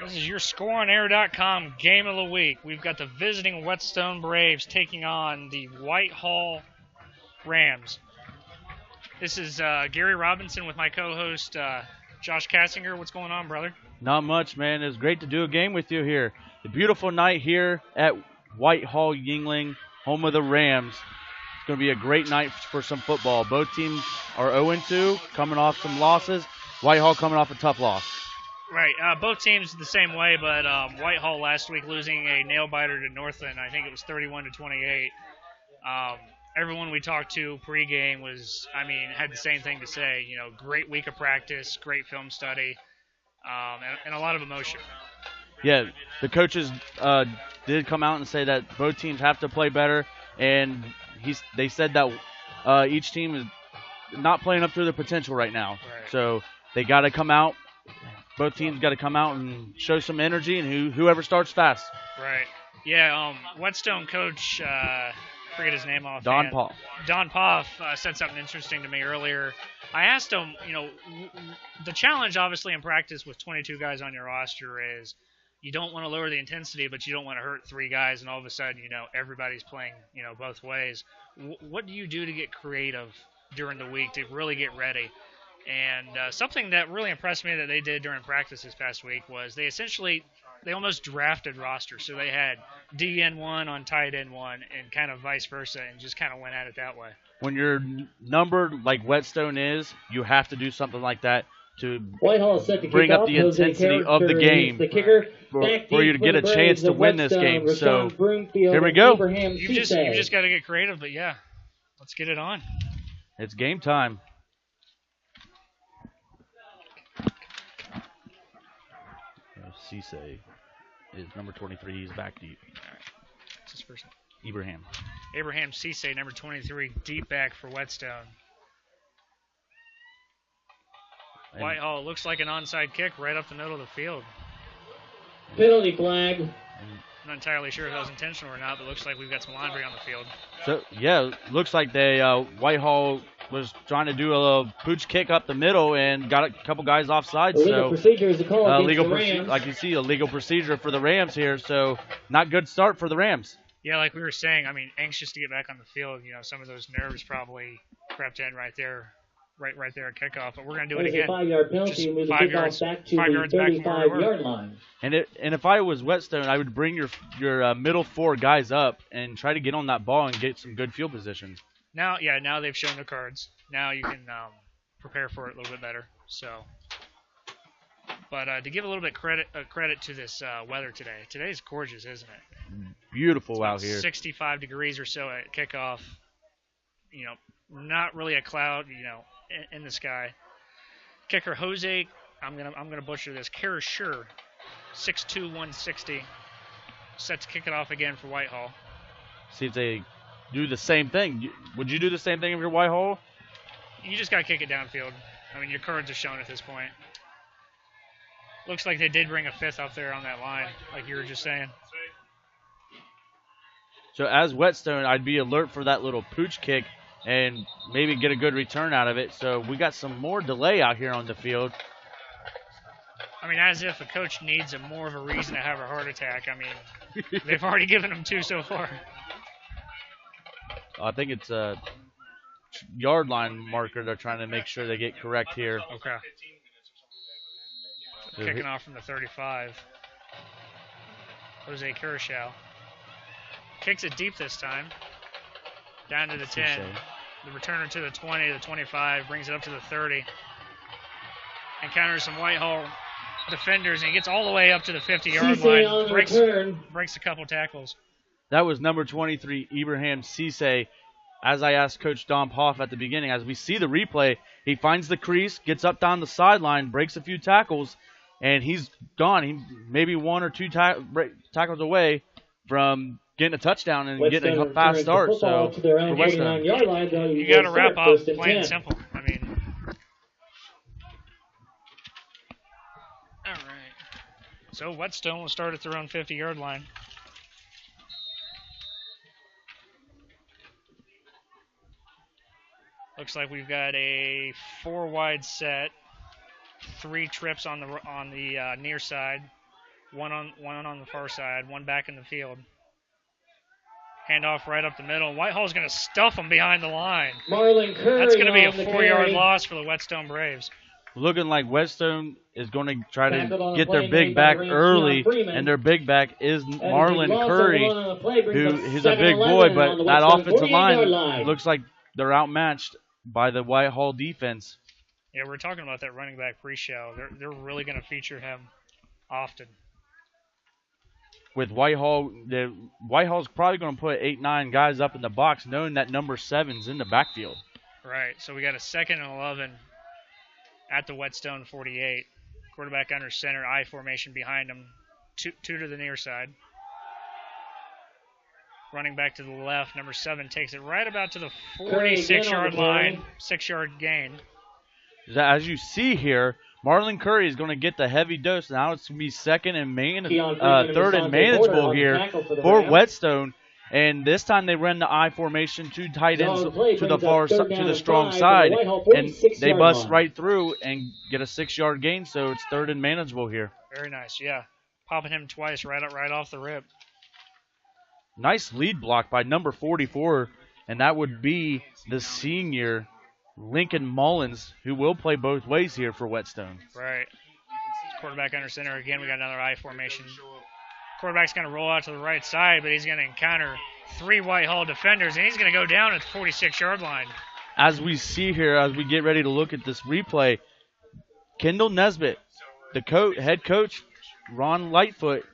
This is your scoreonair.com game of the week. We've got the visiting Whetstone Braves taking on the Whitehall Rams. This is Gary Robinson with my co-host Josh Kassinger. What's going on, brother? Not much, man. It's great to do a game with you here. A beautiful night here at Whitehall-Yearling, home of the Rams. It's going to be a great night for some football. Both teams are 0-2, coming off some losses. Whitehall coming off a tough loss. Right. Both teams the same way, but Whitehall last week losing a nail-biter to Northland. I think it was 31-28. Everyone we talked to pregame had the same thing to say. You know, great week of practice, great film study, and a lot of emotion. Yeah, the coaches did come out and say that both teams have to play better, and they said that each team is not playing up to their potential right now. Right. So they got to come out. Both teams got to come out and show some energy, and whoever starts fast. Right. Yeah. Whetstone coach, forget his name off. Don Poff. Don Poff said something interesting to me earlier. I asked him, the challenge obviously in practice with 22 guys on your roster is you don't want to lower the intensity, but you don't want to hurt three guys, and all of a sudden, everybody's playing, both ways. What do you do to get creative during the week to really get ready? And something that really impressed me that they did during practice this past week was they almost drafted rosters. So they had DN1 on tight end one and kind of vice versa, and just kind of went at it that way. When you're numbered like Whetstone is, you have to do something like that to bring up the intensity of the game for you to get a chance to win this game. So here we go. You just got to get creative, but yeah, let's get it on. It's game time. Cisse is number 23. He's back deep. All right. What's his first name? Abraham Cisse, number 23, deep back for Whetstone. Whitehall looks like an onside kick right up the middle of the field. Penalty flag. I'm not entirely sure if that was intentional or not, but it looks like we've got some laundry on the field. So, yeah, looks like Whitehall was trying to do a little pooch kick up the middle and got a couple guys offside. Legal procedure is a call against the Rams. Like you see, a legal procedure for the Rams here, so not good start for the Rams. Yeah, like we were saying, anxious to get back on the field. Some of those nerves probably crept in right there at kickoff. But we're going to do it again. A 5-yard penalty, move the kickoff back to the 35-yard line. And if I was Whetstone, I would bring your middle four guys up and try to get on that ball and get some good field positions. Now they've shown their cards. Now you can prepare for it a little bit better. So, but to give a little bit credit to this weather today. Today's gorgeous, isn't it? Beautiful out here. 65 degrees or so at kickoff. Not really a cloud, in the sky. Kicker Jose, I'm gonna butcher this. Karasher, 6'2", 160, set to kick it off again for Whitehall. See if they do the same thing. Would you do the same thing if you're Whitehall? You just got to kick it downfield. Your cards are shown at this point. Looks like they did bring a fifth up there on that line, like you were just saying. So as Whetstone, I'd be alert for that little pooch kick and maybe get a good return out of it. So we got some more delay out here on the field. As if a coach needs more of a reason to have a heart attack. They've already given him two so far. I think it's a yard line marker they're trying to make sure they get correct here. Okay. Kicking off from the 35. Jose Curacao. Kicks it deep this time. Down to the 10. The returner to the 20, the 25, brings it up to the 30. Encounters some Whitehall defenders, and he gets all the way up to the 50-yard line. Breaks a couple tackles. That was number 23, Abraham Cisse. As I asked Coach Don Poff at the beginning, as we see the replay, he finds the crease, gets up down the sideline, breaks a few tackles, and he's gone. He maybe one or two tackles away from getting a touchdown and getting a fast start. So for Whetstone, you got to wrap up, plain and simple. All right. So Whetstone will start at their own 50-yard line. Looks like we've got a 4-wide set, 3 trips on the near side. One on the far side, one back in the field. Handoff right up the middle. Whitehall's going to stuff them behind the line. Marlon Curry. That's going to be a on the 4-yard carry. loss for the Whetstone Braves. Looking like Whetstone is going to try Tackled on to the get their play big made by back Rams, early, Keon Freeman. and their big back is And Marlon Duvalsa Curry, going on the play, brings up he's a big 7-11 boy, on but the that Whetstone offensive 48-yard line looks like they're outmatched by the Whitehall defense. Yeah, we're talking about that running back pre-show. They're really going to feature him often. With Whitehall's probably going to put 8-9 guys up in the box, knowing that number 7's in the backfield. Right, so we got a 2nd and 11 at the Whetstone 48. Quarterback under center, I formation behind him, two to the near side. Running back to the left, number 7 takes it right about to the 46-yard line, 6-yard gain. As you see here, Marlon Curry is going to get the heavy dose. Now it's going to be 2nd and 3rd and manageable here for Whetstone. And this time they run the I formation, 2 tight ends to the strong side, and they bust right through and get a 6-yard gain. So it's 3rd and manageable here. Very nice, yeah. Popping him twice right off the rip. Nice lead block by number 44, and that would be the senior Lincoln Mullins, who will play both ways here for Whetstone. Right. Quarterback under center. Again, we got another I formation. Quarterback's going to roll out to the right side, but he's going to encounter 3 Whitehall defenders, and he's going to go down at the 46-yard line. As we see here, as we get ready to look at this replay, Kendall Nesbitt, the head coach, Rod Lightfoot,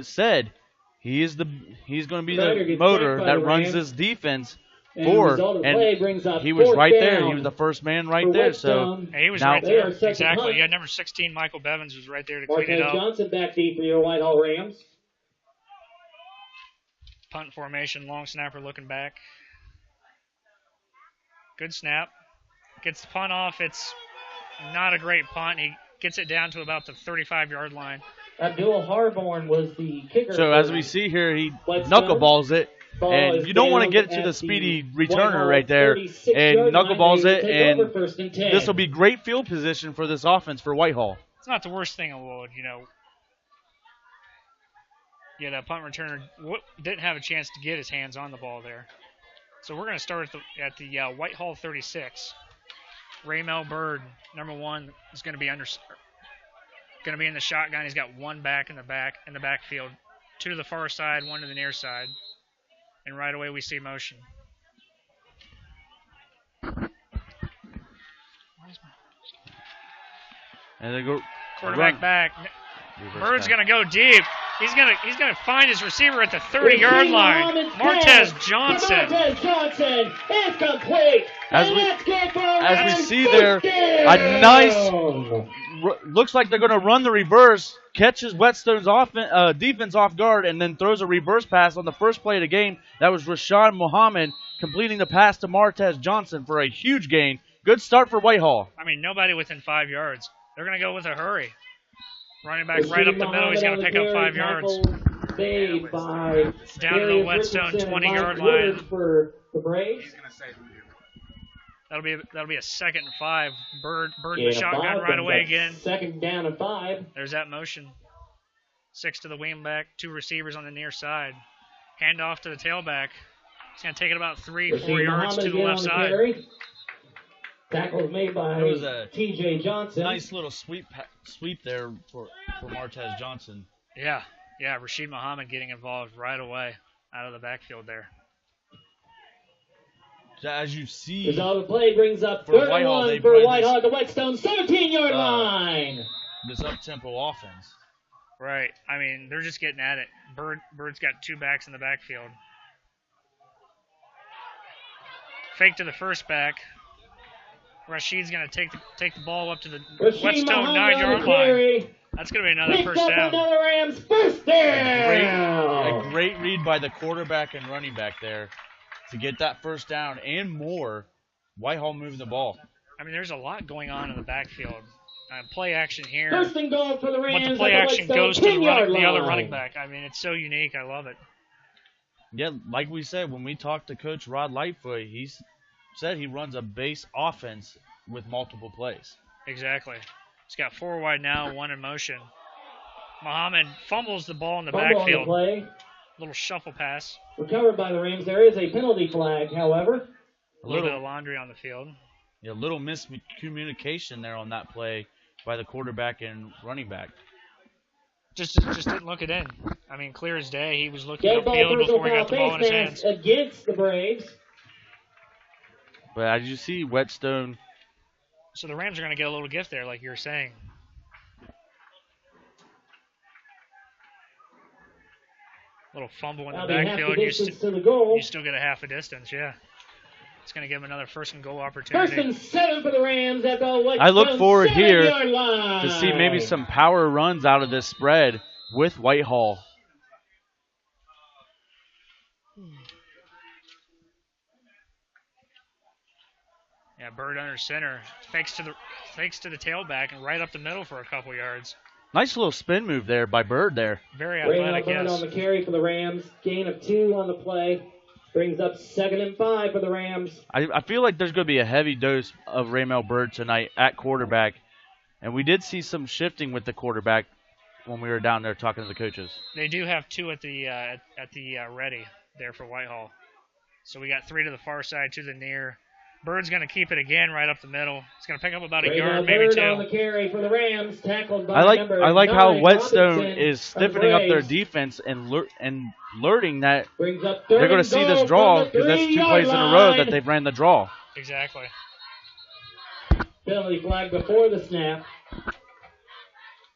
said he's going to be the motor that runs this defense. He was right there. He was the first man right there. So he was right there. Exactly. Yeah, number 16, Michael Bevins, was right there to clean it up. Johnson back deep for your Whitehall Rams. Punt formation, long snapper looking back. Good snap. Gets the punt off. It's not a great punt. He gets it down to about the 35-yard line. Abdul Harborn was the kicker. So as we see here, he knuckleballs it. And you don't want to get to the speedy returner right there and knuckleballs it, and this will be great field position for this offense for Whitehall. It's not the worst thing in the world, Yeah, that punt returner didn't have a chance to get his hands on the ball there. So we're going to start at the Whitehall 36. Raymel Bird, number 1, is going to be in the shotgun. He's got 1 back in the backfield, 2 to the far side, 1 to the near side. And right away we see motion. And they go quarterback back. Bird's gonna go deep. He's gonna find his receiver at the 30-yard line. Martez Johnson. It's complete. As we see there, a nice looks like they're gonna run the reverse, catches Whetstone's defense off guard, and then throws a reverse pass on the first play of the game. That was Rashawn Muhammad completing the pass to Martez Johnson for a huge gain. Good start for Whitehall. I mean, nobody within 5 yards. They're gonna go with a hurry. Running back right up the middle. He's going to pick up 5 yards. Down to the Whetstone 20-yard line. For the Braves. That'll be a 2nd and 5. Bird in the shotgun right away again. 2nd down and 5. There's that motion. 6 to the wing back. 2 receivers on the near side. Hand off to the tailback. He's going to take it about 3-4 yards to the left side. Tackle was made by T.J. Johnson. Nice little sweep there for Martez Johnson. Yeah, Rashid Muhammad getting involved right away out of the backfield there. As you see, the play brings up 3rd and 1 for Whitehall at the Whetstone 17-yard line. This up-tempo offense. Right. I mean, they're just getting at it. Bird's got 2 backs in the backfield. Fake to the first back. Rashid's going to take the ball up to the Whetstone 9-yard line. That's going to be another first down. Another Rams first down. A great read by the quarterback and running back there to get that first down and more. Whitehall moving the ball. I mean, there's a lot going on in the backfield. Play action here. First and goal for the Rams. But the play action goes to the other running back. I mean, it's so unique. I love it. Yeah, like we said, when we talked to Coach Rod Lightfoot, he said he runs a base offense with multiple plays. Exactly. He's got 4 wide now, 1 in motion. Muhammad fumbles the ball in the Fumble on the backfield. play. Little shuffle pass. Recovered by the Rams. There is a penalty flag, however. A little bit of laundry on the field. A little miscommunication there on that play by the quarterback and running back. Just didn't look it in. I mean, clear as day. He was looking Dead ball upfield personal before he got the foul ball in his face hands. mask against the Braves. But as you see, Whetstone. So the Rams are going to get a little gift there, like you were saying. Little fumble in the backfield. You still get a half a distance, yeah. It's going to give him another first and goal opportunity. First and 7 for the Rams at the Whetstone I look forward here 7-yard line. to see maybe some power runs out of this spread with Whitehall. Yeah, Bird under center. Fakes to the tailback and right up the middle for a couple yards. Nice little spin move there by Bird there. Very athletic, Bird on the carry for the Rams. Gain of 2 on the play. Brings up 2nd and 5 for the Rams. I feel like there's going to be a heavy dose of Raymel Bird tonight at quarterback. And we did see some shifting with the quarterback when we were down there talking to the coaches. They do have 2 at the ready there for Whitehall. So we got 3 to the far side, 2 to the near. Bird's going to keep it again right up the middle. It's going to pick up about a yard, maybe 2. On the carry for the Rams, tackled by I like how Whetstone Robinson is stiffening up their defense and alerting that they're going to see this draw because that's 2 plays in a row that they've ran the draw. Exactly. Penalty flag before the snap.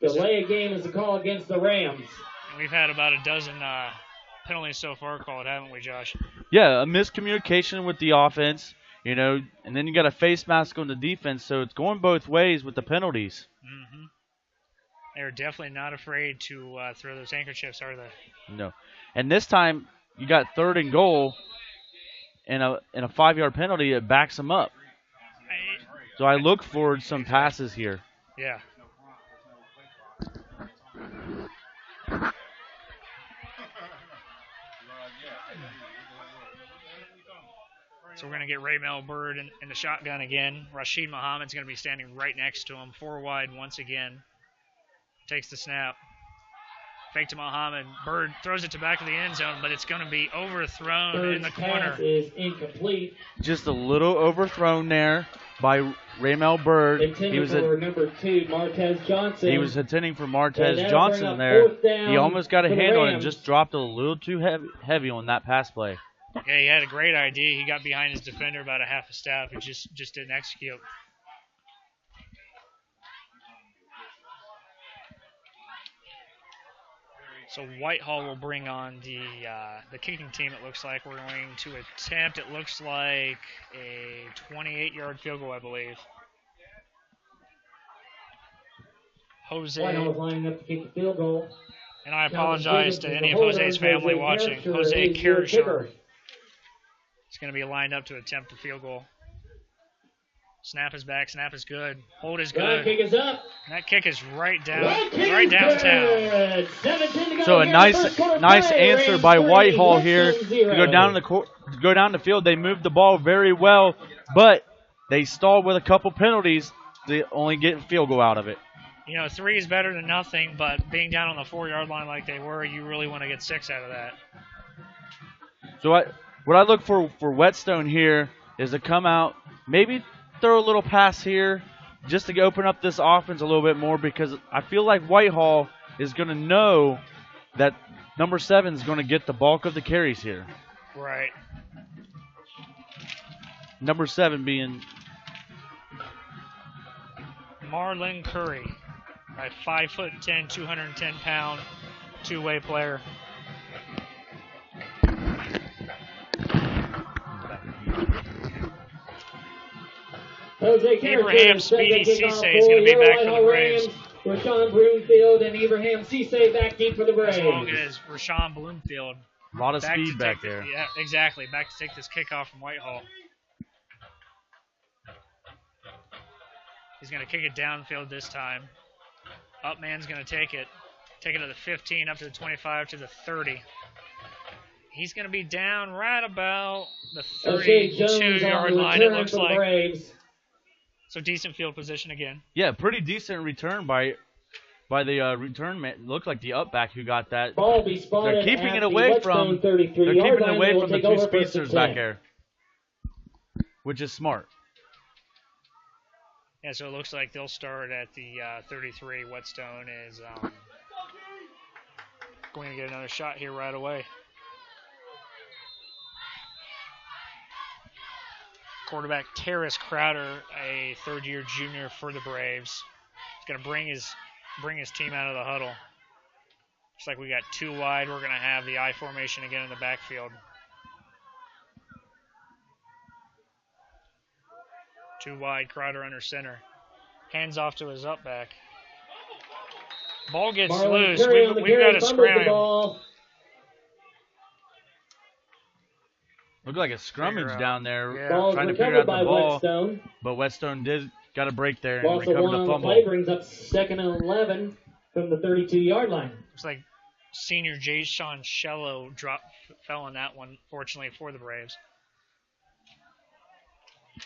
Delay of game is a call against the Rams. And we've had about a dozen penalties so far called, haven't we, Josh? Yeah, a miscommunication with the offense. You know, and then you got a face mask on the defense, so it's going both ways with the penalties. Mm-hmm. They're definitely not afraid to throw those handkerchiefs, are they? No. And this time, you got 3rd and goal, and a 5-yard penalty, it backs them up. So I look forward some passes here. Yeah. So we're going to get Raymel Bird in the shotgun again. Rashid Muhammad's going to be standing right next to him. 4 wide once again. Takes the snap. Fake to Muhammad. Bird throws it to back of the end zone, but it's going to be overthrown in the corner. Pass is incomplete. Just a little overthrown there by Raymel Bird. He was for number 2, Martez Johnson. He was intending for Martez Johnson there. He almost got a hand on it and just dropped a little too heavy on that pass play. Yeah, he had a great idea. He got behind his defender about a half a step and just didn't execute. So Whitehall will bring on the kicking team, it looks like. We're going to attempt, it looks like, a 28-yard field goal, I believe. Jose. Whitehall's lining up to kick the field goal. And I apologize to any of Jose's family watching. Jose Kircher is going to be lined up to attempt the field goal. Snap is back. Snap is good. Hold is good. Kick is up. And that kick is right downtown. So a nice answer by Whitehall here to go down the field. They moved the ball very well, but they stalled with a couple penalties to only get a field goal out of it. You know, 3 is better than nothing, but being down on the 4-yard line like they were, you really want to get 6 out of that. So what I look for Whetstone here is to come out, maybe throw a little pass here just to open up this offense a little bit more, because I feel like Whitehall is going to know that number 7 is going to get the bulk of the carries here. Right. Number 7 being Marlon Curry, a 5'10", 210-pound, two-way player. Abraham Speedy Cisse is going to be back for the Braves. Rashawn Bloomfield and Abraham Cisse back deep for the Braves. As long as Rashawn Bloomfield. A lot of speed back there. Yeah, exactly. Back to take this kickoff from Whitehall. He's going to kick it downfield this time. Upman's going to take it. Take it to the 15, up to the 25, to the 30. He's going to be down right about the 32-yard line, it looks like. So decent field position again. Yeah, pretty decent return by by the return man. Looked like the up back who got that. Ball will be spotted They're keeping at it the away Whetstone from. They're 33-yard keeping it line. away They will from the take two over first and speedsters back 10. there, which is smart. Yeah, so it looks like they'll start at the 33. Whetstone is going to get another shot here right away. Quarterback Terrace Crowder, a third-year junior for the Braves. He's going to bring his team out of the huddle. Looks like we got 2 wide. We're going to have the I formation again in the backfield. 2 wide, Crowder under center. Hands off to his up back. Ball gets Marlon loose. Curry on the We've carry, got to fumbles the scram. ball. Looked like a scrummage down there, Yeah. Ball trying to figure recovered out by the ball. Whetstone. But Whetstone got a break there and Loss of recovered 1 the on the fumble. play brings up 2nd and 11 from the 32-yard line. Looks like senior Jay Sean Shello fell on that one, fortunately for the Braves.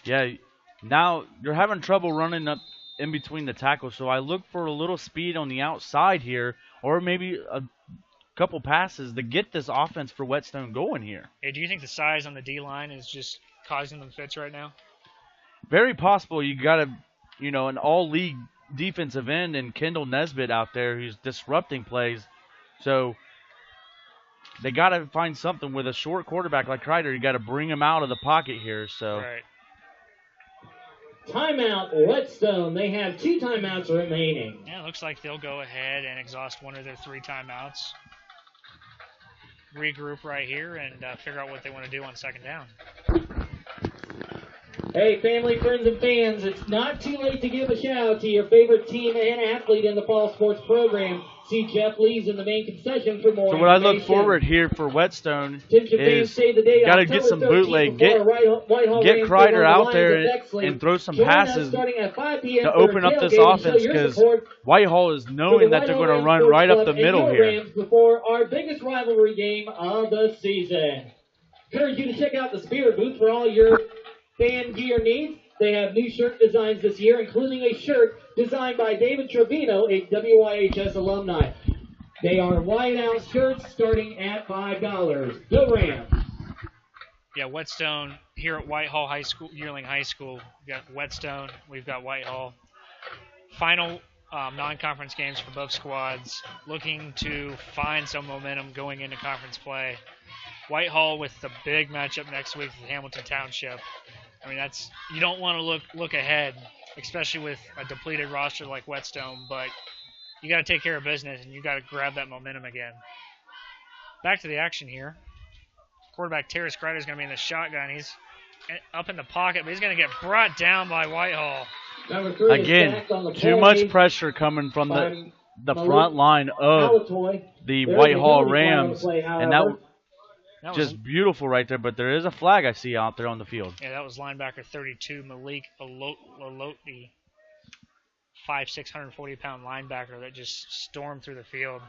Yeah, now you're having trouble running up in between the tackles, so I look for a little speed on the outside here, or maybe a couple passes to get this offense for Whetstone going here. Hey, do you think the size on the D-line is just causing them fits right now? Very possible. You got an all-league defensive end and Kendall Nesbitt out there who's disrupting plays. So they got to find something with a short quarterback like Kreider. You got to bring him out of the pocket here. So. Right. Timeout, Whetstone. They have 2 timeouts remaining. Yeah, it looks like they'll go ahead and exhaust one of their 3 timeouts. Regroup right here and figure out what they want to do on 2nd down. Hey, family, friends, and fans, it's not too late to give a shout out to your favorite team and athlete in the fall sports program. See Jeff Lees in the main concession for more So what I information. look forward here for Whetstone Attention fans, is save the date, got to October get some 13th bootleg, before Whitehall get Rams Kreider take on out the there Lions of Bexley. and throw some Join us passes starting at 5 p.m. to for open up this tailgating. Show offense your because support Whitehall is for the knowing that they're Whitehall going to Rams run Sports right up Club the and middle your here. Rams before our biggest rivalry game of the season. Encourage you to check out the Spirit booth for all your fan gear needs. They have new shirt designs this year, including a shirt designed by David Trevino, a WYHS alumni. They are white-out shirts starting at $5. Go Rams! Yeah, Whetstone here at Whitehall High School, Yearling High School. We've got Whetstone, we've got Whitehall. Final non-conference games for both squads, looking to find some momentum going into conference play. Whitehall with the big matchup next week with Hamilton Township. I mean, you don't want to look ahead, especially with a depleted roster like Whetstone, but you got to take care of business and you got to grab that momentum again. Back to the action here. Quarterback Terrace Kreider is going to be in the shotgun. He's up in the pocket, but he's going to get brought down by Whitehall. Again, too much pressure coming from the front line of the Whitehall Rams, and that just beautiful right there, but there is a flag I see out there on the field. Yeah, that was linebacker 32, Malik Aloti, 5'6", 140-pound linebacker that just stormed through the field.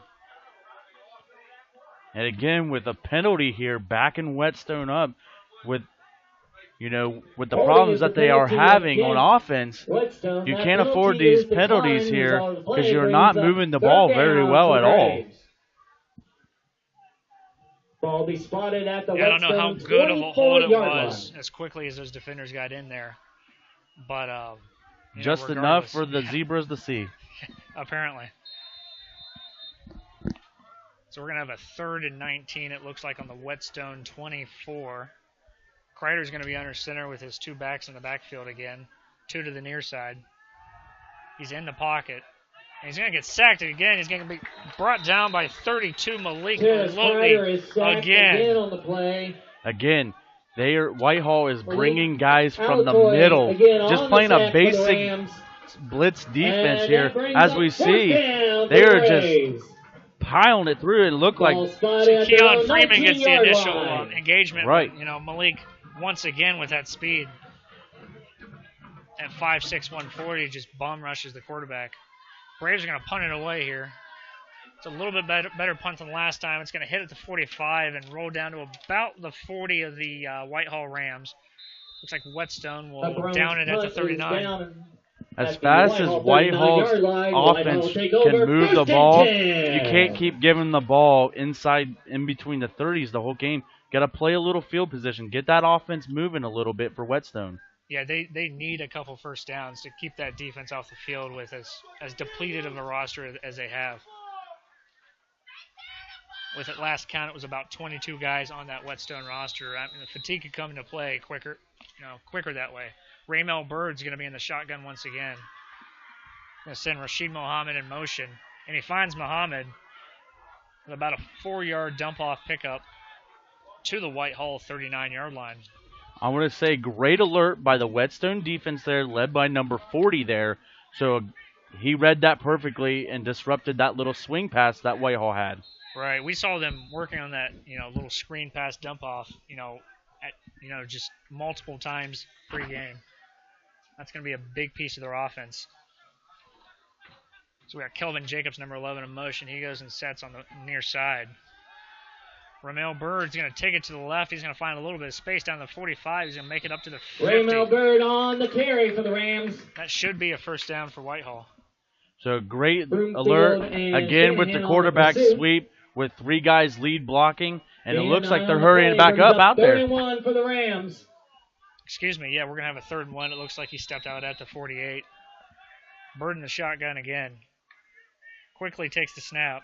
And again, with a penalty here, backing Whetstone up with the problems that they are having on offense, you can't afford these penalties here because you're not moving the ball very well at all. Ball be spotted at the I don't know how good of a hold it was as quickly as those defenders got in there. But just enough for the Zebras to see. Apparently. So we're going to have a 3rd and 19, it looks like, on the Whetstone 24. Kreider's going to be under center with his 2 backs in the backfield again. 2 to the near side. He's in the pocket. And he's going to get sacked again. He's going to be brought down by 32, Malik Aloti again on the play. Again, Whitehall is bringing guys from the middle, just playing a basic blitz defense here. As we see, they are just piling it through. It looked like Keon Freeman gets the initial engagement. Right. Malik once again with that speed at 5'6", 140, just bomb rushes the quarterback. Braves are going to punt it away here. It's a little bit better punt than last time. It's going to hit at the 45 and roll down to about the 40 of the Whitehall Rams. Looks like Whetstone will down it at the 39. As At the fast as Whitehall's 39-yard line, offense Whitehall take can over. move the First and ball, 10. you can't keep giving the ball in between the 30s the whole game. Got to play a little field position. Get that offense moving a little bit for Whetstone. Yeah, they need a couple first downs to keep that defense off the field with as depleted of a roster as they have. With at last count, it was about 22 guys on that Whetstone roster. I mean, the fatigue could come into play quicker that way. Raymel Bird's going to be in the shotgun once again. Going to send Rashid Mohammed in motion, and he finds Mohammed with about a 4-yard dump-off pickup to the Whitehall 39-yard line. I want to say great alert by the Whetstone defense there, led by number 40 there. So he read that perfectly and disrupted that little swing pass that Whitehall had. Right. We saw them working on that, little screen pass dump off, just multiple times pre-game. That's going to be a big piece of their offense. So we got Kelvin Jacobs, number 11, in motion. He goes and sets on the near side. Ramel Bird's going to take it to the left. He's going to find a little bit of space down the 45. He's going to make it up to the 50. Ramel Bird on the carry for the Rams. That should be a first down for Whitehall. So great alert again with the quarterback sweep with 3 guys lead blocking, and it looks like they're hurrying back up out there. 31 for the Rams. Excuse me, yeah, we're going to have a 3rd and 1. It looks like he stepped out at the 48. Bird in the shotgun again. Quickly takes the snap.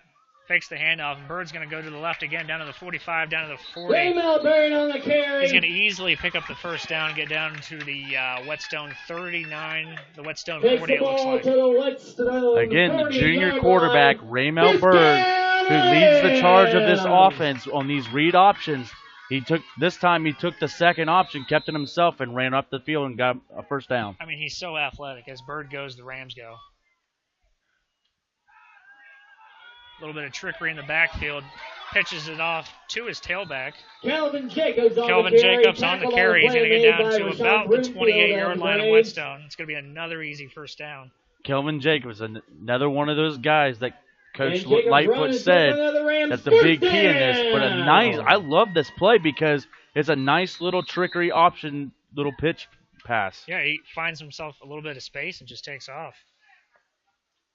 Fakes the handoff, and Bird's going to go to the left again, down to the 45, down to the 40. Raymel Bird on the carry. He's going to easily pick up the first down and get down to the Whetstone 39, the Whetstone 40, it looks like. Again, the junior quarterback, Raymel Bird, who leads the charge of this offense on these read options. This time he took the second option, kept it himself, and ran up the field and got a first down. I mean, he's so athletic. As Bird goes, the Rams go. A little bit of trickery in the backfield. Pitches it off to his tailback. Kelvin Jacobs on the carry. He's going to get down to about the 28-yard line of Whetstone. It's going to be another easy first down. Kelvin Jacobs, another one of those guys that Coach Lightfoot said that's the big key in this. But I love this play because it's a nice little trickery option, little pitch pass. Yeah, he finds himself a little bit of space and just takes off.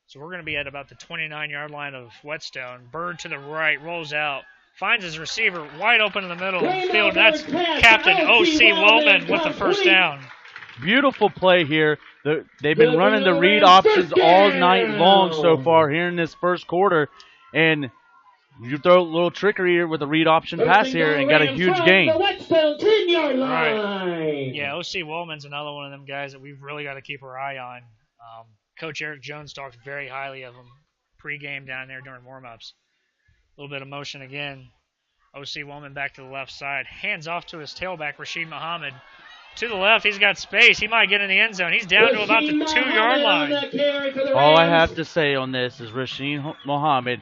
So we're going to be at about the 29-yard line of Whetstone. Bird to the right, rolls out, finds his receiver wide open in the middle of the field. That's Captain O.C. Wellman with the first down. Beautiful play here. They've been running the read options all night long so far here in this first quarter. And you throw a little trickery here with a read option pass here and got a huge gain. Right. Yeah, O.C. Wellman's another one of them guys that we've really got to keep our eye on. Coach Eric Jones talked very highly of him pregame down there during warm-ups. A little bit of motion again. O.C. Wellman back to the left side. Hands off to his tailback, Rashid Mohammed. To the left, he's got space. He might get in the end zone. He's down to about the 2-yard line. All I have to say on this is Rashid Mohammed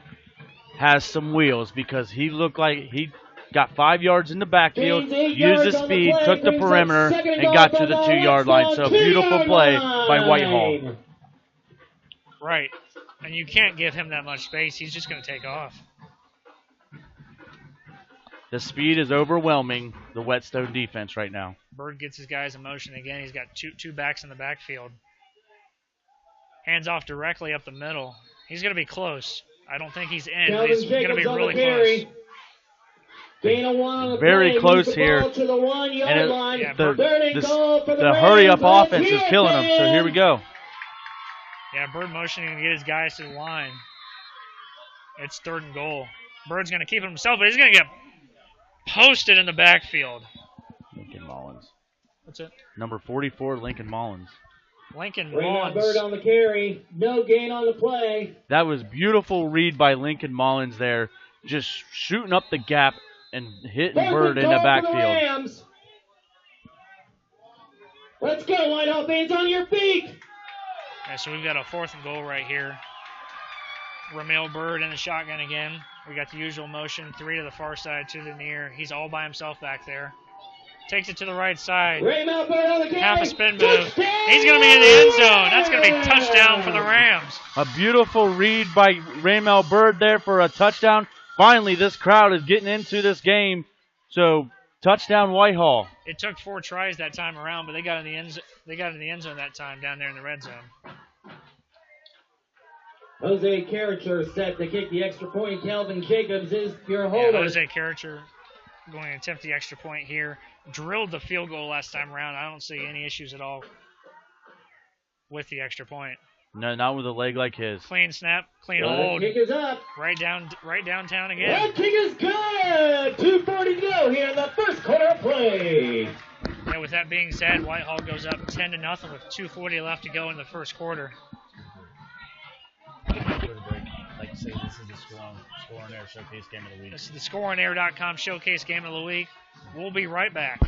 has some wheels because he looked like he got 5 yards in the backfield, used his speed, took the perimeter, and got to the 2-yard line. So beautiful play by Whitehall. Right. And you can't give him that much space. He's just going to take off. The speed is overwhelming the Whetstone defense right now. Bird gets his guys in motion again. He's got two backs in the backfield. Hands off directly up the middle. He's going to be close. I don't think he's in, but he's going to be really close. Very close here. And the hurry-up offense is killing him, so here we go. Yeah, Bird motioning to get his guys to the line. It's 3rd and goal. Bird's going to keep it himself, but he's going to get posted in the backfield. Lincoln Mullins. What's it? Number 44, Lincoln Mullins. Lincoln Mullins. Bird on the carry. No gain on the play. That was beautiful read by Lincoln Mullins there. Just shooting up the gap and hitting Bird in the backfield. Let's go, Whitehall fans, on your feet. Yeah, so we've got a 4th and goal right here. Ramel Bird in the shotgun again. We got the usual motion, 3 to the far side, 2 to the near. He's all by himself back there. Takes it to the right side. Half a spin move. He's going to be in the end zone. That's going to be a touchdown for the Rams. A beautiful read by Ramel Bird there for a touchdown. Finally, this crowd is getting into this game. So Touchdown, Whitehall. It took 4 tries that time around, but they got in the end. They got in the end zone that time down there in the red zone. Jose Carricher set to kick the extra point. Calvin Jacobs is your Yeah, holder. Jose Carricher going to attempt the extra point here. Drilled the field goal last time around. I don't see any issues at all with the extra point. No, not with a leg like his. Clean snap, clean The hold. kick is up. Right downtown again. That kick is good. 2:40 to go here in the first quarter of play. Yeah, with that being said, Whitehall goes up 10-0 with 2:40 left to go in the first quarter. Like say this is the Score and Air Showcase Game of the Week. This is the ScoreOnAir.com Showcase Game of the Week. We'll be right back.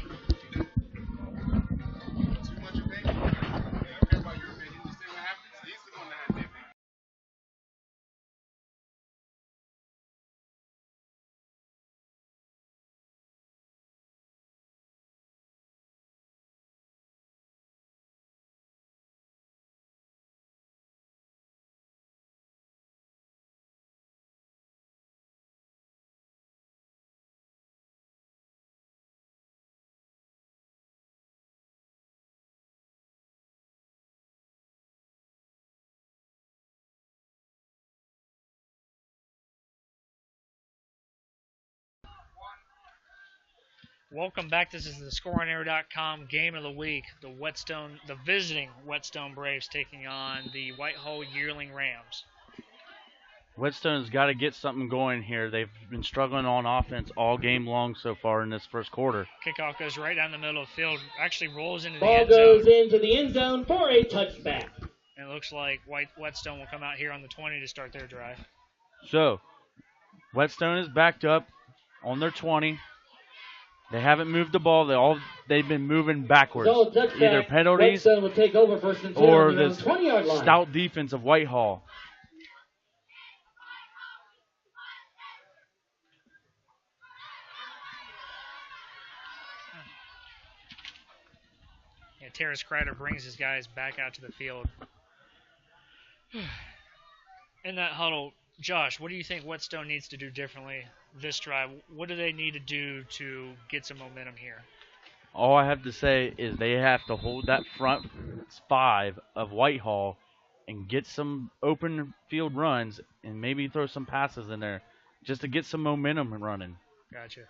Welcome back. This is the ScoreOnAir.com Game of the Week. The visiting Whetstone Braves taking on the Whitehall-Yearling Rams. Whetstone's got to get something going here. They've been struggling on offense all game long so far in this first quarter. Kickoff goes right down the middle of the field. Actually rolls into the Ball end zone. goes into the end zone for a touchback. And it looks like Whetstone will come out here on the 20 to start their drive. So, Whetstone is backed up on their 20. They haven't moved the ball. They've been moving backwards. So touchback. Either penalties Whetstone will take over first and 10 or on their own this 20-yard line. stout defense of Whitehall. Yeah, Terrace Kreider brings his guys back out to the field. In that huddle, Josh, what do you think Whetstone needs to do differently this drive? What do they need to do to get some momentum here? All I have to say is they have to hold that front 5 of Whitehall and get some open field runs and maybe throw some passes in there just to get some momentum running. Gotcha.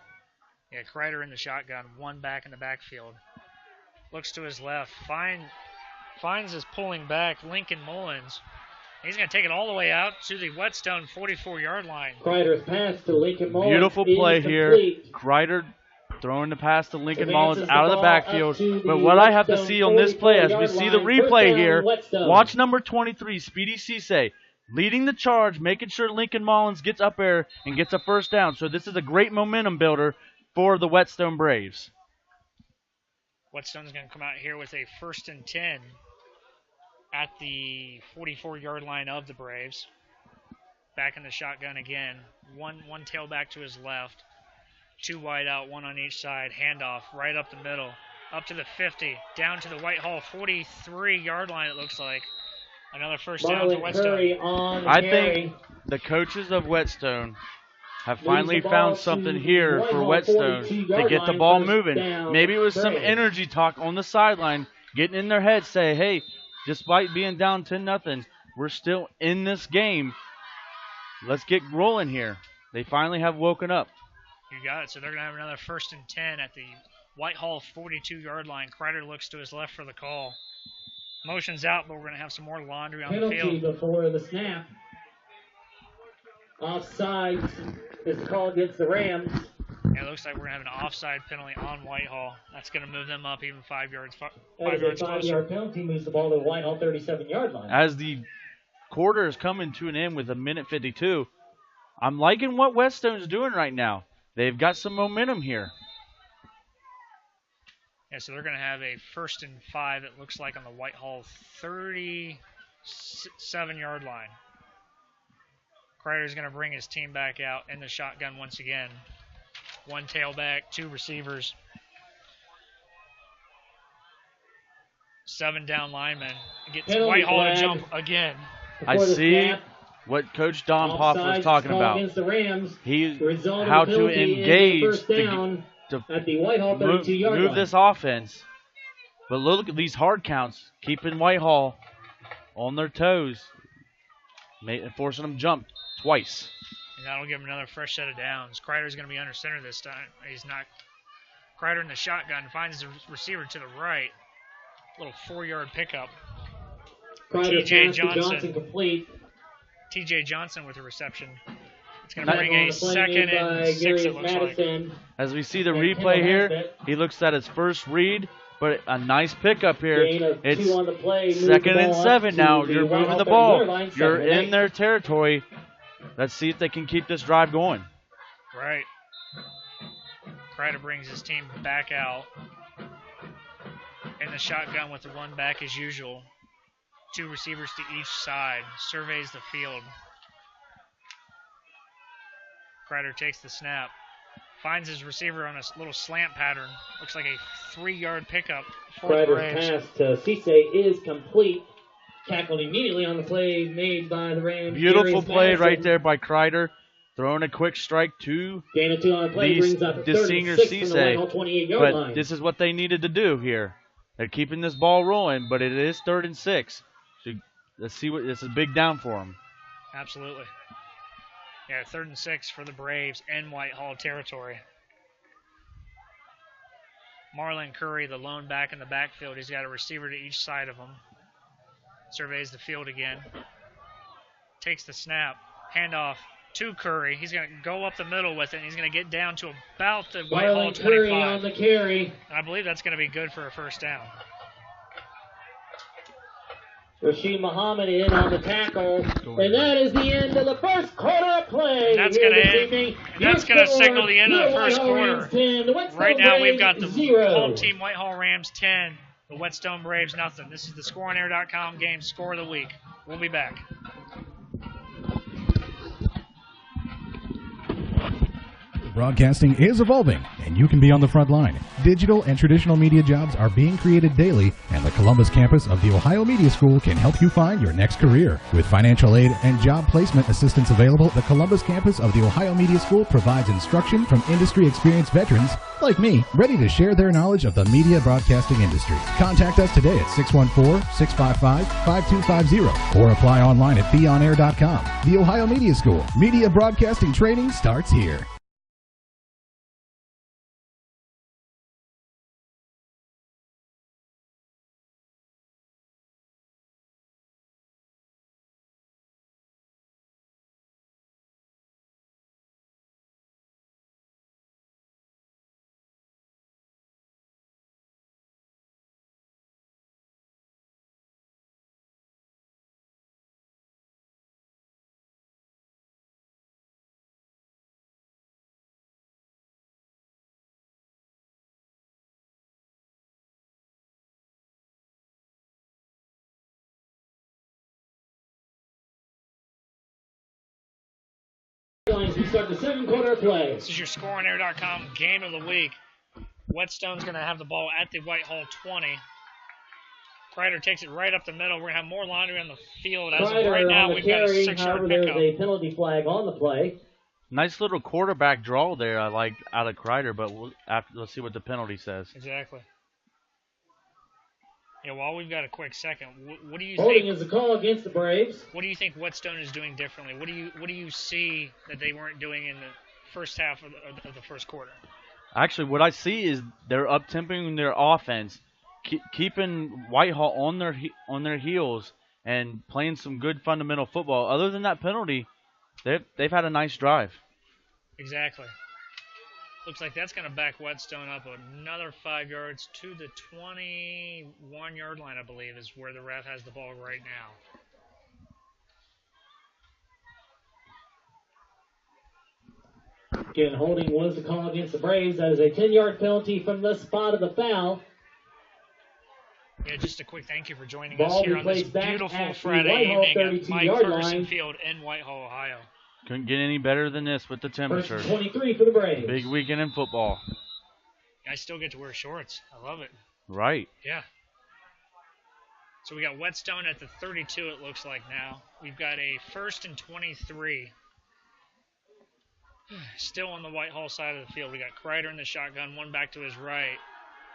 Yeah, Kreider in the shotgun, one back in the backfield. Looks to his left, finds his pulling back, Lincoln Mullins. He's going to take it all the way out to the Whetstone 44-yard line. Kreider's pass to Lincoln Mullins. Beautiful play here. Kreider throwing the pass to Lincoln Mullins out of the backfield. But what I have to see on this play, as we see the replay here, watch number 23, Speedy Cisse, leading the charge, making sure Lincoln Mullins gets up there and gets a first down. So this is a great momentum builder for the Whetstone Braves. Whetstone's going to come out here with a 1st and 10 at the 44-yard line of the Braves. Back in the shotgun again. One tailback to his left. 2 wide out, 1 on each side. Handoff right up the middle. Up to the 50. Down to the Whitehall 43-yard line, it looks like. Another first down for Whetstone. I think the coaches of Whetstone have finally found something here for Whetstone to get the ball moving. Maybe it was some energy talk on the sideline, getting in their head, say, hey, despite being down 10-0, we're still in this game. Let's get rolling here. They finally have woken up. You got it. So they're going to have another 1st and 10 at the Whitehall 42-yard line. Kreider looks to his left for the call. Motion's out, but we're going to have some more laundry on the field. Penalty before the snap. Offside is called against the Rams. Yeah, it looks like we're going to have an offside penalty on Whitehall. That's going to move them up even 5 yards, That 5 is yards a closer. 5-yard penalty, moves the ball to the Whitehall 37-yard line. As the quarter is coming to an end with 1:52, I'm liking what Whetstone's doing right now. They've got some momentum here. Yeah, so they're going to have a 1st and 5, it looks like, on the Whitehall 37-yard line. Kreider's going to bring his team back out in the shotgun once again. 1 tailback, 2 receivers. 7 down linemen. Gets Penalty Whitehall to flag. jump again. I Before the see snap, what Coach Don Poff was offsides talking called about. against the Rams. He The result of how the to penalty is a engage first the, down to at the Whitehall 32-yard line. move this offense. But look at these hard counts, keeping Whitehall on their toes, forcing them to jump twice. And that'll give him another fresh set of downs. Kreider's going to be under center this time. He's not. Kreider in the shotgun finds the receiver to the right. Little 4-yard pickup. TJ Johnson complete. TJ Johnson with a reception. It's going to bring a 2nd and 6, it looks like. As we see the replay here, he looks at his first read, but a nice pickup here. It's 2nd and 7 now. You're moving the ball. You're in their territory. Let's see if they can keep this drive going. Right. Kreider brings his team back out. In the shotgun with the one back as usual. 2 receivers to each side. Surveys the field. Kreider takes the snap. Finds his receiver on a little slant pattern. Looks like a 3-yard pickup for the Braves. Kreider's pass to Cisse is complete. Tackled immediately on the play made by the Rams. Beautiful play right there by Kreider. Throwing a quick strike to Gain of 2 on the play brings up the senior Cisse. 28-yard line. But this is what they needed to do here. They're keeping this ball rolling, but it is 3rd and 6. So let's see what this is a big down for them. Absolutely. Yeah, 3rd and 6 for the Braves in Whitehall territory. Marlon Curry, the lone back in the backfield. He's got a receiver to each side of him. Surveys the field again. Takes the snap. Handoff to Curry. He's going to go up the middle with it, and he's going to get down to about the Whitehall 25. Curry on the carry. I believe that's going to be good for a first down. Rashid Muhammad in on the tackle. And that is the end of the first quarter play. That's going to signal the end of the first quarter. 10, right now Braves we've got the 0. home team Whitehall Rams 10, the Whetstone Braves nothing. This is the scoreonair.com game score of the week. We'll be back. Broadcasting is evolving, and you can be on the front line. Digital and traditional media jobs are being created daily, and the Columbus campus of the Ohio Media School can help you find your next career. With financial aid and job placement assistance available, the Columbus campus of the Ohio Media School provides instruction from industry-experienced veterans like me, ready to share their knowledge of the media broadcasting industry. Contact us today at 614-655-5250 or apply online at beonair.com. The Ohio Media School. Media broadcasting training starts here. We start the 7-quarter play. This is your scoreonair.com game of the week. Whetstone's going to have the ball at the Whitehall 20. Kreider takes it right up the middle. We're going to have more laundry on the field. As of right now, we've got a 6-yard pickup. There's a penalty flag on the play. Nice little quarterback draw there, I like, out of Kreider, but let's see what the penalty says. Exactly. Yeah, while we've got a quick second, what do you Holding think? is a call against the Braves. What do you think Whetstone is doing differently? What do you see that they weren't doing in the first half of the first quarter? Actually, what I see is they're up-temping their offense, keeping Whitehall on their heels, and playing some good fundamental football. Other than that penalty, they've had a nice drive. Exactly. Looks like that's going to back Whetstone up another 5 yards to the 21-yard line, I believe, is where the ref has the ball right now. Again, holding was the call against the Braves. That is a 10-yard penalty from the spot of the foul. Yeah, just a quick thank you for joining us here on this beautiful Friday evening at Mike Ferguson Field in Whitehall, Ohio. Couldn't get any better than this with the temperature. First 23 for the Braves. Big weekend in football. I still get to wear shorts. I love it. Right. Yeah. So we got Whetstone at the 32, it looks like now. We've got a 1st and 23 Still on the Whitehall side of the field. We got Kreider in the shotgun, one back to his right.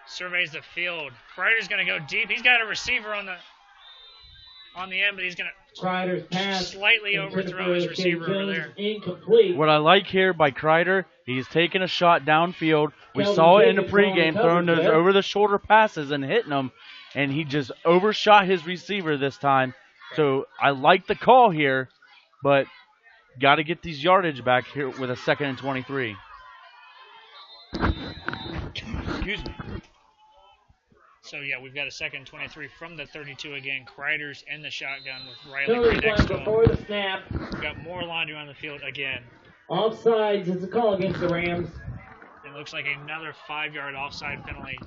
Surveys the field. Kreider's going to go deep. He's got a receiver on the end, but he's going to Kreider's pass slightly overthrow his receiver over there. Incomplete. What I like here by Kreider, he's taking a shot downfield. We Kelvin saw it in the Jacobs on pregame, the throwing cover those there. over-the-shoulder passes and hitting them, and he just overshot his receiver this time. So I like the call here, but got to get these yardage back here with a 2nd and 23. Excuse me. So, yeah, we've got a 2nd and 23 from the 32 again. Kreider's in the shotgun with Riley Penalty right next flag to him. before the snap. We've got more laundry on the field again. Offsides is a call against the Rams. It looks like another 5-yard offside penalty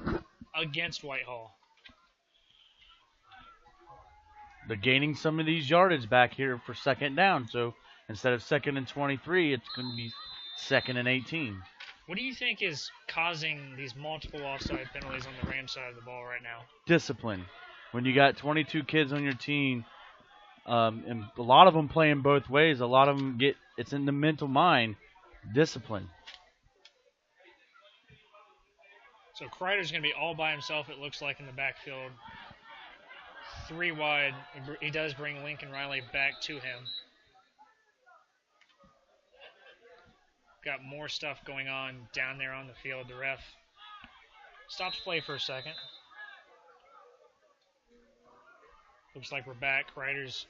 against Whitehall. They're gaining some of these yardage back here for 2nd down. So instead of 2nd and 23, it's going to be 2nd and 18. What do you think is causing these multiple offside penalties on the Rams side of the ball right now? Discipline. When you got 22 kids on your team, and a lot of them playing both ways, a lot of them it's in the mental mind, discipline. So Kreider's going to be all by himself, it looks like, in the backfield. 3 wide. He does bring Lincoln Riley back to him. Got more stuff going on down there on the field. The ref stops play for a second. Looks like we're back. Kreider's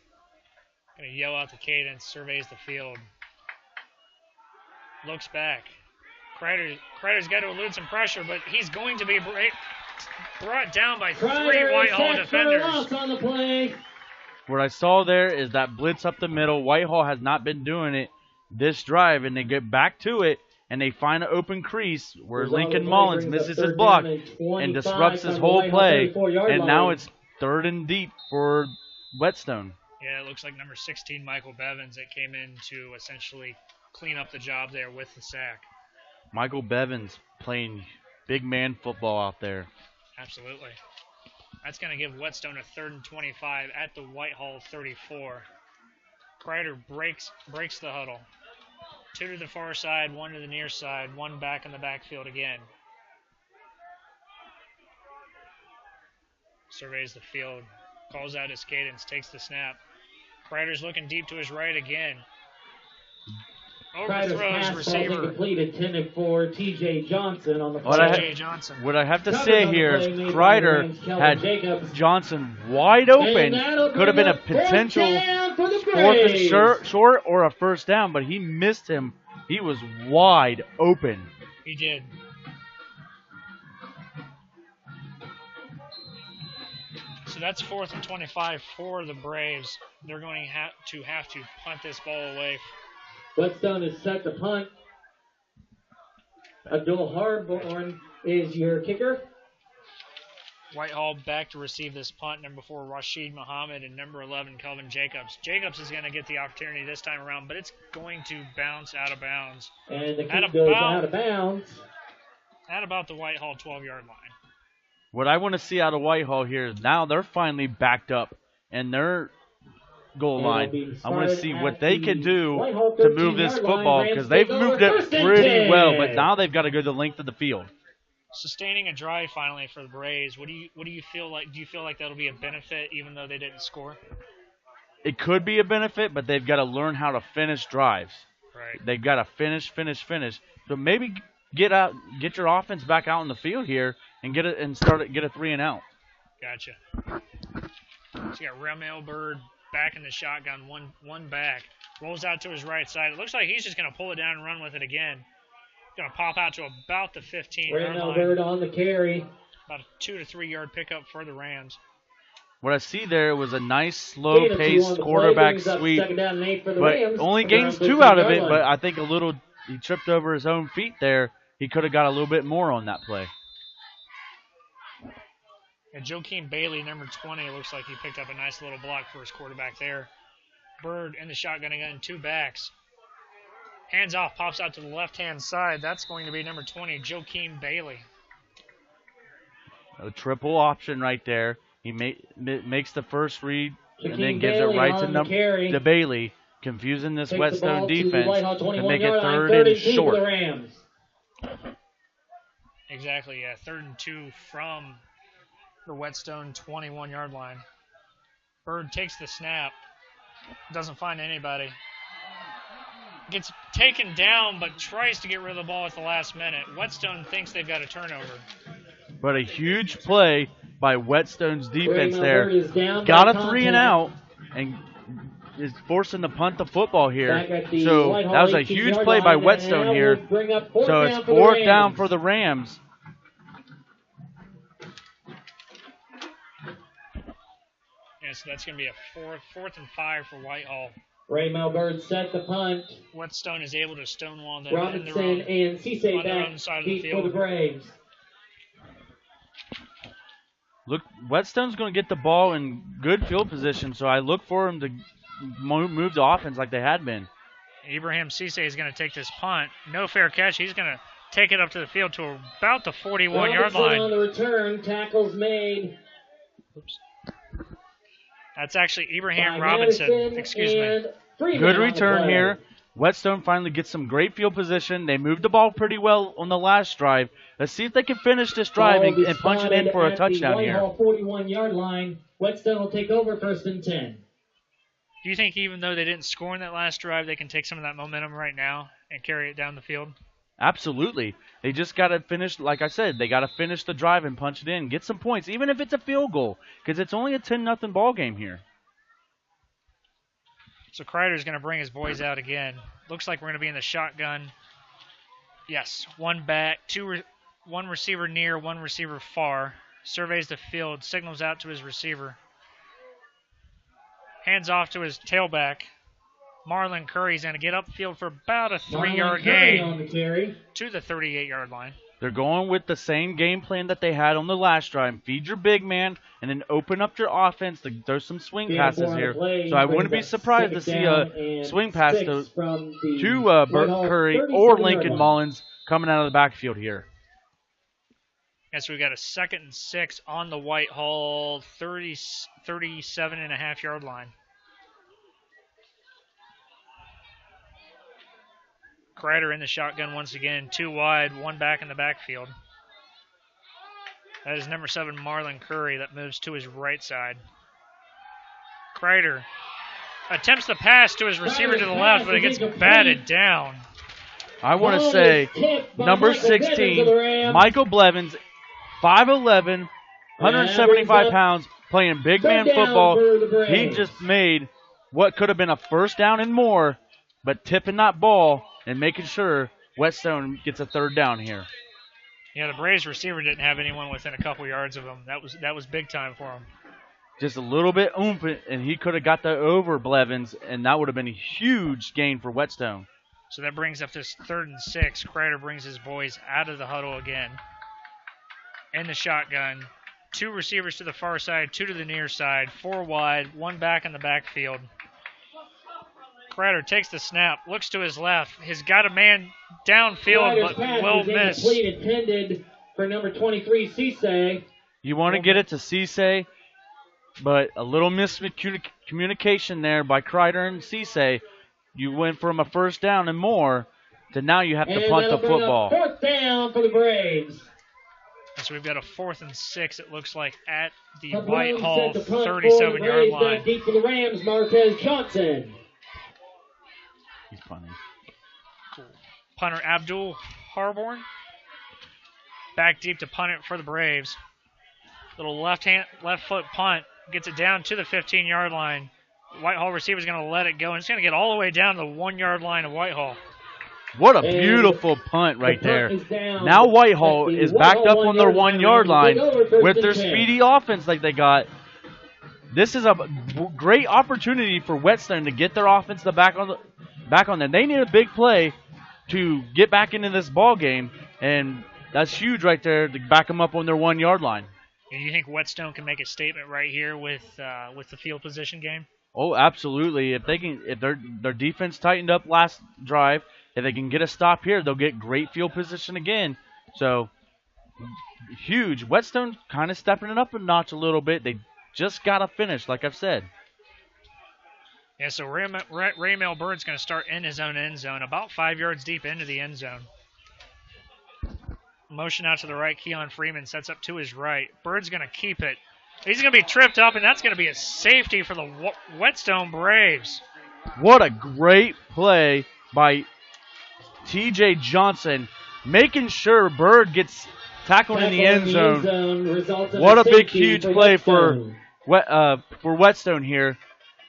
going to yell out the cadence, surveys the field. Looks back. Kreider's got to elude some pressure, but he's going to be brought down by 3 Whitehall defenders. Loss on the play. What I saw there is that blitz up the middle. Whitehall has not been doing it this drive, and they get back to it, and they find an open crease where Lincoln Mullins misses his block and disrupts his whole play, and now it's 3rd and deep for Whetstone. Yeah, it looks like number 16, Michael Bevins, that came in to essentially clean up the job there with the sack. Michael Bevins playing big man football out there. Absolutely. That's going to give Whetstone a 3rd and 25 at the Whitehall 34. Kreider breaks the huddle. 2 to the far side, 1 to the near side, 1 back in the backfield again. Surveys the field, calls out his cadence, takes the snap. Kreider's looking deep to his right again. Overthrows receiver. Complete intended for T.J. Johnson on the T.J. Johnson. What I have to say here is Kreider had Johnson wide open. Could have been a potential 4th and short or a 1st down, but he missed him. He was wide open. He did. So that's 4th and 25 for the Braves. They're going to have to punt this ball away. Whetstone is set to punt. Abdul Harborn is your kicker. Whitehall back to receive this punt. Number 4, Rashid Muhammad, and number 11, Kelvin Jacobs. Jacobs is going to get the opportunity this time around, but it's going to bounce out of bounds. And the kick goes out of bounds. At about the Whitehall 12-yard line. What I want to see out of Whitehall here is now they're finally backed up in their goal line. I want to see what they can do to move this football, because they've moved it pretty well, but now they've got to go the length of the field. Sustaining a drive finally for the Braves. What do you feel like? Do you feel like that'll be a benefit even though they didn't score? It could be a benefit, but they've got to learn how to finish drives. Right. They've got to finish. So maybe get your offense back out in the field here and get a 3 and out. Gotcha. So you got Ramel Bird back in the shotgun, one back, rolls out to his right side. It looks like he's just going to pull it down and run with it again. Going to pop out to about the 15-yard line. Bird on the carry. About a 2 to 3 yard pickup for the Rams. What I see there was a nice, slow-paced quarterback sweep, but only gains 2 out of it. But I think he tripped over his own feet there. He could have got a little bit more on that play. And Joakim Bailey, number 20, looks like he picked up a nice little block for his quarterback there. Bird in the shotgun again, 2 backs. Hands off, pops out to the left-hand side. That's going to be number 20, Joakim Bailey. A triple option right there. He makes the first read and then gives it Bailey right to Bailey. confusing this Takes the Whetstone ball to the defense Whitehall to 21 make it yard line, third third and and 2 for the short. Rams. Exactly, yeah. 3rd and 2 from the Whetstone 21-yard line. Bird takes the snap. Doesn't find anybody. Gets taken down, but tries to get rid of the ball at the last minute. Whetstone thinks they've got a turnover. But a huge play by Whetstone's defense Bird there. is down Got by a 3 and contact. out and is forcing to punt the football here. Back at the So Whitehall that was a 18 huge yard play by line, Whetstone and here. now we'll bring up fourth So it's down for the 4th down Rams. for the Rams. Yeah, so that's going to be a 4th and 5 for Whitehall. Ray Malbird set the punt. Whetstone is able to stonewall them in Robinson their own, and Cisse on their back own side of the deep for the field. Braves. Look, Whetstone's going to get the ball in good field position, so I look for him to move the offense like they had been. Ibrahim Cisse is going to take this punt. No fair catch. He's going to take it up to the field to about the 41-yard Robinson line. on the return. Tackles made. Oops. That's actually Ibrahim by Robinson. Madison Excuse me. and Freeman Good on the return play. here. Whetstone finally gets some great field position. They moved the ball pretty well on the last drive. Let's see if they can finish this drive Ball will be and punch it in spotted for a at touchdown the here. Whitehall 41-yard line. Whetstone will take over 1st and 10. Do you think even though they didn't score in that last drive, they can take some of that momentum right now and carry it down the field? Absolutely. They just got to finish, like I said, they got to finish the drive and punch it in. Get some points, even if it's a field goal, because it's only a 10-0 ball game here. So Kreider's going to bring his boys out again. Looks like we're going to be in the shotgun. Yes, one back, one receiver near, one receiver far. Surveys the field, signals out to his receiver. Hands off to his tailback. Marlon Curry's going to get upfield for about a 3-yard Marlon Curry gain on the carry. to the 38-yard line. They're going with the same game plan that they had on the last drive. Feed your big man and then open up your offense to throw some swing passes here. So I wouldn't be surprised to see a swing pass to Burt Curry or Lincoln Mullins coming out of the backfield here. And so we've got a 2nd and 6 on the Whitehall 37.5-yard line. Kreider in the shotgun once again, 2 wide, 1 back in the backfield. That is number 7, Marlon Curry, that moves to his right side. Kreider attempts the pass to his receiver to the left, but it gets batted down. I want to say number 16, Michael Blevins, 5'11", 175 pounds, playing big man football. He just made what could have been a 1st down and more, but tipping that ball and making sure Whetstone gets a 3rd down here. Yeah, the Braves receiver didn't have anyone within a couple yards of him. That was big time for him. Just a little bit oomph, and he could have got that over Blevins, and that would have been a huge gain for Whetstone. So that brings up this 3rd and 6. Kreider brings his boys out of the huddle again. In the shotgun. 2 receivers to the far side, 2 to the near side, 4 wide, 1 back in the backfield. Kreider takes the snap, looks to his left. He's got a man downfield, but will miss. Intended for number 23, Cisse. You want to get it to Cisse, but a little miscommunication there by Kreider and Cisse. You went from a 1st down and more to now you have to punt the football. 4th down for the Braves. And so we've got a 4th and 6, it looks like, at the The Braves Whitehall set the punt for the 37-yard Braves. line. Back deep for the Rams, Marquez Johnson. He's punting. Cool. Punter Abdul Harborn. Back deep to punt it for the Braves. Little left foot punt. Gets it down to the 15-yard line. Whitehall receiver is going to let it go, and it's going to get all the way down to the 1-yard line of Whitehall. What a beautiful punt right The there. punt is down Now at Whitehall the is backed up on their 1-yard line Take over 1st with and their 10. speedy offense like they got. This is a great opportunity for Whetstone to get their offense back on there. They need a big play to get back into this ball game, and that's huge right there to back them up on their 1-yard line. And you think Whetstone can make a statement right here with the field position game? Oh, absolutely. If their defense tightened up last drive, if they can get a stop here, they'll get great field position again. So huge. Whetstone kind of stepping it up a notch a little bit. They just got to finish, like I've said. Yeah, so Raymel Bird's going to start in his own end zone, about 5 yards deep into the end zone. Motion out to the right. Keon Freeman sets up to his right. Bird's going to keep it. He's going to be tripped up, and that's going to be a safety for the Whetstone Braves. What a great play by T.J. Johnson, making sure Bird gets tackled in the end zone. What a big, huge play for Whetstone here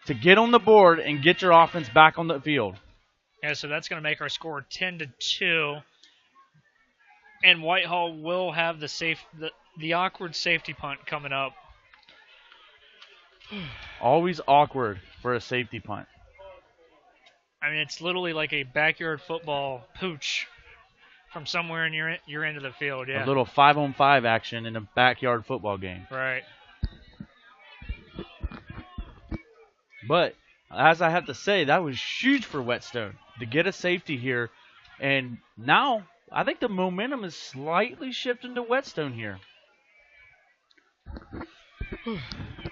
to get on the board and get your offense back on the field. Yeah, so that's going to make our score 10-2. And Whitehall will have the awkward safety punt coming up. Always awkward for a safety punt. I mean, it's literally like a backyard football pooch from somewhere in your end of the field. Yeah, a little 5-on-5 action in a backyard football game. Right. But as I have to say, that was huge for Whetstone to get a safety here, and now I think the momentum is slightly shifting to Whetstone here.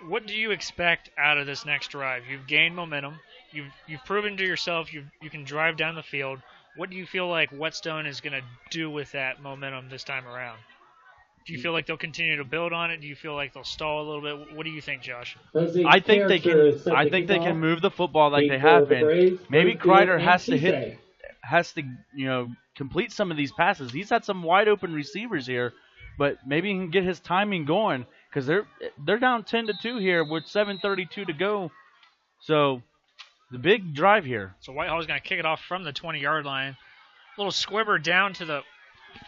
What do you expect out of this next drive? You've gained momentum. You've proven to yourself you can drive down the field. What do you feel like Whetstone is going to do with that momentum this time around? Do you feel like they'll continue to build on it? Do you feel like they'll stall a little bit? What do you think, Josh? I think they can move the football like they have been. Maybe Kreider has to complete some of these passes. He's had some wide open receivers here, but maybe he can get his timing going because they're down 10-2 here with 7:32 to go. So the big drive here. So Whitehall's going to kick it off from the 20-yard line. Little squibber down to the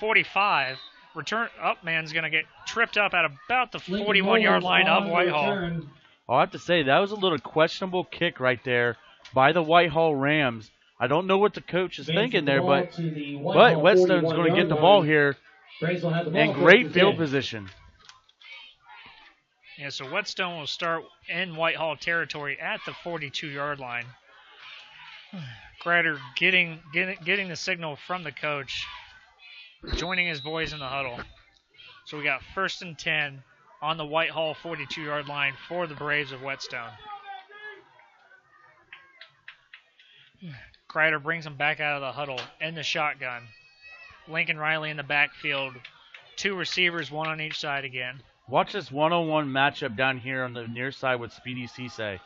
45. Return up man's going to get tripped up at about the 41-yard line of Whitehall. I'll have to say that was a little questionable kick right there by the Whitehall Rams. I don't know what the coach is thinking there, but Whetstone's going to get the ball here in great field position. Yeah, so Whetstone will start in Whitehall territory at the 42-yard line. Kreider getting the signal from the coach, joining his boys in the huddle. So we got 1st and 10 on the Whitehall 42-yard line for the Braves of Whetstone. Kreider brings him back out of the huddle in the shotgun. Lincoln Riley in the backfield. 2 receivers, 1 on each side again. Watch this one-on-one matchup down here on the near side with Speedy Cisse.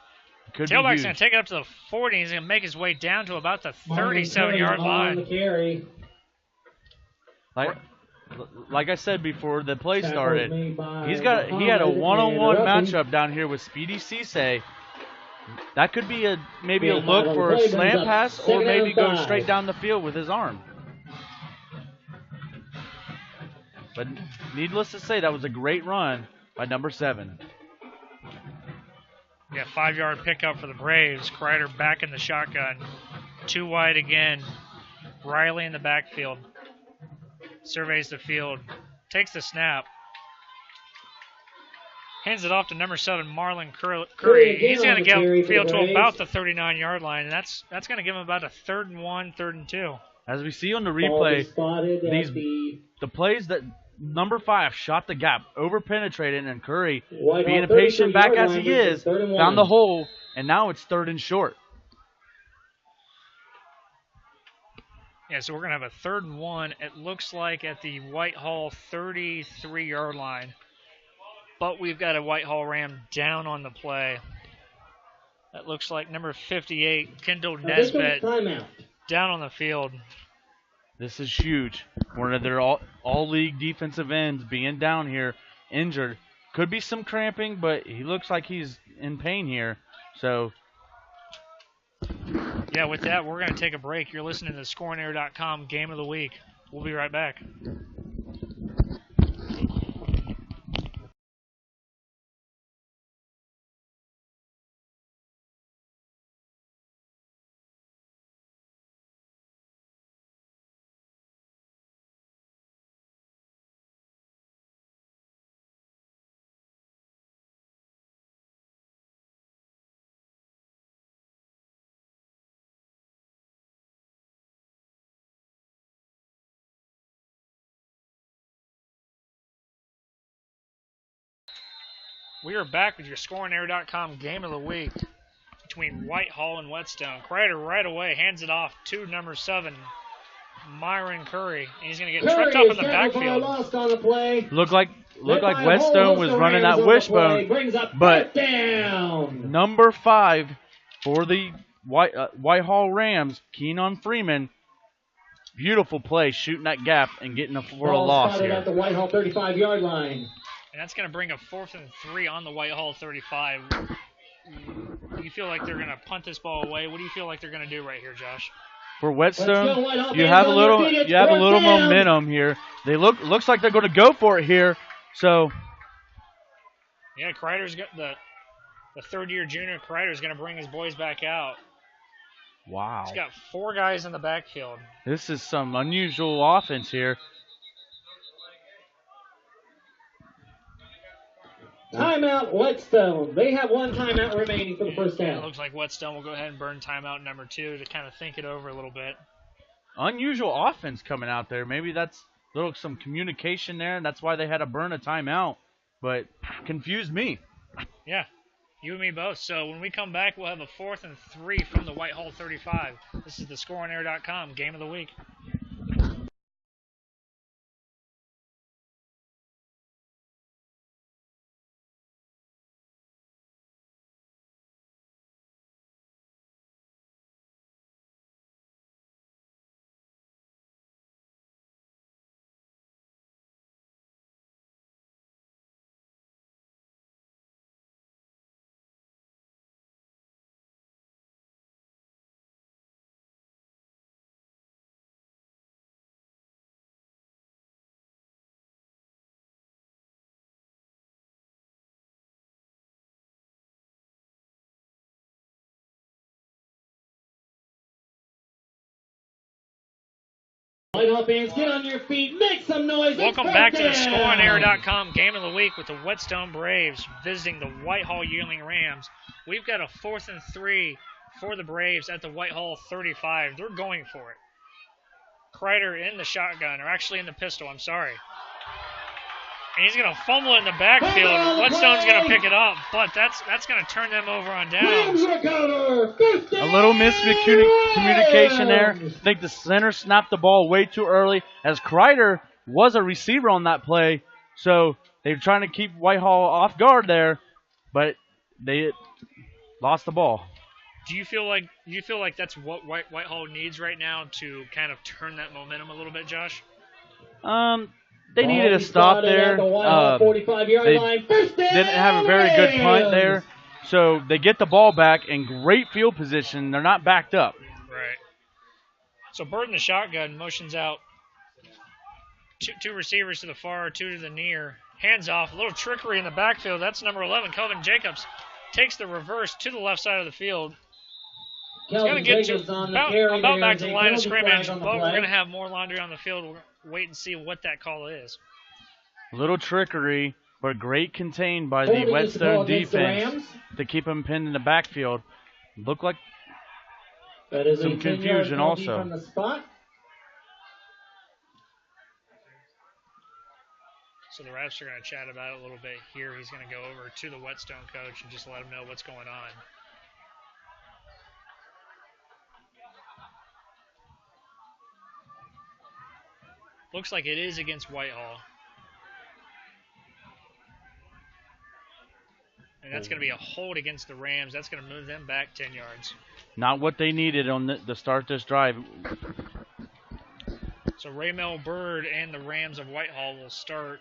Tailback's going to take it up to the 40. He's going to make his way down to about the 37-yard line. Like I said before the play started, he had a one-on-one matchup down here with Speedy Cisse. That could be maybe a look for a slant pass or maybe go straight down the field with his arm. But needless to say, that was a great run by number 7. Yeah, 5-yard pickup for the Braves. Kreider back in the shotgun. 2 wide again. Riley in the backfield. Surveys the field. Takes the snap. Hands it off to number 7, Marlon Curry. He's going to get field to about the 39-yard line, and that's going to give him about a 3rd and 1, 3rd and 2. As we see on the replay, the plays that number 5 shot the gap, over-penetrated, and Curry, being a patient back as he is, found the hole, and now it's 3rd and short. Yeah, so we're going to have a 3rd and 1, it looks like, at the Whitehall 33-yard line. But we've got a Whitehall Ram down on the play. That looks like number 58, Kendall Nesbitt, down on the field. This is huge. One of their all-league defensive ends being down here, injured. Could be some cramping, but he looks like he's in pain here. So, yeah, with that, we're going to take a break. You're listening to the ScoreAndAir.com Game of the Week. We'll be right back. We are back with your ScoreAndAir.com Game of the Week. between Whitehall and Whetstone. Kreider right away hands it off to number 7, Myron Curry. And he's going to get tripped up in the backfield. Lost on the play. Looked like Whetstone was running that wishbone, but down. number 5 for the Whitehall Rams, Keenan Freeman. Beautiful play, shooting that gap and getting for a loss here. At the Whitehall 35-yard line. And that's going to bring a 4th and 3 on the Whitehall 35. Do you feel like they're going to punt this ball away? What do you feel like they're going to do right here, Josh? For Whetstone, you have a little momentum here. They looks like they're going to go for it here. So, yeah, Kreider's got the third-year junior. Kreider's going to bring his boys back out. Wow. He's got 4 guys in the backfield. This is some unusual offense here. Timeout, Whetstone. They have 1 timeout remaining for the first half. It looks like Whetstone will go ahead and burn timeout number 2 to kind of think it over a little bit. Unusual offense coming out there. Maybe that's some communication there, and that's why they had to burn a timeout. But confused me. Yeah, you and me both. So when we come back, we'll have a 4th and 3 from the Whitehall 35. This is the ScoreOnAir.com Game of the Week. Whitehall fans, get on your feet, make some noise. Welcome back to the ScoreOnAir.com Game of the Week with the Whetstone Braves visiting the Whitehall-Yearling Rams. We've got a 4th and 3 for the Braves at the Whitehall 35. They're going for it. Kreider in the shotgun, or actually in the pistol, I'm sorry. And he's going to fumble in the backfield. Whetstone's going to pick it up, but that's going to turn them over on downs. A little miscommunication there. I think the center snapped the ball way too early, as Kreider was a receiver on that play. So they're trying to keep Whitehall off guard there, but they lost the ball. Do you feel like that's what Whitehall needs right now to kind of turn that momentum a little bit, Josh? They needed a stop there. They didn't have a very good punt there. So they get the ball back in great field position. They're not backed up. Right. So Bird in the shotgun motions out two receivers to the far, 2 to the near. Hands off. A little trickery in the backfield. That's number 11, Kelvin Jacobs. Takes the reverse to the left side of the field. He's going to get to about back to the line of scrimmage, but we're going to have more laundry on the field. We'll wait and see what that call is. A little trickery, but great contained by the Whetstone defense to keep him pinned in the backfield. Looked like some confusion also. From the spot. So the refs are going to chat about it a little bit here. He's going to go over to the Whetstone coach and just let him know what's going on. Looks like it is against Whitehall. And that's going to be a hold against the Rams. That's going to move them back 10 yards. Not what they needed on the start this drive. So Raymel Bird and the Rams of Whitehall will start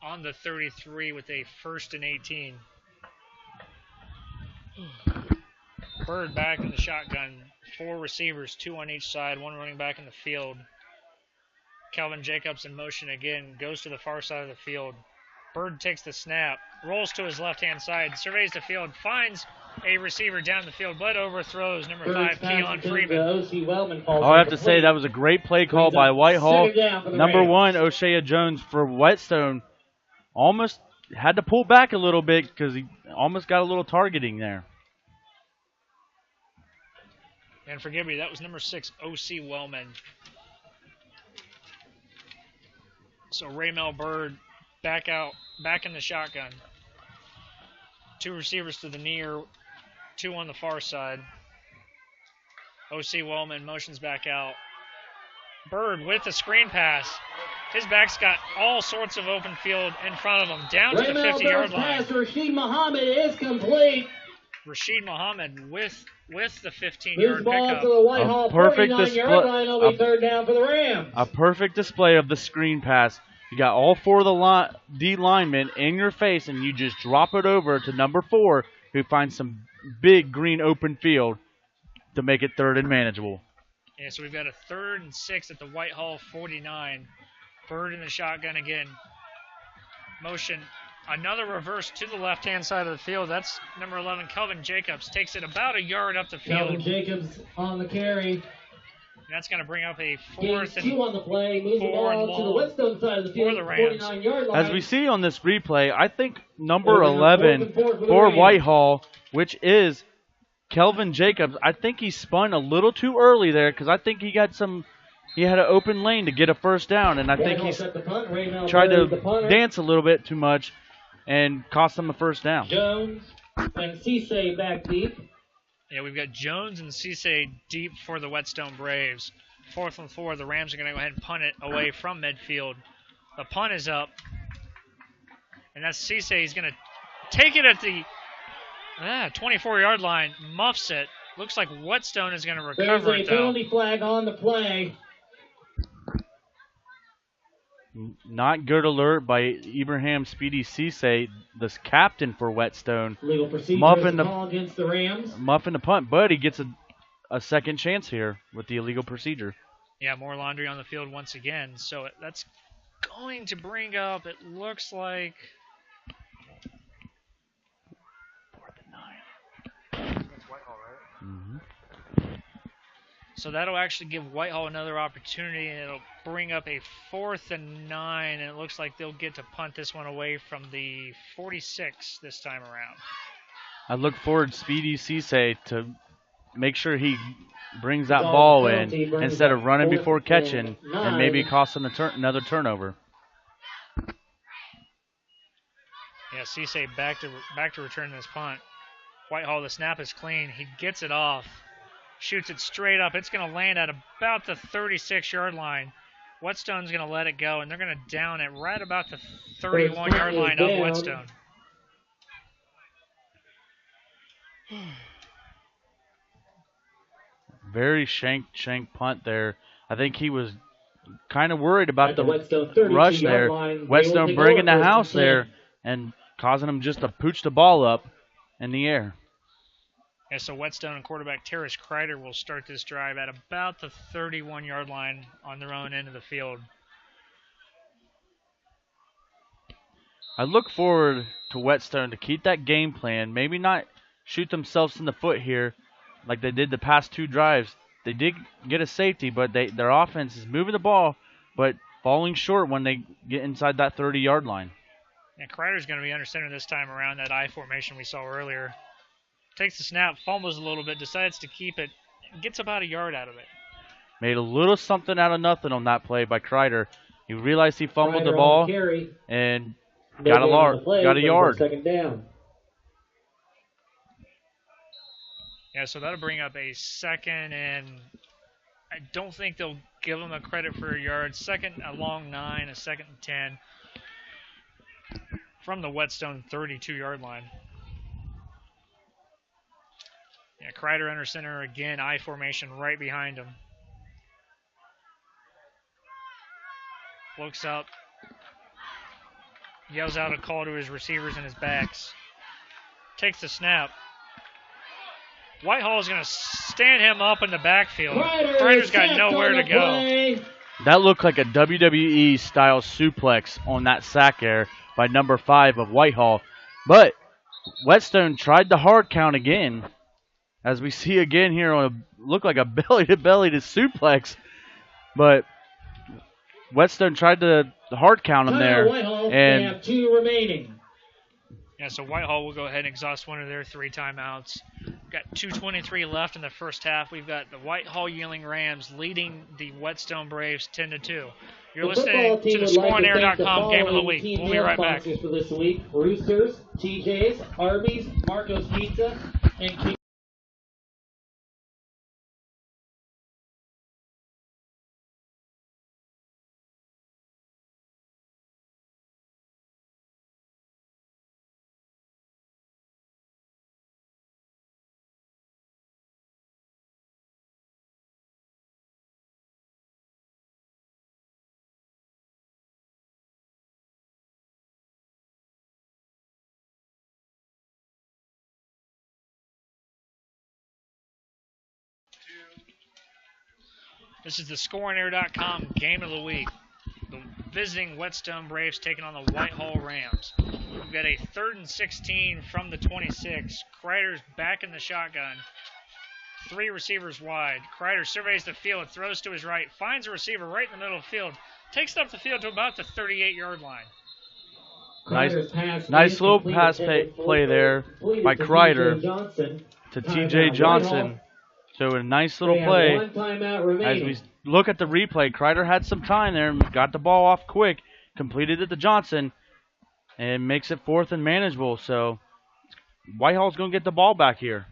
on the 33 with a 1st and 18. Bird back in the shotgun. 4 receivers, 2 on each side, 1 running back in the field. Calvin Jacobs in motion again, goes to the far side of the field. Bird takes the snap, rolls to his left-hand side, surveys the field, finds a receiver down the field, but overthrows number 5, Keon Freeman. I have to say that was a great play call by Whitehall. Number 1, O'Shea Jones for Whetstone. Almost had to pull back a little bit because he almost got a little targeting there. And forgive me, that was number 6, O.C. Wellman. So Raymel Bird back in the shotgun. 2 receivers to the near. Two on the far side. O.C. Wellman motions back out. Bird with the screen pass. His back's got all sorts of open field in front of him, down to the 50-yard line. Pass, Rashid Muhammad is complete. Rashid Muhammad with the 15-yard ball pickup. to the Whitehall perfect 49-yard line. It'll be third down for the Rams. A perfect display of the screen pass. You got all four of the D linemen in your face, and you just drop it over to number 4, who finds some big green open field to make it third and manageable. Yeah, so we've got a 3rd and 6 at the Whitehall 49. Bird in the shotgun again. Motion. Another reverse to the left-hand side of the field. That's number 11, Kelvin Jacobs. Takes it about a yard up the field. Kelvin Jacobs on the carry. That's going to bring up a Gains 4th and 2 on the play. Moves the 4 and ball to the long Whetstone side of the field. for the Rams. 49-yard line. As we see on this replay, I think number Fourth and 11 4 for the for Rams. Whitehall, which is Kelvin Jacobs, I think he spun a little too early there because I think he had an open lane to get a first down, and I think Whitehall he set the punt. Ray Mel tried buried the to punter. dance a little bit too much and cost them a first down. Jones and Cisse back deep. Yeah, we've got Jones and Cisse deep for the Whetstone Braves. 4th and 4. The Rams are going to go ahead and punt it away from midfield. The punt is up. And that's Cisse. He's going to take it at the 24-yard line. Muffs it. Looks like Whetstone is going to There's recover a it, though. penalty flag on the play. Not good alert by Ibrahim Speedy Cisse, the captain for Whetstone. Legal procedure Muffin is a the- call against the Rams. Muffin the punt, but he gets a second chance here with the illegal procedure. Yeah, more laundry on the field once again. So that's going to bring up, it looks like, 4th and 9. that's Whitehall, right? Mm-hmm. So that'll actually give Whitehall another opportunity, and it'll bring up a 4th and 9, and it looks like they'll get to punt this one away from the 46 this time around. I look forward Speedy Cisse to make sure he brings that Ball ball penalty in brings instead of up running 4th before and catching 9. and maybe costing another turnover. Yeah, Cisse back to return this punt. Whitehall, the snap is clean. He gets it off. Shoots it straight up. It's going to land at about the 36-yard line. Whetstone's going to let it go, and they're going to down it right about the 31-yard line of Whetstone. Very shank punt there. I think he was kind of worried about At the the Whetstone 32-yard rush there. line, they will Whetstone take bringing over the first and house 10. there and causing him just to pooch the ball up in the air. Yeah, so Whetstone and quarterback Terrace Kreider will start this drive at about the 31-yard line on their own end of the field. I look forward to Whetstone to keep that game plan, maybe not shoot themselves in the foot here like they did the past 2 drives. They did get a safety, but their offense is moving the ball, but falling short when they get inside that 30-yard line. And Kreider's going to be under center this time around, that I formation we saw earlier. Takes the snap, fumbles a little bit, decides to keep it, gets about a yard out of it. Made a little something out of nothing on that play by Kreider. He realized he fumbled the Kreider ball on the carry. and No got gain on the play, got a brings up yard. Second down. Yeah, so that'll bring up a 2nd, and I don't think they'll give him a credit for a yard. 2nd, a long 9, a 2nd and 10 from the Whetstone 32-yard line. Yeah, Kreider under center again, I formation right behind him. Looks up, yells out a call to his receivers and his backs. Takes the snap. Whitehall is going to stand him up in the backfield. Kreider's got nowhere to go. That looked like a WWE-style suplex on that sack there by number 5 of Whitehall. But Whetstone tried the hard count again, as we see again here on look like a belly-to-belly to suplex. But Whetstone tried the hard count him there. Whitehall, and they have 2 remaining. Yeah, so Whitehall will go ahead and exhaust one of their 3 timeouts. Got 2:23 left in the first half. We've got the Whitehall-Yearling Rams leading the Whetstone Braves 10-2. You're listening to the ScoreOnAir.com Game of the Week. We'll be right back. For this week, Roosters, TJ's, Arby's, Marco's Pizza, and King. This is the ScoreAndAir.com Game of the Week. The visiting Whetstone Braves taking on the Whitehall Rams. We've got a 3rd and 16 from the 26. Kreider's back in the shotgun. 3 receivers wide. Kreider surveys the field, throws to his right, finds a receiver right in the middle of the field, takes it up the field to about the 38-yard line. Nice little pass play there by Kreider to T.J. Johnson. So a nice little play. As we look at the replay, Kreider had some time there, got the ball off quick, completed it to Johnson, and makes it 4th and manageable. So Whitehall's going to get the ball back here.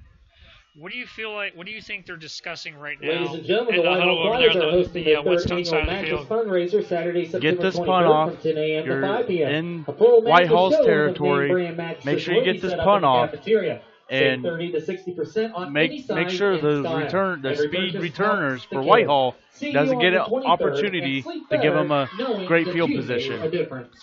What do you feel like? What do you think they're discussing right now? Ladies and gentlemen, the Whitehall Flyers are hosting their third annual Mattress fundraiser Saturday, September Get this 23rd punt off. from 10 a.m. to You're 5 p.m. in A full mattress Whitehall's showroom of territory. name brand mattresses Make sure you will get be this set up punt in the off. cafeteria. Save And 30 to 60% on any make size sure and the style. speed purchase returners helps for the Whitehall kids. See doesn't you on get the an 23rd opportunity and sleep to give them better, a knowing great that field you position. made a difference.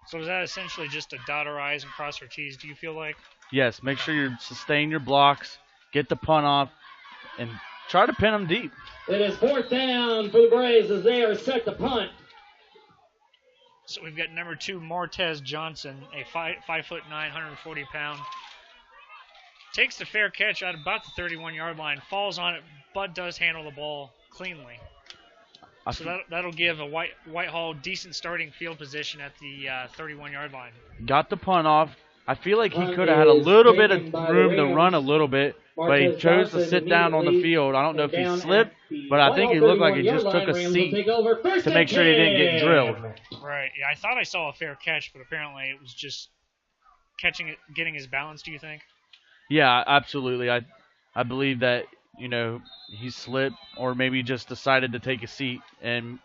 So is that essentially just to dot our I's and cross our T's, do you feel like? Yes, make sure you sustain your blocks, get the punt off, and try to pin them deep. It is 4th down for the Braves as they are set to punt. So we've got number 2, Martez Johnson, a 5'9", 140-pound. Takes the fair catch out about the 31-yard line, falls on it, but does handle the ball cleanly. So that'll give a Whitehall decent starting field position at the 31-yard line. Got the punt off. I feel like he could have had a little bit of room to run a little bit, but he chose to sit down on the field. I don't know if he slipped, but I think he looked like he just took a seat to make sure he didn't get drilled. Right. Yeah, I thought I saw a fair catch, but apparently it was just catching it, getting his balance, do you think? Yeah, absolutely. I believe that, he slipped or maybe just decided to take a seat and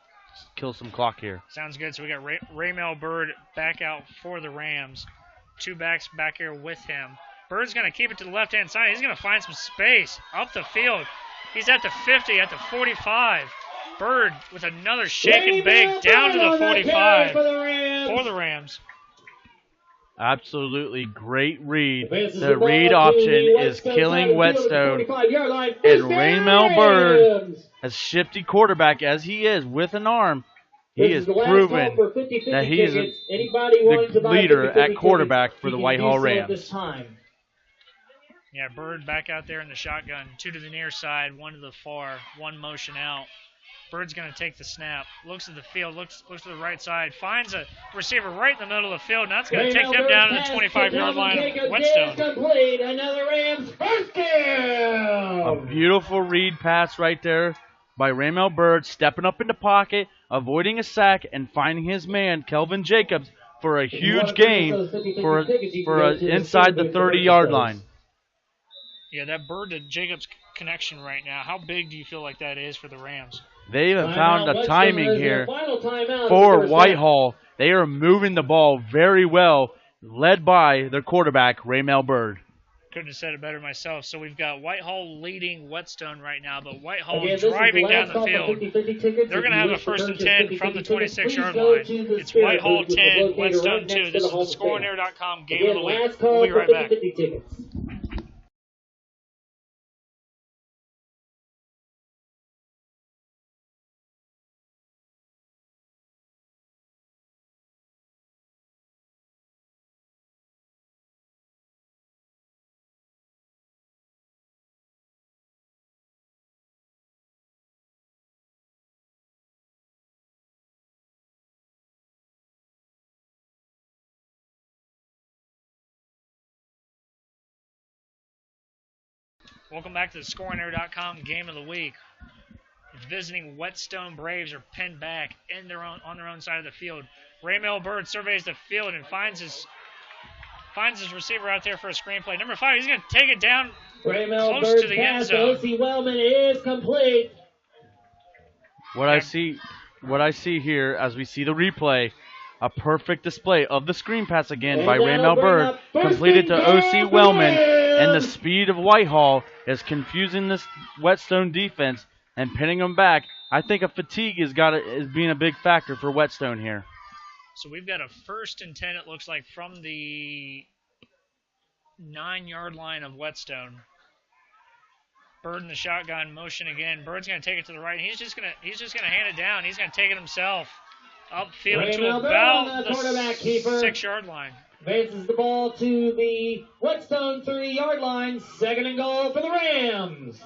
kill some clock here. Sounds good. So we got Raymel Bird back out for the Rams. 2 backs back here with him. Bird's going to keep it to the left-hand side. He's going to find some space up the field. He's at the 50, at the 45. Bird with another shake and bake down to the 45 for the Rams. Absolutely great read. The read option is killing Whetstone. And Raymel Bird, as shifty quarterback as he is with an arm, he has proven that he is the leader at quarterback for the Whitehall Rams. Yeah, Bird back out there in the shotgun. 2 to the near side, 1 to the far, 1 motion out. Bird's going to take the snap, looks at the field, looks to the right side, finds a receiver right in the middle of the field. Now it's going to take them down to the 25-yard line of Whetstone. Another Rams first down. A beautiful read pass right there by Raymel Bird, stepping up in the pocket, avoiding a sack, and finding his man, Kelvin Jacobs, for a huge gain for inside the 30-yard line. Yeah, that Bird to Jacobs connection right now, how big do you feel like that is for the Rams? They have found the timing here for Whitehall. They are moving the ball very well, led by their quarterback, Raymel Bird. Couldn't have said it better myself. So we've got Whitehall leading Whetstone right now, but Whitehall driving down the field. They're going to have a 1st and 10 from the 26-yard line. It's Whitehall 10, Whetstone 2. This is the ScoreAndAir.com Game of the Week. We'll be right back. Welcome back to the ScoreAndAir.com Game of the Week. Visiting Whetstone Braves are pinned back on their own side of the field. Raymel Bird surveys the field and finds his receiver out there for a screen play. Number 5, he's going to take it down close to the end zone. O.C. Wellman is complete. What I see here, as we see the replay, a perfect display of the screen pass again by Raymel Bird, completed to O.C. Wellman, and the speed of Whitehall is confusing this Whetstone defense and pinning them back. I think a fatigue is being a big factor for Whetstone here. So we've got a 1st and 10, it looks like, from the 9-yard line of Whetstone. Bird in the shotgun motion again. Bird's going to take it to the right. He's just going to hand it down. He's going to take it himself. Upfield to about the 6-yard line. Advances the ball to the Whetstone 3-yard line. 2nd and goal for the Rams.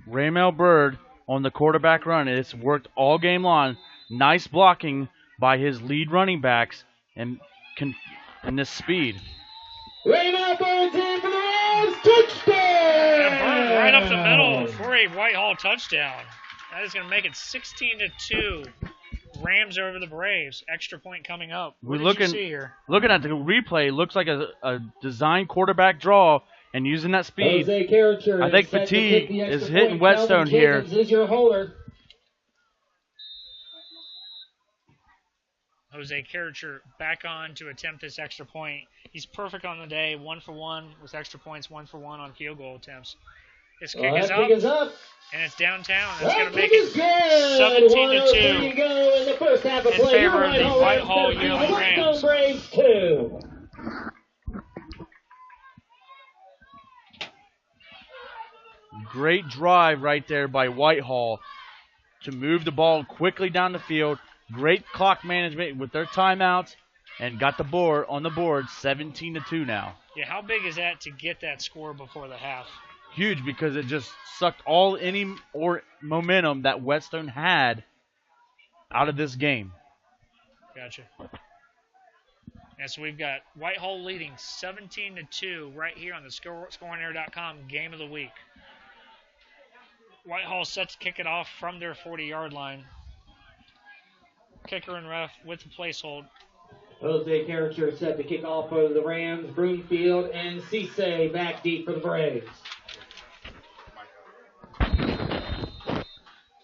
Raymel Bird on the quarterback run. It's worked all game long. Nice blocking by his lead running backs and this speed. Raymel Bird's in for the Rams. Touchdown! And Bird right up the middle for a Whitehall touchdown. That is going to make it 16-2. Rams over the Braves. Extra point coming up. What did you see here? Looking at the replay, looks like a design quarterback draw, and using that speed, I think Fatigue is hitting Whetstone here. Is your holder. Jose Carricher back on to attempt this extra point. He's perfect on the day, 1 for 1 with extra points, 1 for 1 on field goal attempts. His kick is up, and it's downtown. That's going to make it 17-2 go in the first half of play. favor of the Whitehall-Yearling Rams. Braves 2. Great drive right there by Whitehall to move the ball quickly down the field. Great clock management with their timeouts, and got the board on the board 17-2 now. Yeah, how big is that to get that score before the half? Huge, because it just sucked any momentum that Whetstone had out of this game. Gotcha. And so we've got Whitehall leading 17-2 right here on the scoreandAir.com game of the week. Whitehall set to kick it off from their 40-yard line. Kicker and ref with the place hold. Jose Carricher set to kick off for the Rams. Broomfield and Cisse back deep for the Braves.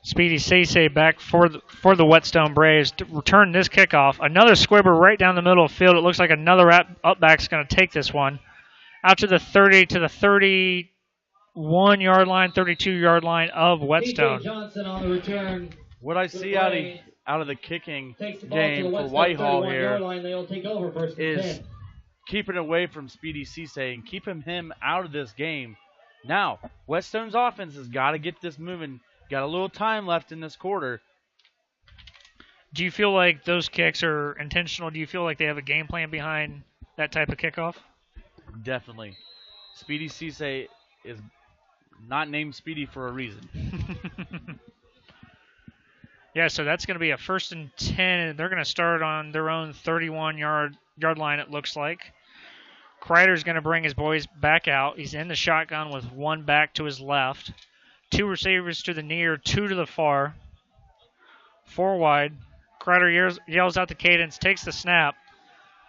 Speedy Cisse back for the Whetstone Braves to return this kickoff. Another squibber right down the middle of the field. It looks like another upback's going to take this one. Out to the 30 to the 31-yard line, 32-yard line of Whetstone. Johnson on the return. What I see out of the kicking game for Whitehall here is keeping away from Speedy Cisse and keeping him out of this game. Now, Whetstone's offense has got to get this moving. Got a little time left in this quarter. Do you feel like those kicks are intentional? Do you feel like they have a game plan behind that type of kickoff? Definitely. Speedy Cisse is not named Speedy for a reason. Yeah, so that's going to be a 1st and 10. They're going to start on their own 31-yard line, it looks like. Kreider's going to bring his boys back out. He's in the shotgun with one back to his left. 2 receivers to the near, 2 to the far. 4 wide. Kreider yells out the cadence, takes the snap,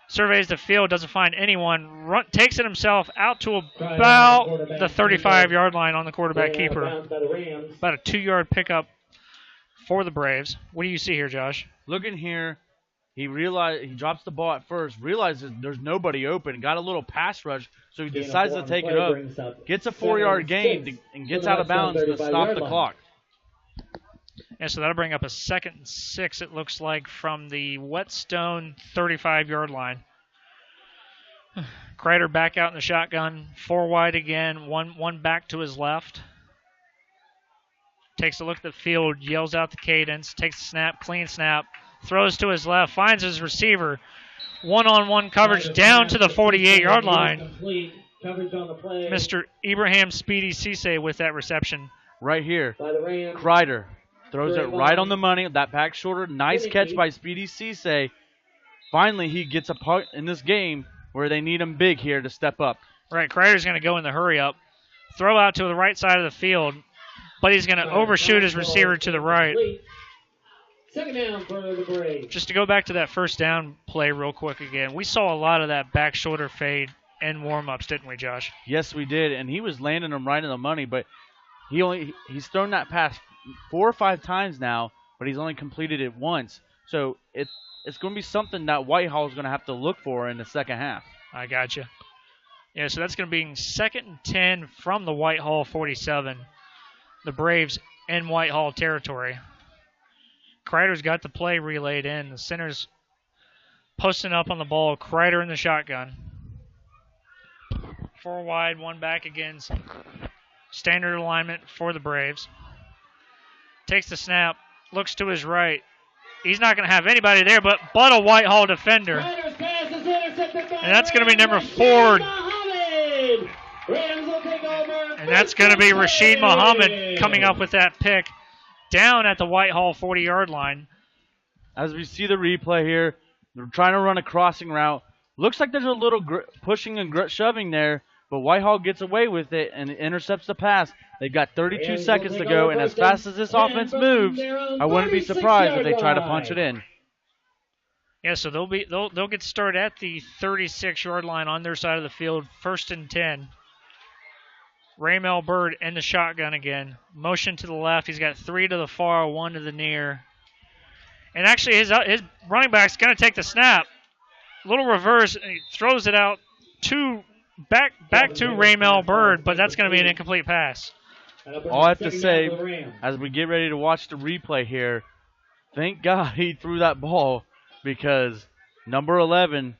surveys the field, doesn't find anyone, takes it himself out to about the 35-yard line on the quarterback keeper. About a 2-yard pickup for the Braves. What do you see here, Josh? Looking here, he drops the ball at first, realizes there's nobody open, got a little pass rush, so he decides to take it up, gets a 4-yard gain, and gets out of bounds to stop the clock. And so that'll bring up a 2nd and 6, it looks like, from the Whetstone 35-yard line. Kreider back out in the shotgun, 4 wide again, one back to his left. Takes a look at the field, yells out the cadence, takes the snap, clean snap, throws to his left, finds his receiver. One-on-one coverage down to the 48-yard line. Mr. Ibrahim Speedy Cisse with that reception. Right here, Kreider throws it right on the money. That back shoulder, nice catch by Speedy Cisse. Finally, he gets a part in this game where they need him big here to step up. Right, Kreider's going to go in the hurry up. Throw out to the right side of the field, but he's going to overshoot his receiver to the right. 2nd down for the Braves. Just to go back to that 1st down play real quick again, we saw a lot of that back shoulder fade in warm-ups, didn't we, Josh? Yes, we did, and he was landing them right in the money, but he's thrown that pass 4 or 5 times now, but he's only completed it once. So it's going to be something that Whitehall is going to have to look for in the second half. I got you. Yeah, so that's going to be 2nd and 10 from the Whitehall 47. The Braves in Whitehall territory. Kreider's got the play relayed in. The center's posting up on the ball. Kreider in the shotgun. 4 wide, 1 back again. Standard alignment for the Braves. Takes the snap, looks to his right. He's not going to have anybody there but a Whitehall defender. Riders pass is intercepted by And that's going to be number Rashid 4. Muhammad. Rams will take over. And that's going to be Rashid Muhammad coming up with that pick down at the Whitehall 40-yard line. As we see the replay here, they're trying to run a crossing route. Looks like there's a little pushing and shoving there, but Whitehall gets away with it and intercepts the pass. They've got 32 seconds to go, and as fast as this offense moves, I wouldn't be surprised if they try to punch it in. Yeah, so they'll get started at the 36-yard line on their side of the field, 1st and 10. Raymel Bird in the shotgun again. Motion to the left. He's got 3 to the far, 1 to the near. And actually, his running back's going to take the snap. Little reverse, and he throws it out back to Raymel Bird, but that's going to be an incomplete pass. All I have to say, as we get ready to watch the replay here, thank God he threw that ball, because number 11,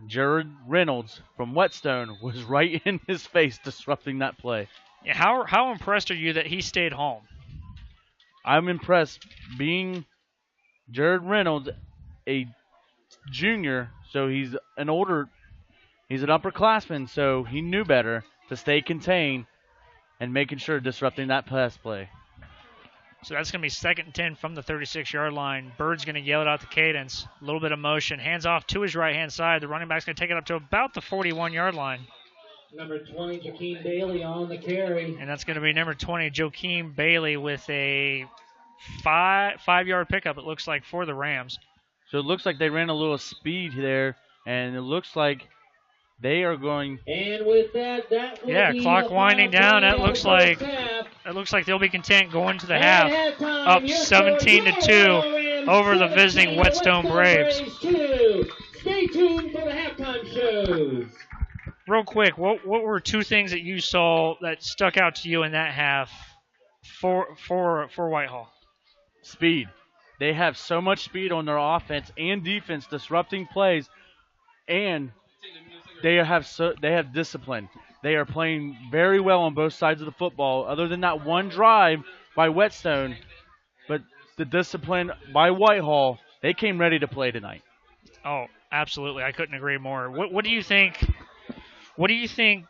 Jared Reynolds from Whetstone, was right in his face disrupting that play. Yeah, how impressed are you that he stayed home? I'm impressed. Being Jared Reynolds, a junior, so he's an upperclassman, so he knew better to stay contained and making sure disrupting that pass play. So that's going to be 2nd and 10 from the 36-yard line. Bird's going to yell it out to Cadence. A little bit of motion. Hands off to his right-hand side. The running back's going to take it up to about the 41-yard line. Number 20, Jakeem Bailey on the carry. And that's going to be number 20, Joakim Bailey, with a 5-yard pickup, it looks like, for the Rams. So it looks like they ran a little speed there, and it looks like they are going. And with that will clock winding down. It looks like they'll be content going to the half, up 17-2 over the visiting Whetstone Braves. Stay tuned for the halftime shows. Real quick, what were 2 things that you saw that stuck out to you in that half for Whitehall? Speed. They have so much speed on their offense and defense, disrupting plays, and they have discipline. They are playing very well on both sides of the football, other than that one drive by Whetstone. But the discipline by Whitehall, they came ready to play tonight. Oh, absolutely. I couldn't agree more. What do you think? What do you think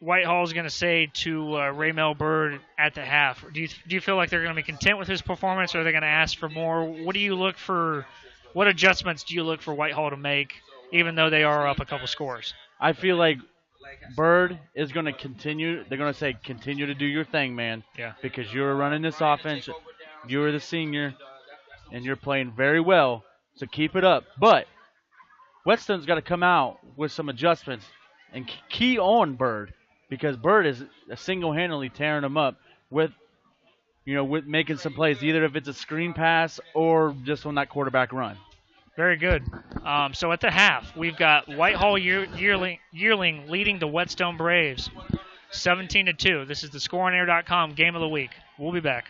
Whitehall is going to say to Raymel Bird at the half? Do you feel like they're going to be content with his performance, or are they going to ask for more? What do you look for? What adjustments do you look for Whitehall to make, even though they are up a couple scores? I feel like Bird is going to continue. They're going to say, continue to do your thing, man. Yeah. Because you're running this offense. You're the senior, and you're playing very well. So keep it up. But Whetstone's got to come out with some adjustments and key on Bird, because Bird is single-handedly tearing them up with making some plays, either if it's a screen pass or just on that quarterback run. Very good. So at the half, we've got Whitehall-Yearling leading the Whetstone Braves 17-2. This is the ScoreOnAir.com Game of the Week. We'll be back.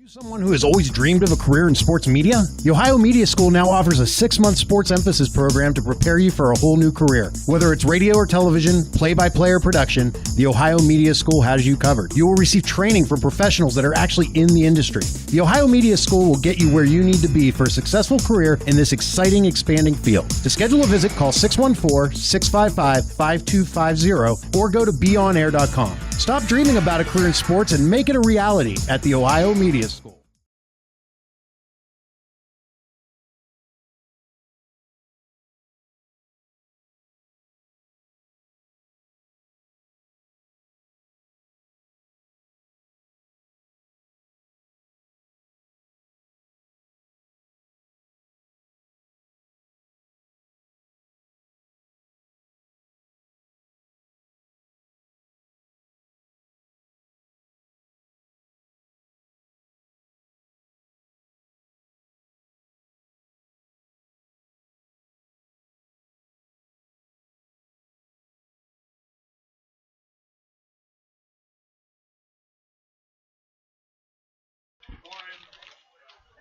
Someone who has always dreamed of a career in sports media? The Ohio Media School now offers a 6-month sports emphasis program to prepare you for a whole new career. Whether it's radio or television, play-by-play or production, the Ohio Media School has you covered. You will receive training from professionals that are actually in the industry. The Ohio Media School will get you where you need to be for a successful career in this exciting, expanding field. To schedule a visit, call 614-655-5250 or go to beonair.com. Stop dreaming about a career in sports and make it a reality at the Ohio Media School.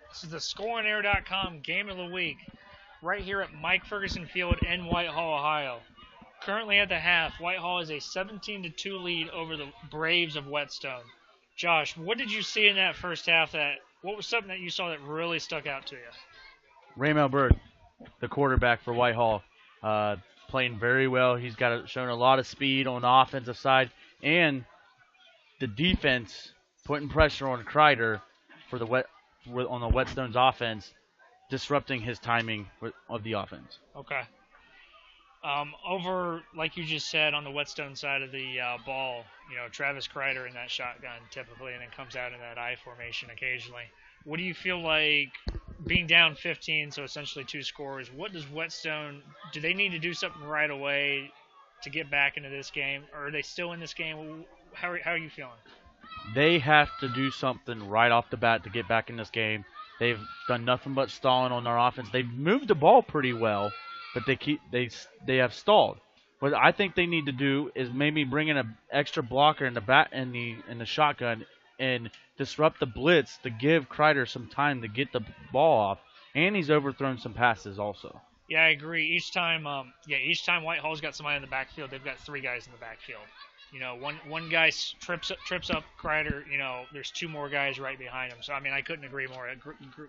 This is the ScoreOnAir.com Game of the Week, right here at Mike Ferguson Field in Whitehall, Ohio. Currently at the half, Whitehall is a 17-2 lead over the Braves of Whetstone. Josh, what did you see in that first half? What was something that you saw that really stuck out to you? Raymel Bird, the quarterback for Whitehall, playing very well. He's shown a lot of speed on the offensive side, and the defense putting pressure on Kreider for on the Whetstone's offense, disrupting his timing of the offense. Okay. Over, like you just said, on the Whetstone side of the ball, Travis Kreider in that shotgun typically, and then comes out in that I formation occasionally. What do you feel like being down 15, so essentially 2 scores? What does Whetstone do? They need to do something right away to get back into this game, or are they still in this game? How are you feeling? They have to do something right off the bat to get back in this game. They've done nothing but stalling on their offense. They've moved the ball pretty well, but they have stalled. What I think they need to do is maybe bring in an extra blocker in the shotgun and disrupt the blitz to give Kreider some time to get the ball off. And he's overthrown some passes also. Yeah, I agree. Each time Whitehall's got somebody in the backfield, they've got 3 guys in the backfield. One guy trips up Kreider. There's 2 more guys right behind him. So I couldn't agree more.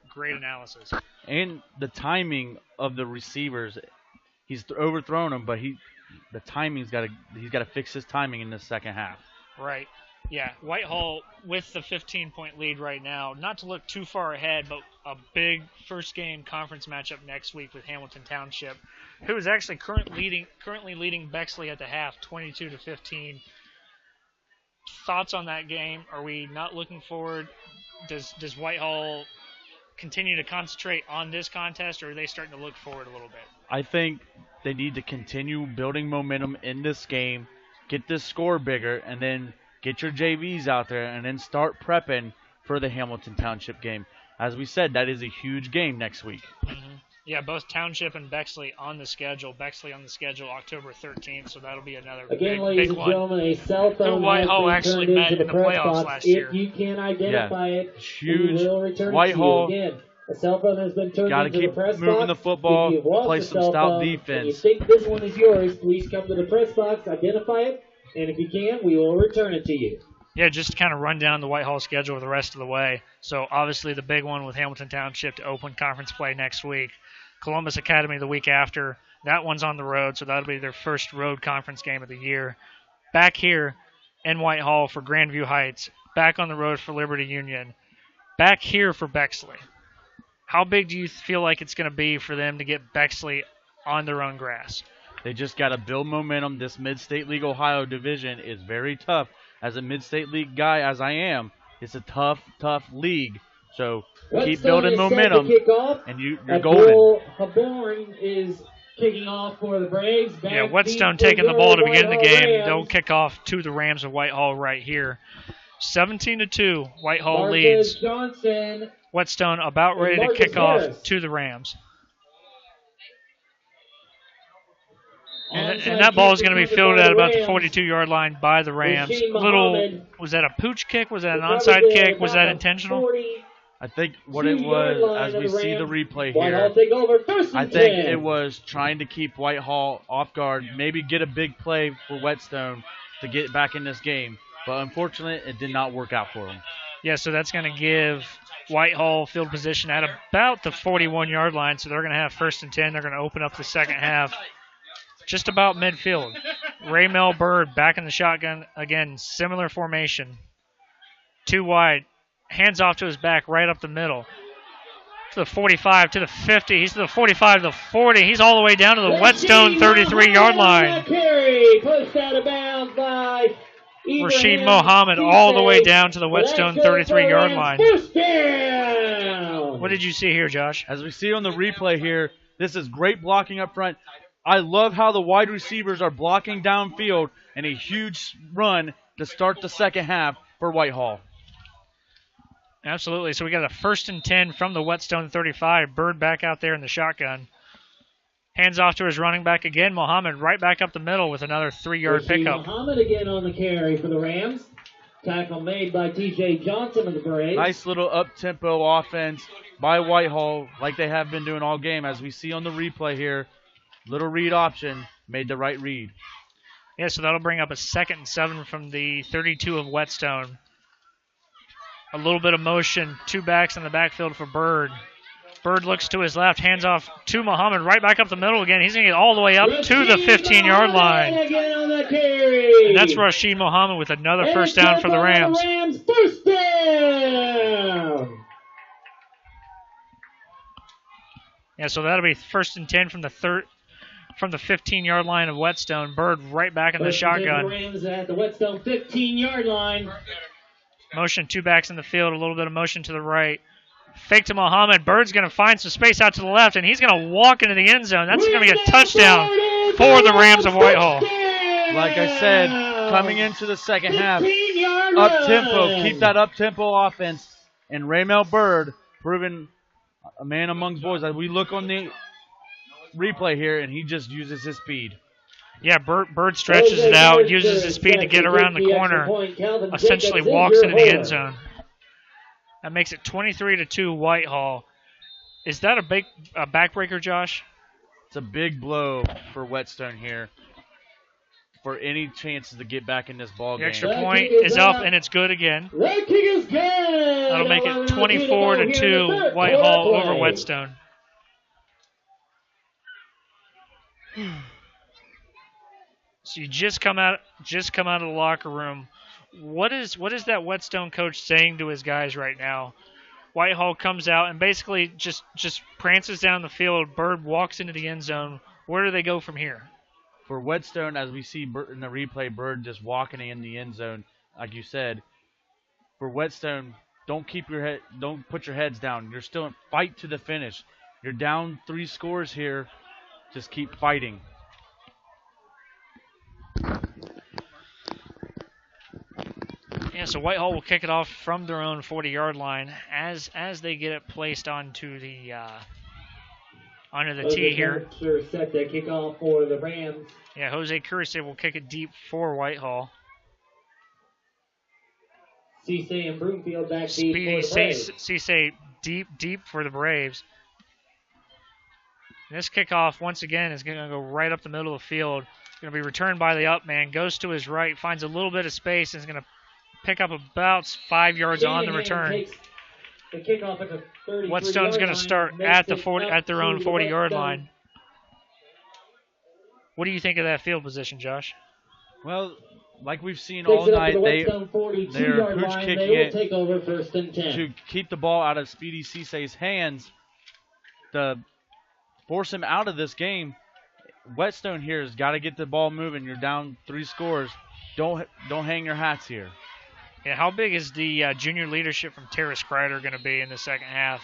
Great analysis. And the timing of the receivers, he's overthrown them, but he's got to fix his timing in the second half. Right. Yeah, Whitehall with the 15-point lead right now. Not to look too far ahead, but a big first game conference matchup next week with Hamilton Township, who is actually currently leading Bexley at the half, 22-15. Thoughts on that game? Are we not looking forward? Does Whitehall continue to concentrate on this contest, or are they starting to look forward a little bit? I think they need to continue building momentum in this game, get this score bigger, and then get your JVs out there, and then start prepping for the Hamilton Township game. As we said, that is a huge game next week. Mm-hmm. Yeah, both Township and Bexley on the schedule. Bexley on the schedule October 13th, so that'll be another Again, big ladies and one. gentlemen, a cell phone Whitehall has been actually turned met into in the the press playoffs box. last If year. you can identify it, huge. we will return Whitehall, it to you. Again, a cell phone has been turned got to into keep the press moving box. the football, If you've lost play a some cell stout phone, and you defense. think this one is yours, please come to the press box, identify it, and if you can, we will return it to you. Yeah, just to kind of run down the Whitehall schedule the rest of the way. So obviously the big one with Hamilton Township to open conference play next week. Columbus Academy the week after. That one's on the road, so that'll be their first road conference game of the year. Back here in Whitehall for Grandview Heights. Back on the road for Liberty Union. Back here for Bexley. How big do you feel like it's going to be for them to get Bexley on their own grass? They just got to build momentum. This Mid-State League Ohio division is very tough. As a Mid-State League guy, as I am, it's a tough league. So keep building momentum, and you're golden. Haborn is kicking off for the Braves. Yeah, Whetstone taking the ball to begin the game. They'll kick off to the Rams of Whitehall right here. 17-2, Whitehall leads. Johnson. Whetstone about ready to kick off to the Rams. And that ball is going to be fielded at about the 42-yard line by the Rams. Was that a pooch kick? Was that an onside kick? Was that intentional? I think what it was, as we see the replay Whitehall here, take over, first and I think 10. it was trying to keep Whitehall off guard, maybe get a big play for Whetstone to get back in this game. But unfortunately, it did not work out for them. Yeah, so that's going to give Whitehall field position at about the 41-yard line. So they're going to have first and 10. They're going to open up the second half just about midfield. Raymel Bird back in the shotgun. Again, similar formation. 2 wide. Hands off to his back right up the middle. To the 45, to the 50. He's to the 45, to the 40. He's all the way down to the Whetstone 33-yard line. Carry pushed out of bounds by Rashid Mohammed all the way down to the Whetstone 33-yard line. First down. What did you see here, Josh? As we see on the replay here, this is great blocking up front. I love how the wide receivers are blocking downfield and a huge run to start the second half for Whitehall. Absolutely. So we got a first and 10 from the Whetstone 35. Bird back out there in the shotgun. Hands off to his running back again. Mohammed right back up the middle with another 3-yard pickup. Mohammed again on the carry for the Rams. Tackle made by T.J. Johnson of the Braves. Nice little up-tempo offense by Whitehall like they have been doing all game. As we see on the replay here, little read option made the right read. Yeah, so that'll bring up a second and 7 from the 32 of Whetstone. A little bit of motion, 2 backs in the backfield for Bird. Bird looks to his left, hands off to Mohammed, right back up the middle again. He's going to get all the way up to the 15-yard line. And that's Rashid Mohammed with another first down for the Rams. First down. Yeah, so that'll be first and 10 from the 15-yard line of Whetstone. Bird right back in the shotgun. Rams at the Whetstone 15-yard line. Motion, 2 backs in the field, a little bit of motion to the right. Fake to Mohammed. Bird's going to find some space out to the left, and he's going to walk into the end zone. That's going to be a touchdown for the Rams of Whitehall. Like I said, coming into the second half, up-tempo, keep that up-tempo offense. And Raymel Bird, proven a man amongst boys. As we look on the replay here, and he just uses his speed. Yeah, Bird stretches it out, uses his speed to get around the corner, essentially walks into the end zone. That makes it 23-2 Whitehall. Is that a backbreaker, Josh? It's a big blow for Whetstone here for any chances to get back in this ball game. The extra point is up, and it's good again. That'll make it 24-2 Whitehall over Whetstone. So you just come out of the locker room. What is that Whetstone coach saying to his guys right now? Whitehall comes out and basically just prances down the field. Bird walks into the end zone. Where do they go from here? For Whetstone, as we see in the replay, Bird just walking in the end zone, like you said. For Whetstone, don't put your heads down. You're still in fight to the finish. You're down 3 scores here. Just keep fighting. Yeah, so Whitehall will kick it off from their own 40-yard line as they get it placed onto the tee here. Set that kick off for the Rams. Yeah, Jose Curse will kick it deep for Whitehall. Cisse and Broomfield back deep Speedy for the Braves. Cisse deep for the Braves. And this kickoff, once again, is going to go right up the middle of the field. It's going to be returned by the up man. Goes to his right, finds a little bit of space, and is going to pick up about 5 yards on the return. The kickoff at the Whetstone's going to start at their own 40-yard line. What do you think of that field position, Josh? Well, like we've seen all night, they're pooch kicking it take over first and 10. to keep the ball out of Speedy Cisse's hands to force him out of this game. Whetstone here has got to get the ball moving. You're down 3 scores. Don't hang your hats here. Yeah, how big is the junior leadership from Terrace Kreider going to be in the second half?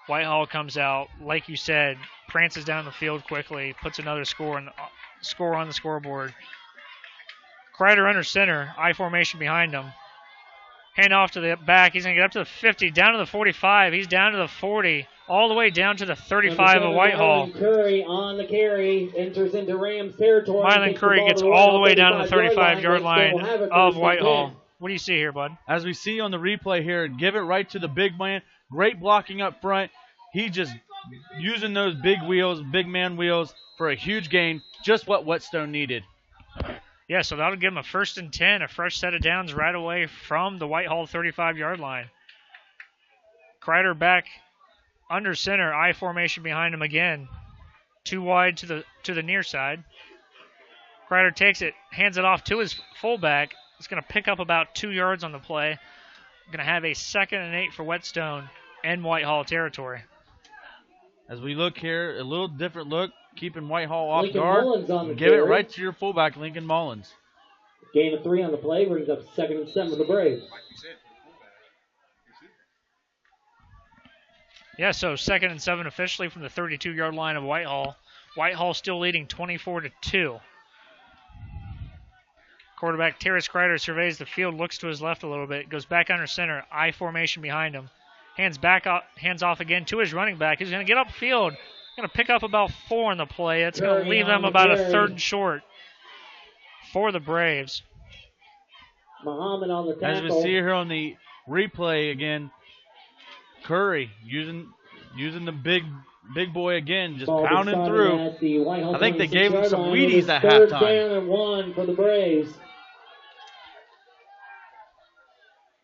Whitehall comes out, like you said, prances down the field quickly, puts another score on the scoreboard. Kreider under center, I formation behind him. Hand off to the back. He's going to get up to the 50, down to the 45. He's down to the 40, all the way down to the 35 of Whitehall. Mylan Curry on the carry, enters into Rams territory. Mylan Curry gets all the way down to the 35-yard line of Whitehall. What do you see here, bud? As we see on the replay here, give it right to the big man. Great blocking up front. He just using those big wheels, big man wheels for a huge gain, just what Whetstone needed. Yeah, so that'll give him a 1st and 10, a fresh set of downs right away from the Whitehall 35-yard line. Kreider back under center, I formation behind him again. Too wide to the near side. Kreider takes it, hands it off to his fullback. He's going to pick up about 2 yards on the play. Going to have a 2nd and 8 for Whetstone and Whitehall territory. As we look here, a little different look, keeping Whitehall off Lincoln guard. Mullins on the Give it carry. right to your fullback, Lincoln Mullins. Gain of 3 on the play brings up 2nd and 7 for the Braves. Yeah, so 2nd and 7 officially from the 32-yard line of Whitehall. Whitehall still leading 24-2. Quarterback Terrace Kreider surveys the field, looks to his left a little bit, goes back under center, I formation behind him. Hands off again to his running back. He's going to get upfield. Going to pick up about 4 in the play. That's going to leave them about a 3rd and short for the Braves. Muhammad on the As tackle. we see here on the replay again, Curry using the big boy again, just Ball pounding started through. at the Whitehall I think they 26 gave him yard some line. Wheaties It is at 3rd halftime. down and 1 for the Braves.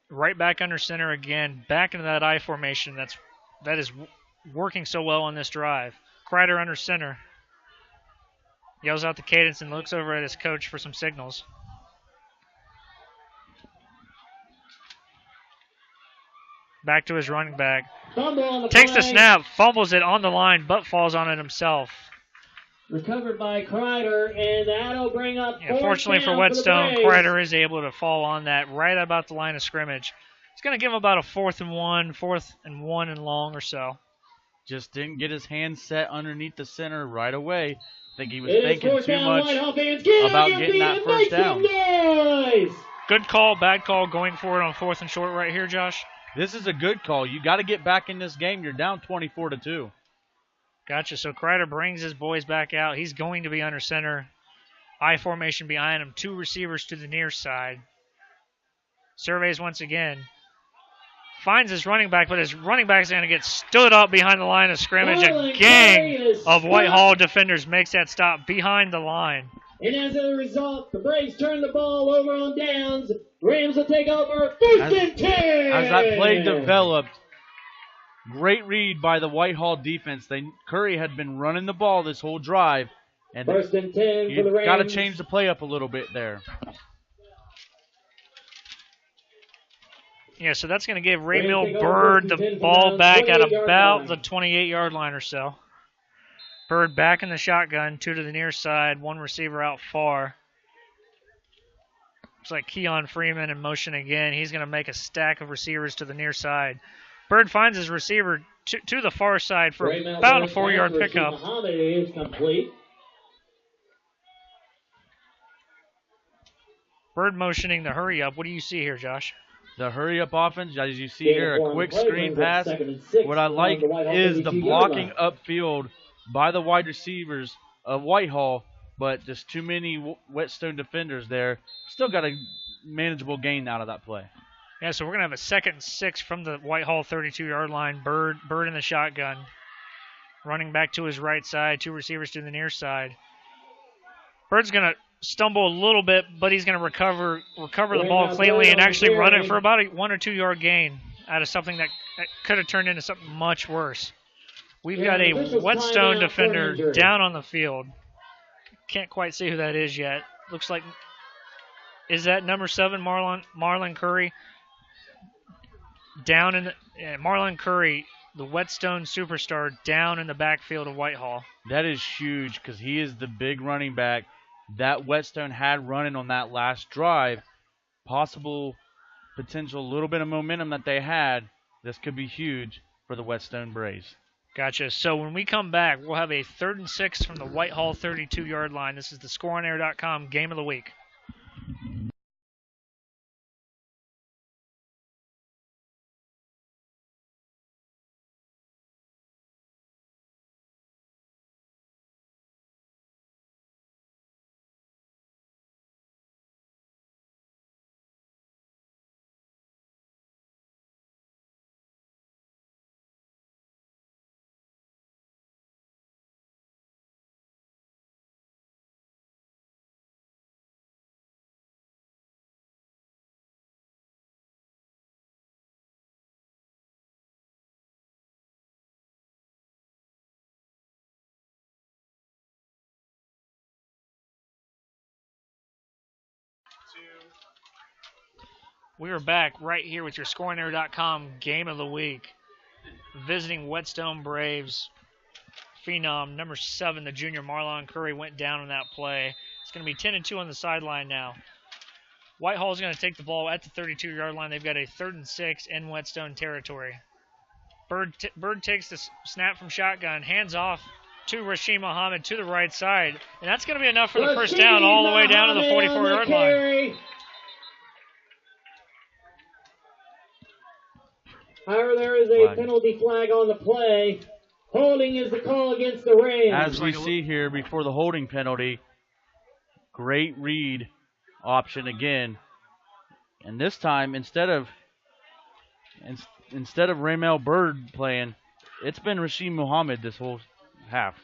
Right back under center again, back into that I formation. That is working so well on this drive. Kreider under center. Yells out the cadence and looks over at his coach for some signals. Back to his running back. Fumble on the Takes the play. snap, fumbles it on the line, but falls on it himself. Recovered by Kreider, and that'll bring up Yeah, fortunately for Whetstone, Kreider is able to fall on that right about the line of scrimmage. It's going to give him about a 4th and 1 and long or so. Just didn't get his hand set underneath the center right away. I think he was thinking too much about getting that first down. Good call, bad call going for it on 4th and short right here, Josh. This is a good call. You got to get back in this game. You're down 24-2. Gotcha. So Kreider brings his boys back out. He's going to be under center. I formation behind him. 2 receivers to the near side. Surveys once again. Finds his running back, but his running back is going to get stood up behind the line of scrimmage. A gang of Whitehall defenders makes that stop behind the line. And as a result, the Braves turn the ball over on downs. Rams will take over 1st and 10. As that play developed, great read by the Whitehall defense. Curry had been running the ball this whole drive, and 1st and 10 for the you Rams. got to change the play up a little bit there. Yeah, so that's going to give Ray Rams Mill take over Bird 1st the and 10 from ball the back at 28-yard about line. the 28-yard line or so. Bird back in the shotgun, 2 to the near side, 1 receiver out far. Looks like Keon Freeman in motion again. He's going to make a stack of receivers to the near side. Bird finds his receiver to the far side for Ray Mill about a Bird's 4-yard pass pickup. to Muhammad is complete. Bird motioning the hurry up. What do you see here, Josh? The hurry-up offense, as you see Gain here, of 4 a on quick the play screen brings up pass. 2nd and 6 What I on like the Whitehall is the 32-yard blocking line. upfield by the wide receivers of Whitehall, but just too many Whetstone defenders there. Still got a manageable gain out of that play. Yeah, so we're going to have a 2nd and 6 from the Whitehall 32-yard line. Bird in the shotgun. Running back to his right side, 2 receivers to the near side. Bird's going to stumble a little bit, but he's going to recover the ball cleanly and actually run it for about a 1 or 2 yard gain out of something that could have turned into something much worse. We've got a Whetstone defender down on the field. Can't quite see who that is yet. Looks like, is that number 7, Marlon Curry? Down in Marlon Curry, the Whetstone superstar, down in the backfield of Whitehall. That is huge because he is the big running back that Whetstone had running on that last drive. Possible potential, little bit of momentum that they had. This could be huge for the Whetstone Braves. Gotcha. So when we come back, we'll have a 3rd and 6 from the Whitehall 32-yard line. This is the ScoreOnAir.com Game of the Week. We are back right here with your ScoringError.com Game of the Week. Visiting Whetstone Braves. Phenom number 7, the junior Marlon Curry, went down on that play. It's going to be 10-2 on the sideline now. Whitehall is going to take the ball at the 32-yard line. They've got a 3rd and 6 in Whetstone territory. Bird takes the snap from shotgun, hands off to Rasheed Muhammad to the right side, and that's going to be enough for the first down all the way down to the 44-yard line. However, there is a penalty flag on the play. Holding is the call against the Rams. As we see here before the holding penalty, great read option again. And this time, instead of Ramel Bird playing, it's been Rasheed Muhammad this whole half.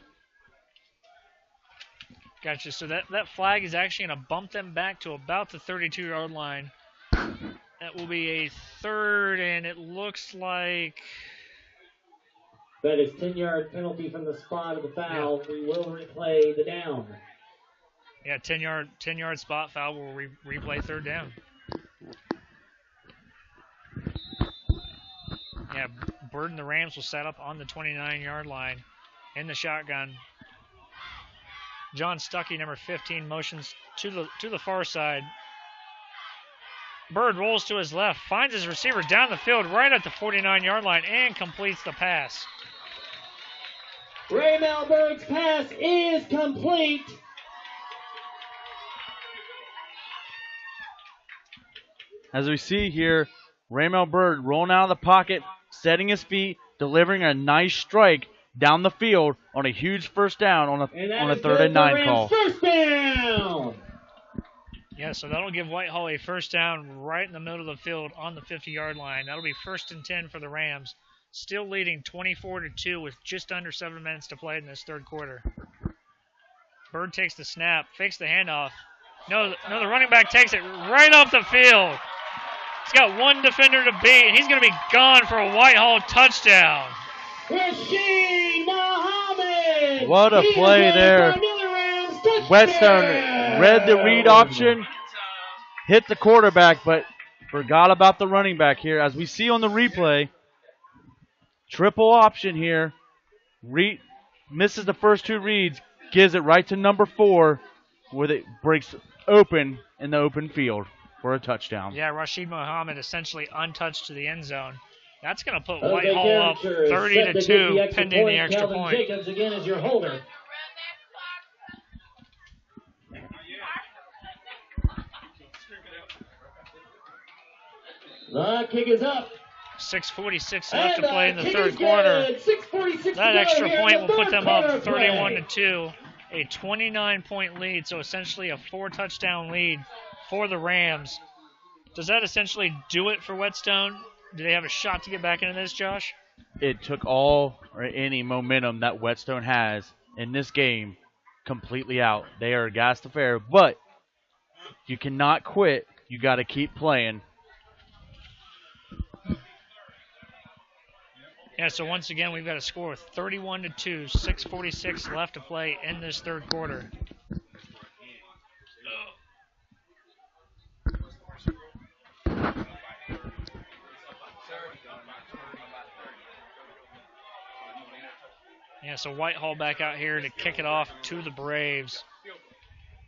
Gotcha. So that flag is actually going to bump them back to about the 32-yard line. That will be a 3rd, and it looks like... That is 10-yard penalty from the spot of the foul. Yeah. We will replay the down. Yeah, 10-yard spot foul. We'll replay 3rd down. Yeah, Bird and the Rams will set up on the 29-yard line in the shotgun. John Stuckey, number 15, motions to the far side. Bird rolls to his left, finds his receiver down the field right at the 49-yard line, and completes the pass. Ramel Bird's pass is complete. As we see here, Ramel Bird rolling out of the pocket, setting his feet, delivering a nice strike down the field on a huge first down on a 3rd and 9 call. First down. Yeah, so that'll give Whitehall a first down right in the middle of the field on the 50-yard line. That'll be 1st and 10 for the Rams. Still leading 24-2 with just under 7 minutes to play in this 3rd quarter. Bird takes the snap, fakes the handoff. No, the running back takes it right up the field. He's got one defender to beat, and he's going to be gone for a Whitehall touchdown. Rasheed Muhammad! What a play there. Whetstone read the read option, hit the quarterback, but forgot about the running back here. As we see on the replay, triple option here. Misses the first 2 reads, gives it right to number 4, where it breaks open in the open field for a touchdown. Yeah, Rasheed Muhammad essentially untouched to the end zone. That's going to put Whitehall up 30-2, pending the extra Calvin point. Jacobs again as your holder. The kick is up. 6:46 left to play in the 3rd quarter. That extra point will put them up 31-2, a 29-point lead, so essentially a 4-touchdown lead for the Rams. Does that essentially do it for Whetstone? Do they have a shot to get back into this, Josh? It took all or any momentum that Whetstone has in this game completely out. They are a gassed affair, but you cannot quit. You got to keep playing. Yeah, so once again, we've got a score of 31-2, 6:46 left to play in this 3rd quarter. Yeah, so Whitehall back out here to kick it off to the Braves.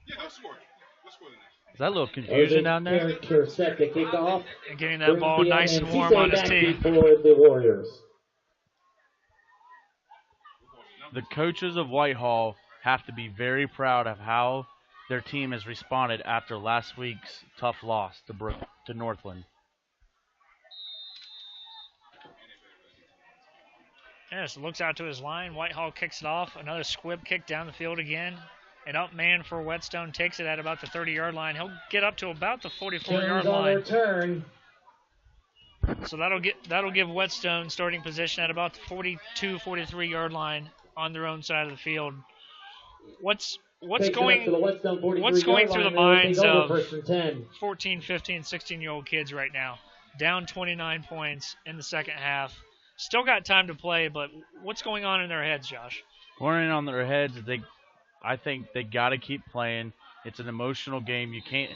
Is that a little confusion down there? Character set to kick off. And getting that ball nice and warm on his tee. For the Warriors. The coaches of Whitehall have to be very proud of how their team has responded after last week's tough loss to Northland. Yes, looks out to his line. Whitehall kicks it off. Another squib kick down the field again. An up man for Whetstone takes it at about the 30-yard line. He'll get up to about the 44-yard line. Return. So that'll give Whetstone starting position at about the 42, 43-yard line on their own side of the field. What's going through the minds of 14, 15, 16-year-old kids right now? Down 29 points in the second half. Still got time to play, but what's going on in their heads, Josh? Going on their heads, I think they got to keep playing. It's an emotional game. You can't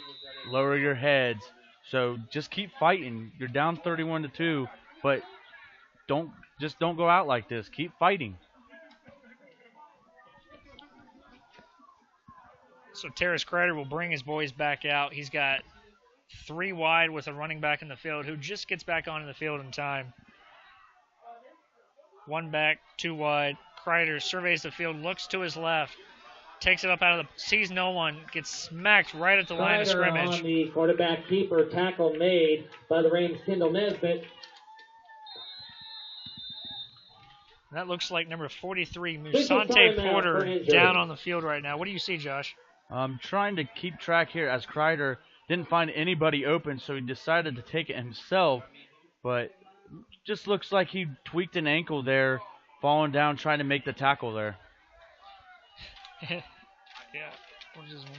lower your heads. So just keep fighting. You're down 31-2, but don't go out like this. Keep fighting. So Terrace Kreider will bring his boys back out. He's got 3 wide with a running back in the field who just gets back onto the field in time. 1 back, 2 wide. Kreider surveys the field, looks to his left, takes it up out of the, sees no one, gets smacked right at the line of scrimmage. On the quarterback keeper, tackle made by the Rams' Kendall Nesbitt. That looks like number 43, Musante Porter, down on the field right now. What do you see, Josh? I'm trying to keep track here as Kreider didn't find anybody open, so he decided to take it himself. But just looks like he tweaked an ankle there, falling down, trying to make the tackle there. Yeah. What is his number?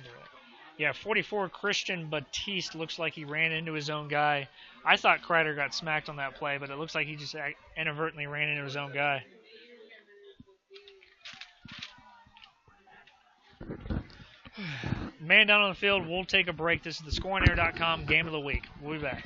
Yeah, 44, Christian Batiste looks like he ran into his own guy. I thought Kreider got smacked on that play, but it looks like he just inadvertently ran into his own guy. Man down on the field, we'll take a break. This is the scoreonair.com game of the week. We'll be back.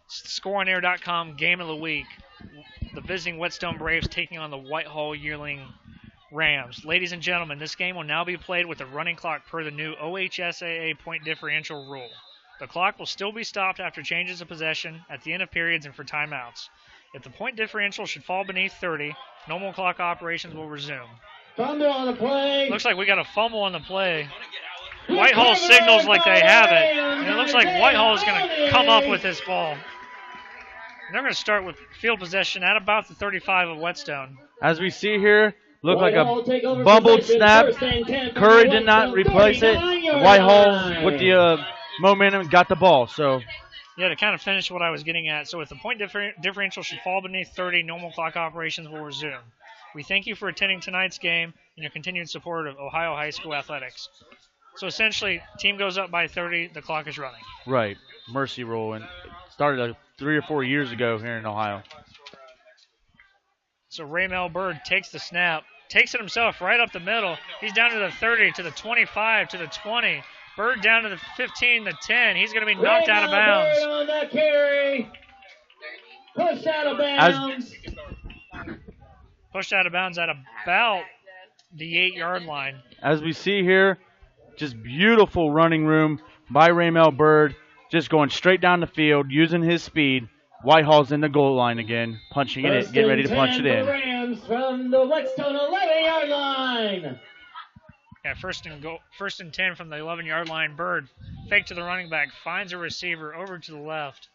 Scoreonair.com game of the week. The visiting Whetstone Braves taking on the Whitehall-Yearling Rams. Ladies and gentlemen, this game will now be played with a running clock per the new OHSAA point differential rule. The clock will still be stopped after changes of possession, at the end of periods, and for timeouts. If the point differential should fall beneath 30, normal clock operations will resume. Fumble on the play. Looks like we got a fumble on the play. Whitehall signals like they have it, and it looks like Whitehall is going to come up with this ball. And they're going to start with field possession at about the 35 of Whetstone. As we see here, looked like a bumbled snap. Curry did not replace it. Whitehall with the momentum got the ball. So, yeah, to kind of finish what I was getting at. So if the point differential should fall beneath 30, normal clock operations will resume. We thank you for attending tonight's game and your continued support of Ohio High School athletics. So essentially, team goes up by 30, the clock is running. Right, mercy rule, and started 3 or 4 years ago here in Ohio. So Raymel Bird takes the snap, takes it himself right up the middle. He's down to the 30, to the 25, to the 20. Bird down to the 15, the 10. He's going to be knocked out of bounds. Bird on the carry. Pushed out of bounds. Pushed out of bounds at about the 8-yard line. As we see here, just beautiful running room by Raymel Bird, just going straight down the field, using his speed. Whitehall's in the goal line again, punching it in, getting ready to punch it in. Rams from the Whetstone 11-yard line. Yeah, first and 10 from the 11-yard line. Bird fake to the running back, finds a receiver over to the left.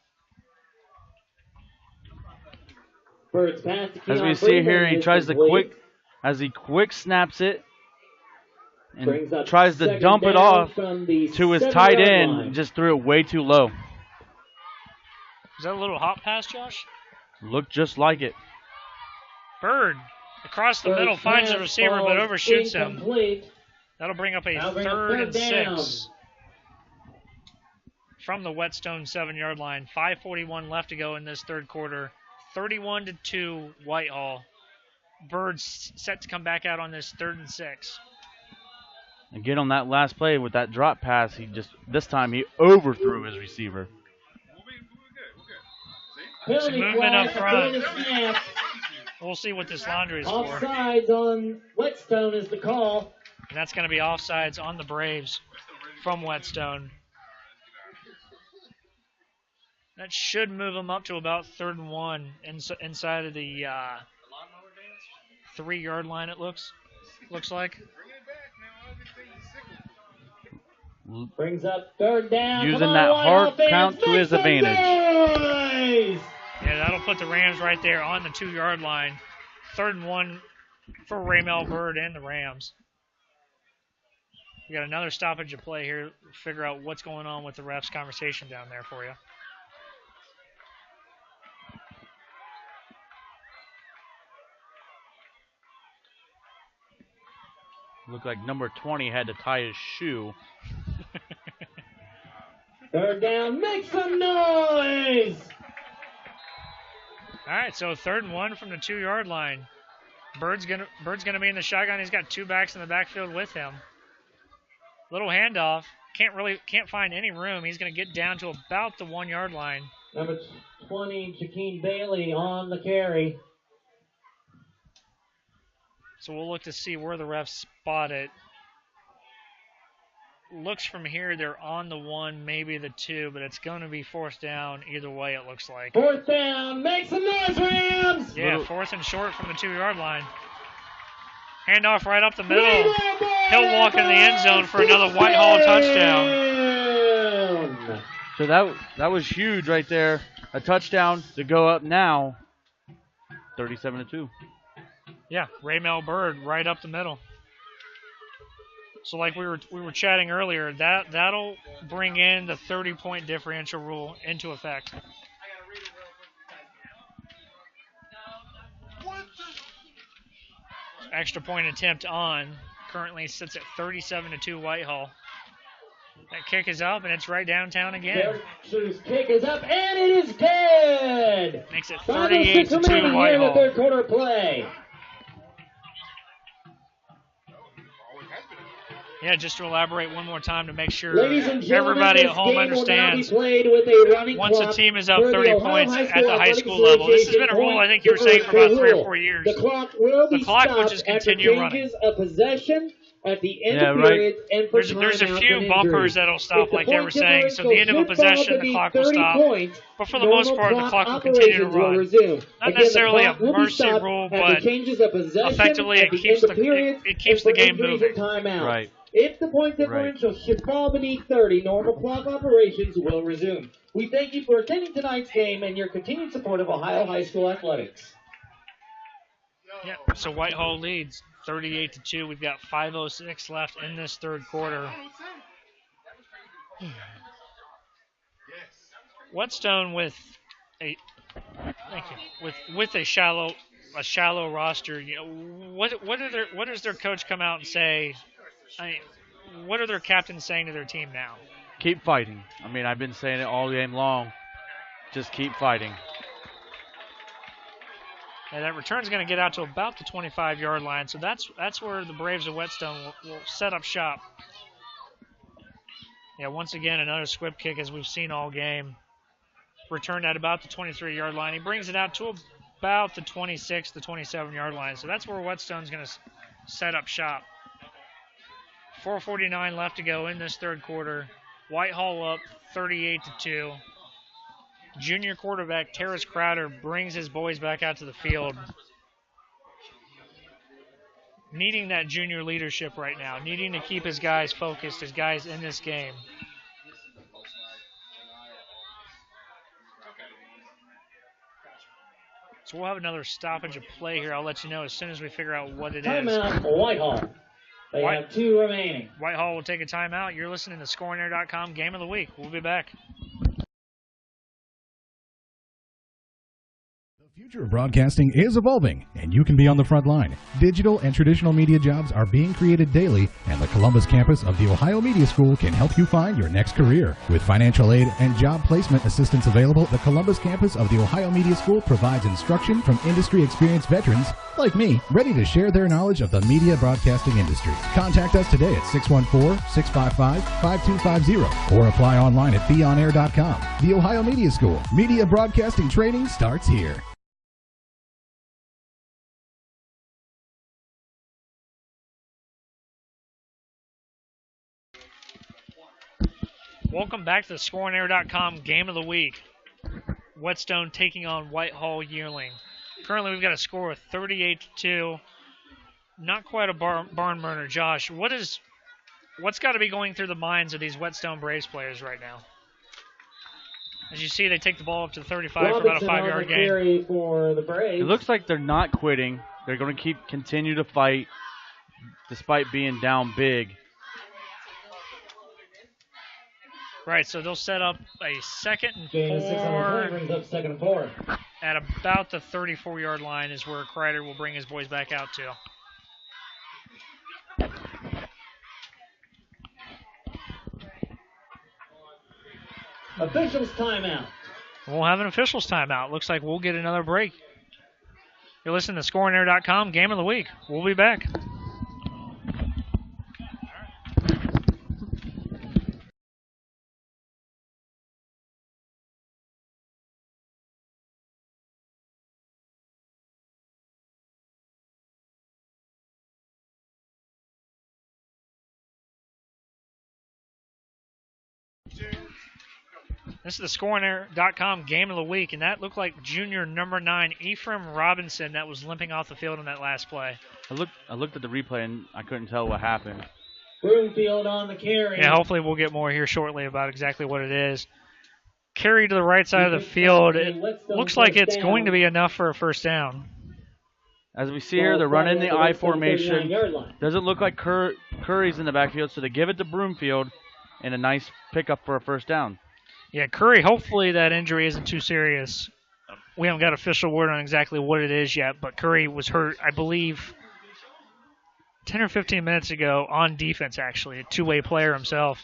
Bird's pass to as we see here, he tries to quick snaps it and tries to dump it off to his tight end. Line. Just threw it way too low. Is that a little hot pass, Josh? Looked just like it. Bird across the middle finds the receiver but overshoots him. That'll bring up a third and 6 from the Whetstone 7-yard line. 5:41 left to go in this third quarter. 31-2 Whitehall. Bird's set to come back out on this 3rd and 6. Again on that last play with that drop pass, this time he overthrew his receiver. Some movement up front. We'll see what this laundry is for. Offsides on Whetstone is the call. And that's going to be offsides on the Braves from Whetstone. That should move them up to about 3rd and 1 inside of the 3-yard line. It looks like. Brings up 3rd down. Using that hard count to his advantage. Yeah, that'll put the Rams right there on the 2-yard line. 3rd and 1 for Raymel Bird and the Rams. We got another stoppage of play here. Figure out what's going on with the refs conversation down there for you. Looked like number 20 had to tie his shoe. 3rd down, make some noise! All right, so 3rd and 1 from the 2-yard line. Bird's gonna be in the shotgun. He's got 2 backs in the backfield with him. Little handoff. Can't find any room. He's gonna get down to about the 1-yard line. Number 20, Jakeem Bailey on the carry. So we'll look to see where the refs spot it. Looks from here they're on the 1, maybe the 2, but it's going to be 4th down either way, it looks like. 4th down, make some noise, Rams! Yeah, 4th and short from the 2-yard line. Handoff right up the middle. He'll walk into the end zone for another Whitehall touchdown. So that was huge right there. A touchdown to go up now, 37-2. Yeah, Raymel Bird right up the middle. So like we were chatting earlier, that'll bring in the 30-point differential rule into effect. Extra point attempt on. Currently sits at 37-2 Whitehall. That kick is up and it's right downtown again. Their kick is up and it is good. Makes it 38-2 Whitehall. In the 3rd quarter play. Yeah, just to elaborate one more time to make sure Everybody everybody at home understands. Once a team is up 30 points at the high school level, this has been a rule I think you were saying for about 3 or 4 years. The clock will be will just continue running. A possession at the end of periods and for there's a few bumpers that'll stop, like they were saying. So the end of a possession, the clock will stop. But for the most part, the clock will continue to run. Not necessarily a mercy rule, but effectively it keeps the game moving. Right. If the point differential should fall beneath 30, normal clock operations will resume. We thank you for attending tonight's game and your continued support of Ohio High School athletics. Yeah, so Whitehall leads 38-2. We've got 5:06 left in this 3rd quarter. Whetstone with a shallow roster. You know, what does their coach come out and say? What are their captains saying to their team now? Keep fighting. I mean, I've been saying it all game long. Just keep fighting. And that return's going to get out to about the 25-yard line, so that's where the Braves of Whetstone will set up shop. Yeah, once again, another squib kick as we've seen all game. Returned at about the 23-yard line. He brings it out to about the 26, the 27-yard line, so that's where Whetstone's going to set up shop. 4:49 left to go in this 3rd quarter. Whitehall up 38-2. Junior quarterback Terrace Crowder brings his boys back out to the field. Needing that junior leadership right now. Needing to keep his guys focused, his guys in this game. So we'll have another stoppage of play here. I'll let you know as soon as we figure out what it is. Timeout for Whitehall. They have 2 remaining. Whitehall will take a timeout. You're listening to ScoreAndAir.com Game of the Week. We'll be back. The future of broadcasting is evolving, and you can be on the front line. Digital and traditional media jobs are being created daily, and the Columbus campus of the Ohio Media School can help you find your next career. With financial aid and job placement assistance available, the Columbus campus of the Ohio Media School provides instruction from industry-experienced veterans like me, ready to share their knowledge of the media broadcasting industry. Contact us today at 614-655-5250 or apply online at beonair.com. The Ohio Media School. Media broadcasting training starts here. Welcome back to the ScoreAndAir.com Game of the Week. Whetstone taking on Whitehall-Yearling. Currently, we've got a score of 38-2. Not quite a barn burner. Josh, what's got to be going through the minds of these Whetstone Braves players right now? As you see, they take the ball up to the 35 for about a 5-yard gain. For the Braves. It looks like they're not quitting. They're going to continue to fight despite being down big. Right, so they'll set up a 2nd and 4. Brings up 2nd and 4. At about the 34-yard line is where Kreider will bring his boys back out to. Officials timeout. We'll have an officials timeout. Looks like we'll get another break. You're listening to ScoreAndAir.com Game of the Week. We'll be back. This is the ScoreAndAir.com Game of the Week, and that looked like junior number 9, Ephraim Robinson, that was limping off the field on that last play. I looked at the replay, and I couldn't tell what happened. Broomfield on the carry. Yeah, hopefully we'll get more here shortly about exactly what it is. Carry to the right side of the field. It looks like it's going to be enough for a first down. As we see here, they're running the I formation. Doesn't look like Curry's in the backfield, so they give it to Broomfield, and a nice pickup for a first down. Yeah, Curry, hopefully that injury isn't too serious. We haven't got official word on exactly what it is yet, but Curry was hurt, I believe, 10 or 15 minutes ago on defense, actually, a two-way player himself.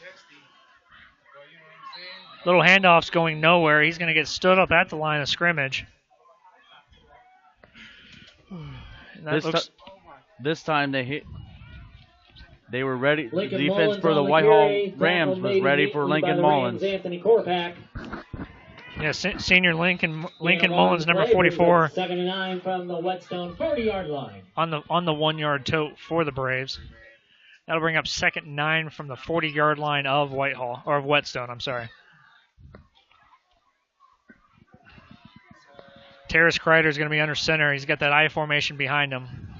Little handoff's going nowhere. He's going to get stood up at the line of scrimmage. This time they were ready. The defense Mullins for the on Whitehall carry. Rams was ready for Lincoln Mullins. Anthony Korpak. Yeah, senior Lincoln Mullins, number 44. 2nd and 9 from the Whetstone 40-yard line. On the 1-yard tote for the Braves. That'll bring up 2nd and 9 from the 40-yard line of Whetstone, I'm sorry. Terrace Kreider is going to be under center. He's got that I formation behind him.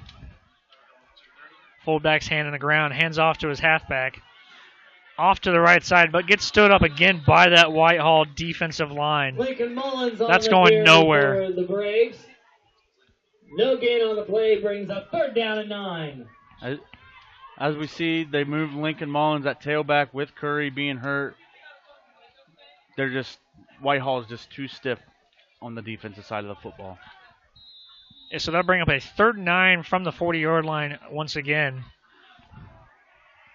Fullback's hand in the ground, hands off to his halfback. Off to the right side, but gets stood up again by that Whitehall defensive line. Lincoln Mullins on That's the going nowhere. For the Braves. No gain on the play, brings up 3rd down and 9. As we see, they moved Lincoln Mullins at tailback with Curry being hurt. Whitehall is just too stiff on the defensive side of the football. Yeah, so that'll bring up a 3rd and 9 from the 40-yard line once again.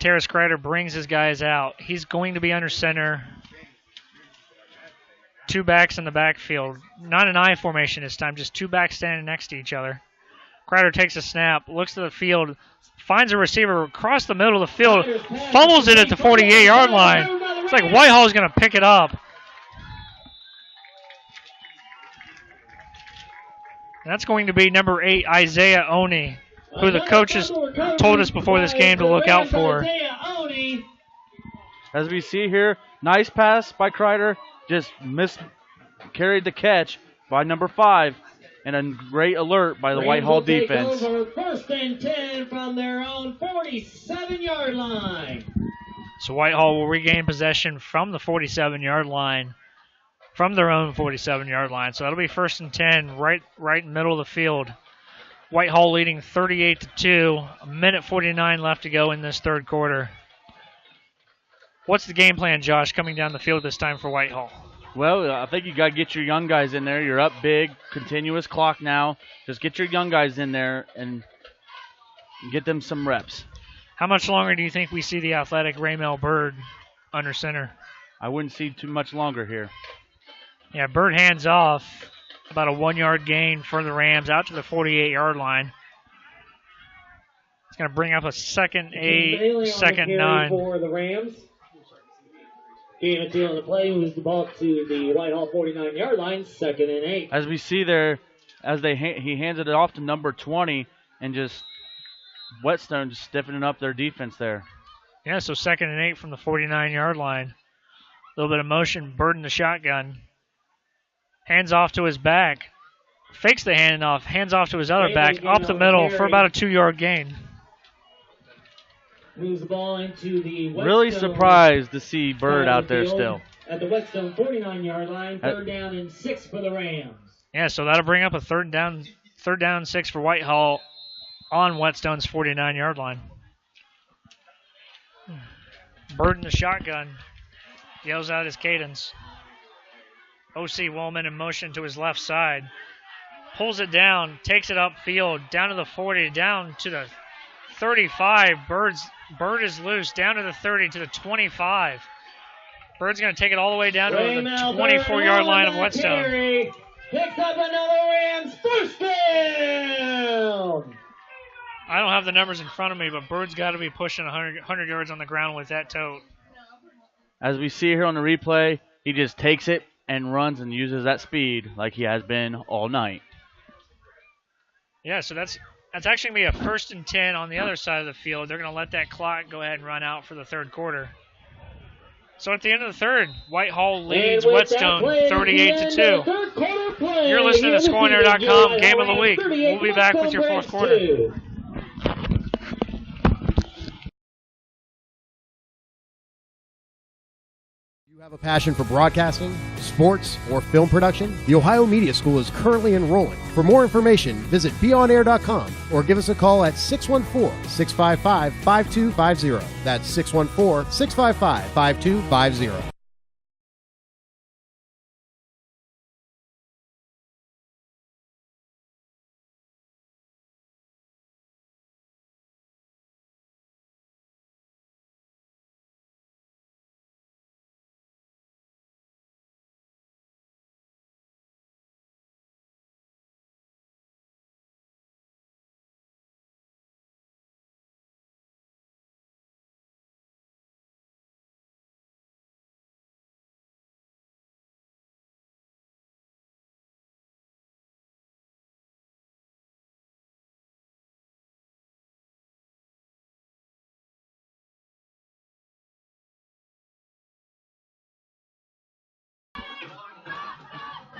Terrace Kreider brings his guys out. He's going to be under center. 2 backs in the backfield. Not an I formation this time, just 2 backs standing next to each other. Kreider takes a snap, looks to the field, finds a receiver across the middle of the field, fumbles it at the 48-yard line. It's like Whitehall's going to pick it up. That's going to be number 8, Isaiah Oni, who the coaches told us before this game to look out for. As we see here, nice pass by Kreider, just carried the catch by number 5, and a great alert by the Whitehall defense. 1st and 10 from their own 47-yard line. So Whitehall will regain possession from the 47-yard line. From their own 47-yard line. So that'll be 1st and 10, right in the middle of the field. Whitehall leading 38-2. A minute 49 left to go in this 3rd quarter. What's the game plan, Josh, coming down the field this time for Whitehall? Well, I think you got to get your young guys in there. You're up big, continuous clock now. Just get your young guys in there and get them some reps. How much longer do you think we see the athletic Raymel Bird under center? I wouldn't see too much longer here. Yeah, Bird hands off. About a 1-yard gain for the Rams out to the 48-yard line. It's going to bring up a 2nd 8, 2nd 9. For the Rams. Gain of 2 on the play, moves the ball to the Whitehall 49-yard line, 2nd and 8. As we see there, as he hands it off to number 20, and just Whetstone just stiffening up their defense there. Yeah, so 2nd and 8 from the 49-yard line. A little bit of motion, Bird in the shotgun. Hands off to his back. Fakes the handoff. Hands off to his other back. Up the middle for about a 2-yard gain. Moves the ball into the Whetstone. Really surprised to see Bird out there still. At the Whetstone 49-yard line, 3rd down and 6 for the Rams. Yeah, so that'll bring up a 3rd down and 6 for Whitehall on Whetstone's 49-yard line. Bird in the shotgun. Yells out his cadence. O.C. Woolman in motion to his left side. Pulls it down, takes it upfield, down to the 40, down to the 35. Bird is loose, down to the 30, to the 25. Bird's going to take it all the way down to the 24-yard line of Whetstone. Picks up another Rams first down. I don't have the numbers in front of me, but Bird's got to be pushing 100 yards on the ground with that tote. As we see here on the replay, he just takes it and runs and uses that speed like he has been all night. Yeah, so that's actually going to be a 1st and 10 on the other side of the field. They're going to let that clock go ahead and run out for the 3rd quarter. So at the end of the 3rd, Whitehall leads Whetstone 38-2. You're listening to ScoreAndAir.com Game of the Week. We'll be back with your 4th quarter. Have a passion for broadcasting, sports, or film production? The Ohio Media School is currently enrolling. For more information, visit beonair.com or give us a call at 614-655-5250. That's 614-655-5250.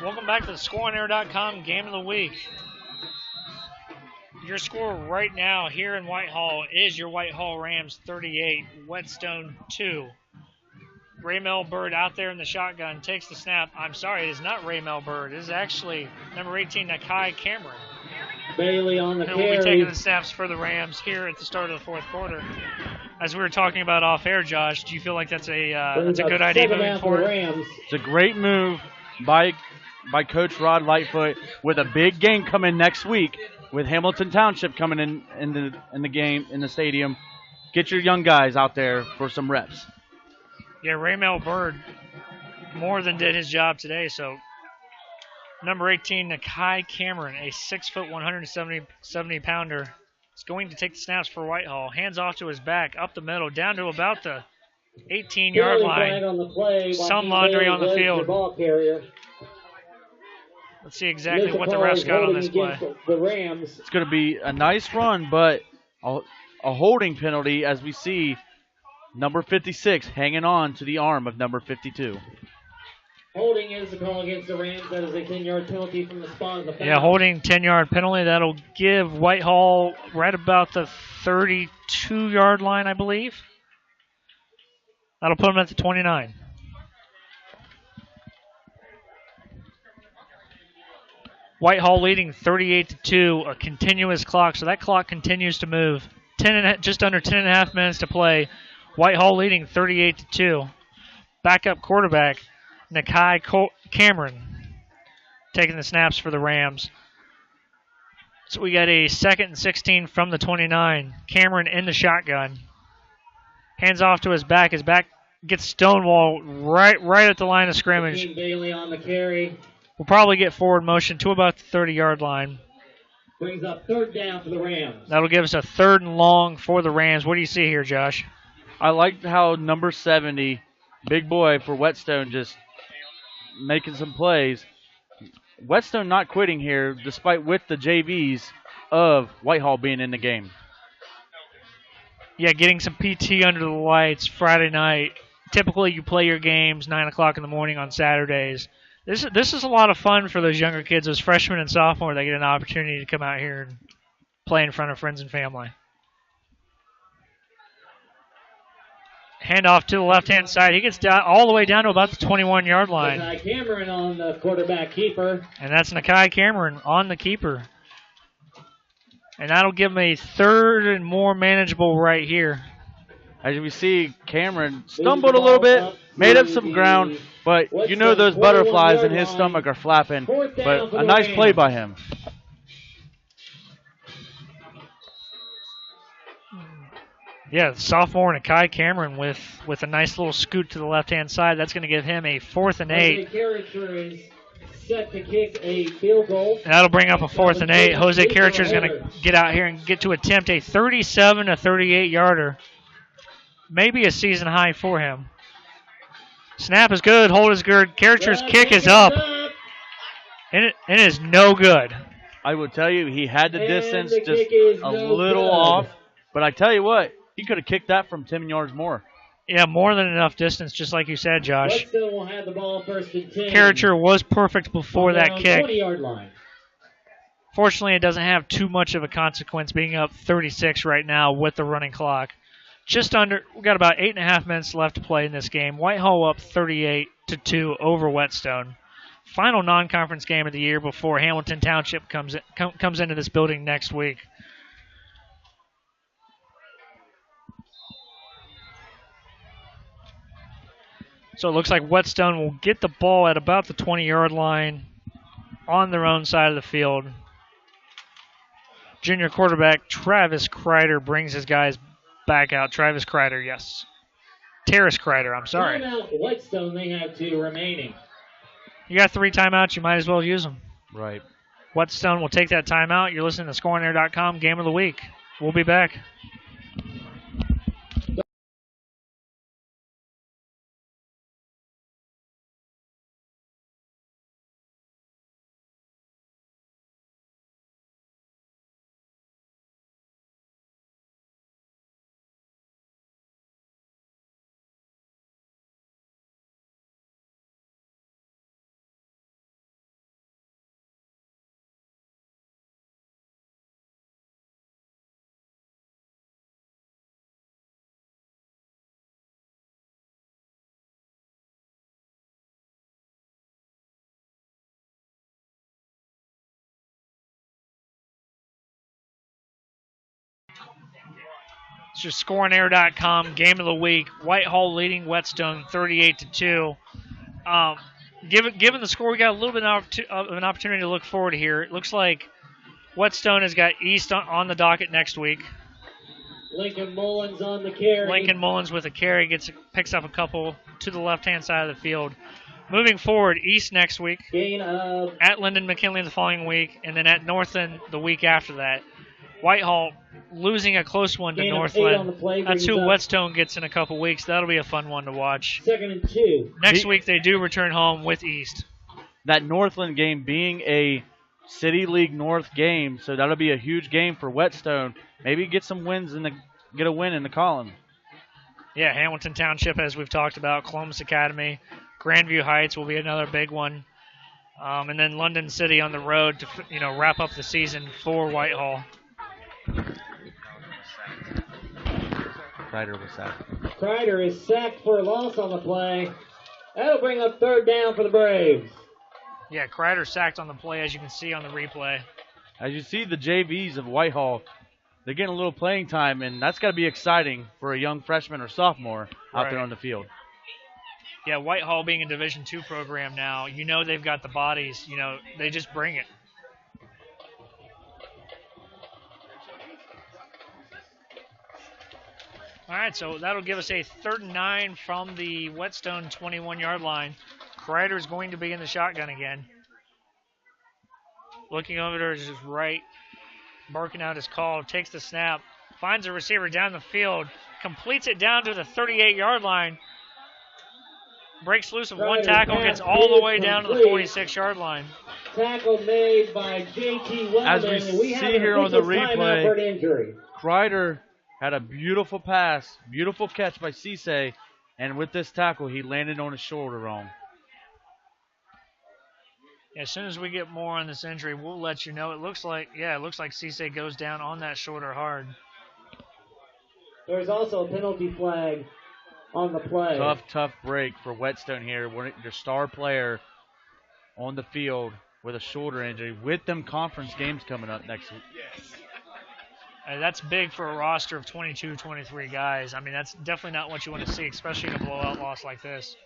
Welcome back to the ScoreAndAir.com Game of the Week. Your score right now here in Whitehall is your Whitehall Rams 38, Whetstone 2. Raymel Bird out there in the shotgun takes the snap. I'm sorry, it is not Raymel Bird. It is actually number 18, Nakai Cameron. Bailey on the who carry. will be taking the snaps for the Rams here at the start of the 4th quarter. As we were talking about off air, Josh, do you feel like that's a good idea moving forward? It's a great move by Coach Rod Lightfoot with a big game coming next week with Hamilton Township coming in the game in the stadium. Get your young guys out there for some reps. Yeah, Raymel Bird more than did his job today. So number 18, Nakai Cameron, a 6', 170-pounder, is going to take the snaps for Whitehall. Hands off to his back, up the middle, down to about the 18-yard line. Some laundry on the field. Let's see exactly what the refs got on this play. It's going to be a nice run, but a holding penalty as we see number 56 hanging on to the arm of number 52. Holding is the call against the Rams. That is a 10-yard penalty from the spot of the foul. Yeah, holding 10-yard penalty. That'll give Whitehall right about the 32-yard line, I believe. That'll put them at the 29. Whitehall leading 38-2, a continuous clock, so that clock continues to move. Just under 10 and a half minutes to play. Whitehall leading 38-2. Backup quarterback Nakai Cameron taking the snaps for the Rams. So we got a 2nd and 16 from the 29. Cameron in the shotgun. Hands off to his back. His back gets stonewalled right at the line of scrimmage. Bailey on the carry. We'll probably get forward motion to about the 30-yard line. Brings up 3rd down for the Rams. That'll give us a 3rd and long for the Rams. What do you see here, Josh? I liked how number 70, big boy for Whetstone, just making some plays. Whetstone not quitting here, despite with the JVs of Whitehall being in the game. Yeah, getting some PT under the lights Friday night. Typically, you play your games 9 o'clock in the morning on Saturdays. This is a lot of fun for those younger kids, those freshmen and sophomore. They get an opportunity to come out here and play in front of friends and family. Handoff to the left-hand side. He gets down all the way down to about the 21-yard line. Nakai Cameron on the quarterback keeper. And that's Nakai Cameron on the keeper. And that'll give him a third and more manageable right here. As we see, Cameron stumbled a little bit, made up some ground, but you know those butterflies in his stomach are flapping. But a nice play by him. Yeah, sophomore Nakai Cameron with a nice little scoot to the left-hand side. That's going to give him a 4th and 8. Set to kick a field goal. And that'll bring up a 4th and 8. Jose Carricher is going to get out here and get to attempt a 37 to 38-yarder. Maybe a season high for him. Snap is good. Hold is good. Carricher's kick is up. And it is no good. I will tell you, he had the distance just a little off. But I tell you what, he could have kicked that from 10 yards more. Yeah, more than enough distance, just like you said, Josh. Whetstone will have the ball 1st and 10. Carricher was perfect before that kick. 20-yard line. Fortunately, it doesn't have too much of a consequence being up 36 right now with the running clock. We've got about 8.5 minutes left to play in this game. Whitehall up 38-2 over Whetstone. Final non-conference game of the year before Hamilton Township comes into this building next week. So it looks like Whetstone will get the ball at about the 20-yard line on their own side of the field. Junior quarterback Travis Kreider brings his guys back out. Travis Kreider, yes. Terrace Kreider, I'm sorry. Timeout Whetstone, they have 2 remaining. You got 3 timeouts, you might as well use them. Right. Whetstone will take that timeout. You're listening to ScoreOnAir.com Game of the Week. We'll be back. It's just ScoreOnAir.com Game of the Week. Whitehall leading Whetstone 38-2. Given the score, we got a little bit of an opportunity to look forward here. It looks like Whetstone has got East on the docket next week. Lincoln Mullins on the carry. Lincoln Mullins with a carry picks up a couple to the left-hand side of the field. Moving forward, East next week. Gain of at Linden McKinley the following week, and then at Northland the week after that. Whitehall losing a close one to Northland. That's who Whetstone gets in a couple weeks. That'll be a fun one to watch. 2nd and 2. Next week they do return home with East. That Northland game being a City League North game, so that'll be a huge game for Whetstone. Maybe get some wins get a win in the column. Yeah, Hamilton Township, as we've talked about, Columbus Academy, Grandview Heights will be another big one, and then London City on the road to wrap up the season for Whitehall. Kreider was sacked. Kreider is sacked for a loss on the play. That'll bring up 3rd down for the Braves. Yeah, Kreider sacked on the play, as you can see on the replay. As you see, the JVs of Whitehall, they're getting a little playing time, and that's got to be exciting for a young freshman or sophomore out there on the field. Yeah, Whitehall being a Division II program now, they've got the bodies. They just bring it. All right, so that'll give us a 3rd and 9 from the Whetstone 21-yard line. Kreider is going to be in the shotgun again. Looking over to his right, barking out his call, takes the snap, finds a receiver down the field, completes it down to the 38-yard line, breaks loose of one tackle, gets all the way down to the 46-yard line. Tackle made by J.T. Weldon. As we see here on the replay, Kreider had a beautiful pass, beautiful catch by Cisse, and with this tackle, he landed on his shoulder wrong. As soon as we get more on this injury, we'll let you know. It looks like Cisse goes down on that shoulder hard. There's also a penalty flag on the play. Tough break for Whetstone here. Your star player on the field with a shoulder injury with them conference games coming up next week. That's big for a roster of 22, 23 guys. I mean, that's definitely not what you want to see, especially in a blowout loss like this.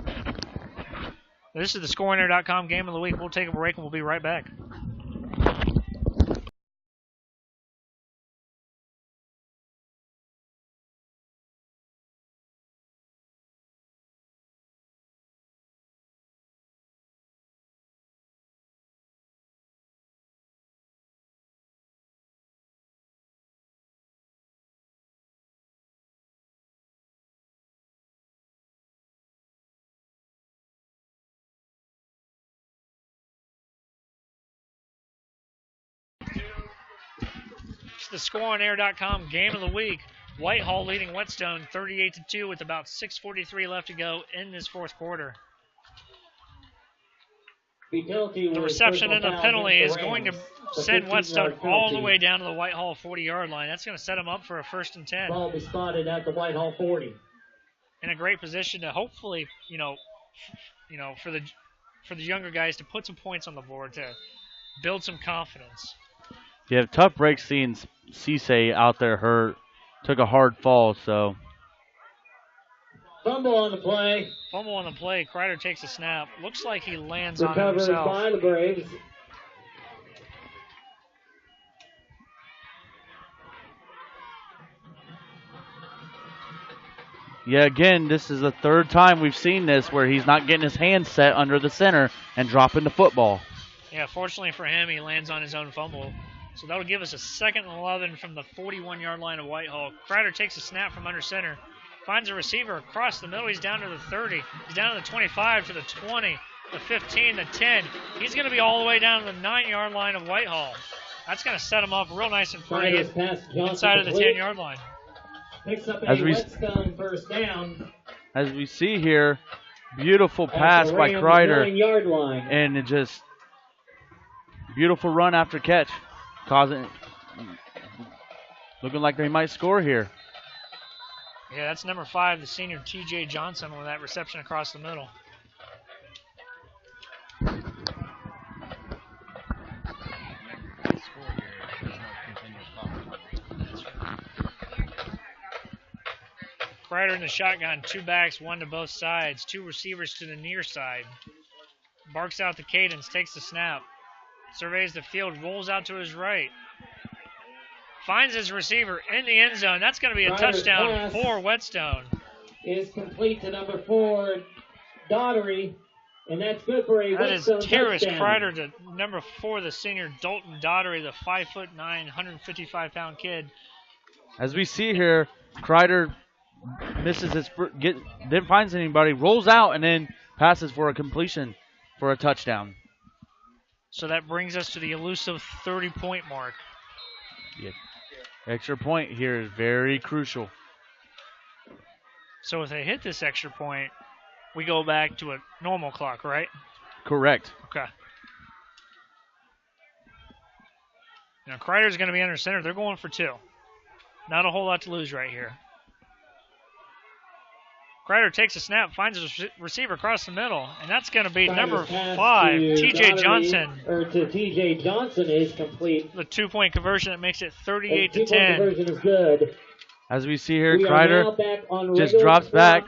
This is the ScoreAir.com Game of the Week. We'll take a break and we'll be right back. The ScoreOnAir.com Game of the Week. Whitehall leading Whetstone 38-2 with about 6:43 left to go in this fourth quarter. The reception and the penalty is going to send Whetstone all the way down to the Whitehall 40-yard line. That's going to set them up for a 1st and 10. Ball will be spotted at the Whitehall 40. In a great position to hopefully, for the younger guys to put some points on the board to build some confidence. You have tough break seeing Cisse out there hurt. Took a hard fall, so. Fumble on the play. Kreider takes a snap. Looks like he lands on it Recovered himself. by the Braves. Yeah, again, this is the third time we've seen this where he's not getting his hand set under the center and dropping the football. Yeah, fortunately for him, he lands on his own fumble. So that'll give us a 2nd and 11 from the 41-yard line of Whitehall. Kreider takes a snap from under center. Finds a receiver across the middle. He's down to the 30. He's down to the 25, to the 20, the 15, the 10. He's going to be all the way down to the 9-yard line of Whitehall. That's going to set him up real nice and pretty inside of the 10-yard line. Picks up a Whetstone first down. As we see here, beautiful pass by Kreider. And it just beautiful run after catch. Looking like they might score here. Yeah, that's number 5, the senior T.J. Johnson, with that reception across the middle. Kreider in the shotgun, 2 backs, 1 to both sides, 2 receivers to the near side. Barks out the cadence, takes the snap, surveys the field, rolls out to his right. Finds his receiver in the end zone. That's going to be a touchdown for Whetstone. Is complete to number 4, Daugherty, and that's good for a Whetstone touchdown. That is Terrace Kreider to number 4, the senior Dalton Daugherty, the 5'9", 155-pound kid. As we see here, Kreider misses his then finds anybody, rolls out, and then passes for a completion for a touchdown. So that brings us to the elusive 30-point mark. Yeah. Extra point here is very crucial. So if they hit this extra point, we go back to a normal clock, right? Correct. Okay. Now Kreider's going to be under center. They're going for 2. Not a whole lot to lose right here. Kreider takes a snap, finds a receiver across the middle, and that's going to be number 5, T.J. Johnson. To T.J. Johnson is complete. The 2-point conversion that makes it 38-10. 2-point conversion is good. As we see here, Kreider just drops back,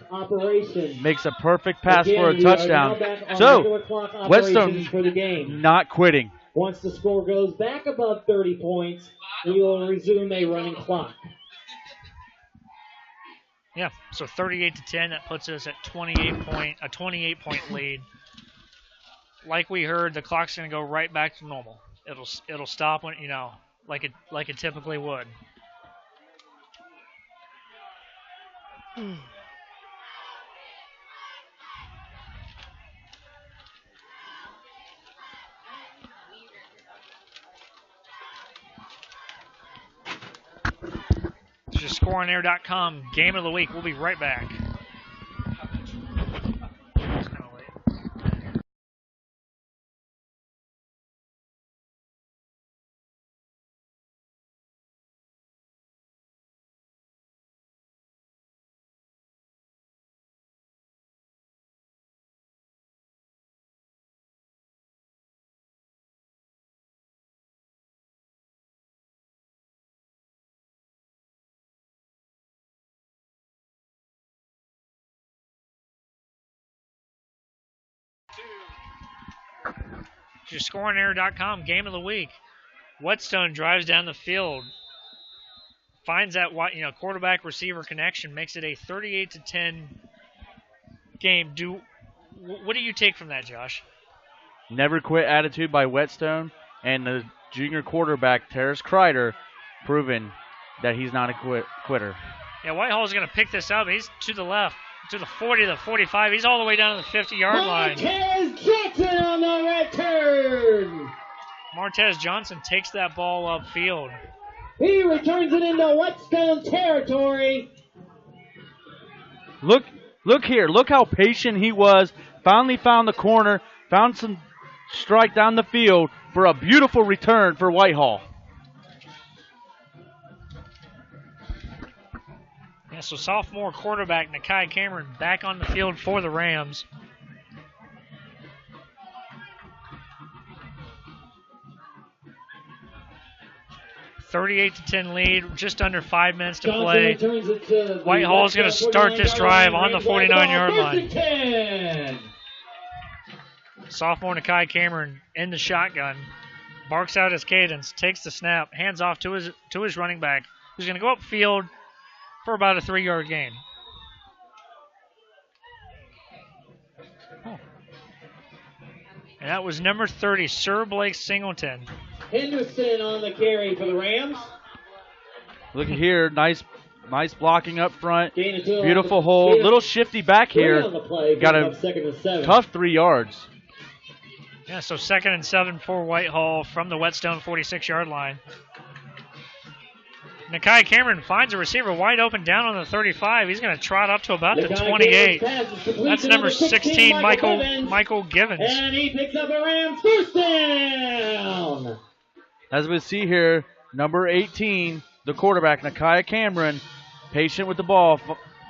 makes a perfect pass for a touchdown. So, Whetstone not quitting. Once the score goes back above 30 points, we will resume a running clock. Yeah, so 38-10, that puts us at a 28-point lead. Like we heard, the clock's going to go right back to normal. It'll stop when, like it typically would. This is ScoreOnAir.com Game of the Week. We'll be right back. Your scoreonerror.com game of the week. Whetstone drives down the field, finds that quarterback receiver connection, makes it a 38-10 game. What do you take from that, Josh? Never quit attitude by Whetstone, and the junior quarterback Terrace Kreider proving that he's not a quitter. Yeah, Whitehall's going to pick this up. He's to the left, to the 40, the 45. He's all the way down to the 50-yard line. Martez Johnson on the return. Martez Johnson takes that ball upfield. He returns it into Whetstone territory. Look here. Look how patient he was. Finally found the corner. Found some strike down the field for a beautiful return for Whitehall. Yeah, so sophomore quarterback Nakai Cameron back on the field for the Rams. (38-10) lead, just under 5 minutes to play. Whitehall's going to start this drive on the 49-yard line. Sophomore Nakai Cameron in the shotgun, barks out his cadence, takes the snap, hands off to his running back, who's going to go upfield for about a 3-yard gain. And that was number 30, Sir Blake Singleton. Henderson on the carry for the Rams. Look here, nice blocking up front. Beautiful hold. Little shifty back here. Got a tough 3 yards. Yeah, so 2nd and 7 for Whitehall from the Whetstone 46-yard line. Nakai Cameron finds a receiver wide open down on the 35. He's going to trot up to about the 28. That's number 16, Michael Givens. And he picks up a Rams first down. As we see here, number 18, the quarterback, Nakai Cameron, patient with the ball,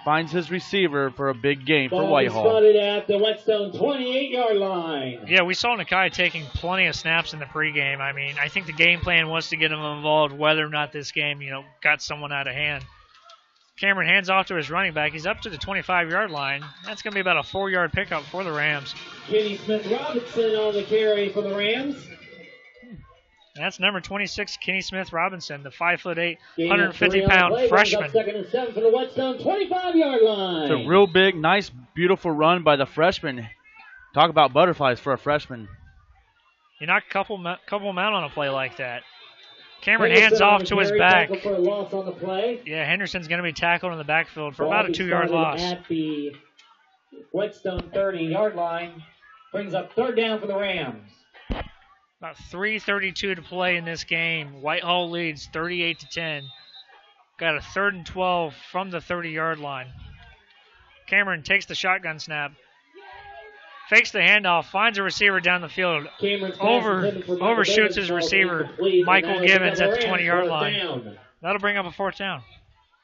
finds his receiver for a big gain for Whitehall. Spotted at the Whetstone 28-yard line. Yeah, we saw Nakai taking plenty of snaps in the pregame. I mean, I think the game plan was to get him involved whether or not this game, got someone out of hand. Cameron hands off to his running back. He's up to the 25-yard line. That's going to be about a 4-yard pickup for the Rams. Kenny Smith-Robinson on the carry for the Rams. And that's number 26, Kenny Smith-Robinson, the 5'8", 150-pound freshman. 2nd and 7 for the Whetstone 25-yard line. It's a real big, nice, beautiful run by the freshman. Talk about butterflies for a freshman. You knock a couple them out on a play like that. Cameron hands off to his back. For a loss on the play. Yeah, Henderson's going to be tackled in the backfield for about a 2-yard loss. At the Whetstone 30-yard line, brings up 3rd down for the Rams. About 3:32 to play in this game. Whitehall leads 38-10. Got a 3rd and 12 from the 30-yard line. Cameron takes the shotgun snap. Fakes the handoff, finds a receiver down the field. Overshoots his receiver, Michael Givens, at the 20-yard line. That'll bring up a 4th down.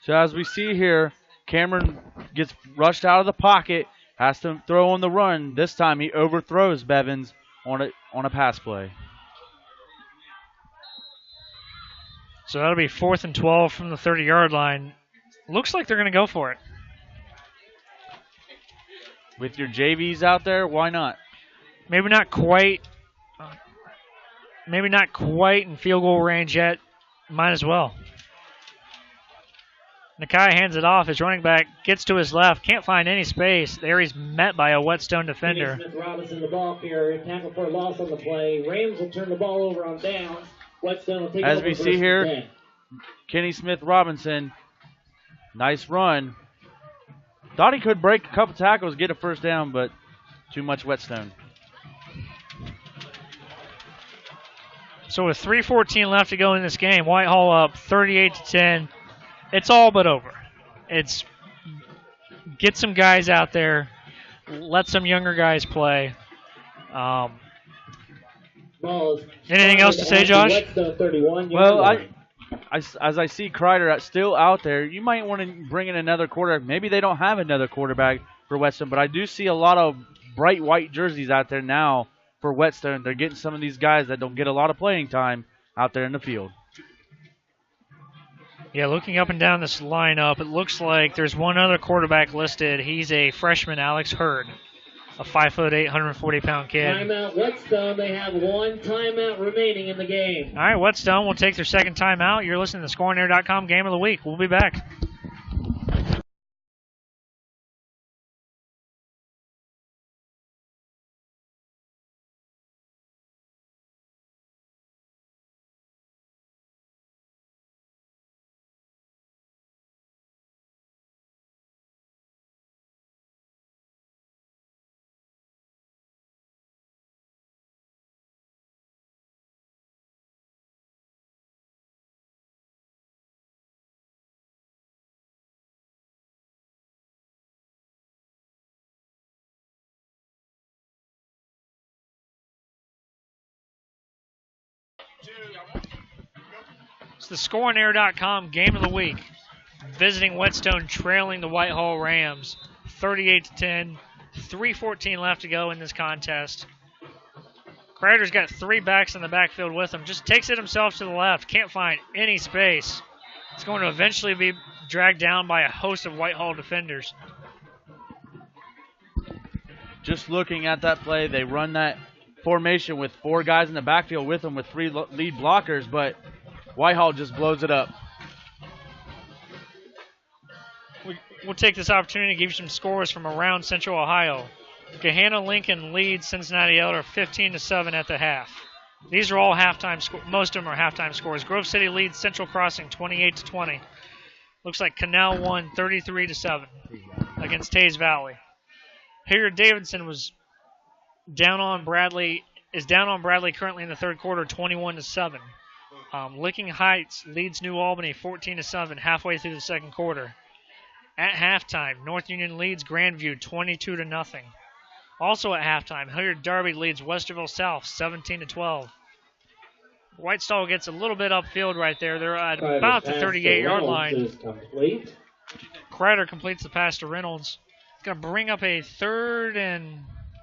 So as we see here, Cameron gets rushed out of the pocket, has to throw on the run. This time he overthrows Bevins on a pass play. So that'll be 4th and 12 from the 30-yard line. Looks like they're going to go for it. With your JVs out there, why not? Maybe not quite in field goal range yet. Might as well. Nakai hands it off. His running back gets to his left. Can't find any space. There he's met by a Whetstone defender. Smith-Robinson the ball carrier. Tackle for a loss on the play. Rams will turn the ball over on downs. Whetstone will take As over we see here, Kenny Smith-Robinson, nice run. Thought he could break a couple tackles, get a 1st down, but too much Whetstone. So with 3:14 left to go in this game, Whitehall up 38-10. It's all but over. It's get some guys out there, let some younger guys play. Anything else to say, Josh? Well, as I see Kreider still out there, you might want to bring in another quarterback. Maybe they don't have another quarterback for Whetstone, but I do see a lot of bright white jerseys out there now for Whetstone. They're getting some of these guys that don't get a lot of playing time out there in the field. Yeah, looking up and down this lineup, it looks like there's one other quarterback listed. He's a freshman, Alex Hurd. a 5'8", 140-pound kid. Timeout Whetstone. They have one timeout remaining in the game. All right, Whetstone will take their second timeout. You're listening to ScoreAndAir.com Game of the Week. We'll be back. It's the ScoreAndAir.com Game of the Week. Visiting Whetstone, trailing the Whitehall Rams 38-10. 3:14 left to go in this contest. Kreider's got three backs in the backfield with him. Just takes it himself to the left. Can't find any space. It's going to eventually be dragged down by a host of Whitehall defenders. Just looking at that play, they run that formation with four guys in the backfield with them with three lead blockers, but Whitehall just blows it up. We'll take this opportunity to give you some scores from around Central Ohio. Gahanna-Lincoln leads Cincinnati Elder 15-7 at the half. These are all halftime scores. Most of them are halftime scores. Grove City leads Central Crossing 28-20. Looks like Canal won 33-7 against Tays Valley. Hilliard Davidson is down on Bradley currently in the third quarter 21-7. Licking Heights leads New Albany 14-7 halfway through the second quarter. At halftime, North Union leads Grandview 22-0. Also at halftime, Hilliard Darby leads Westerville South 17-12. Whitestall gets a little bit upfield right there. They're at about the 38-yard line. Kreider completes the pass to Reynolds. It's going to bring up a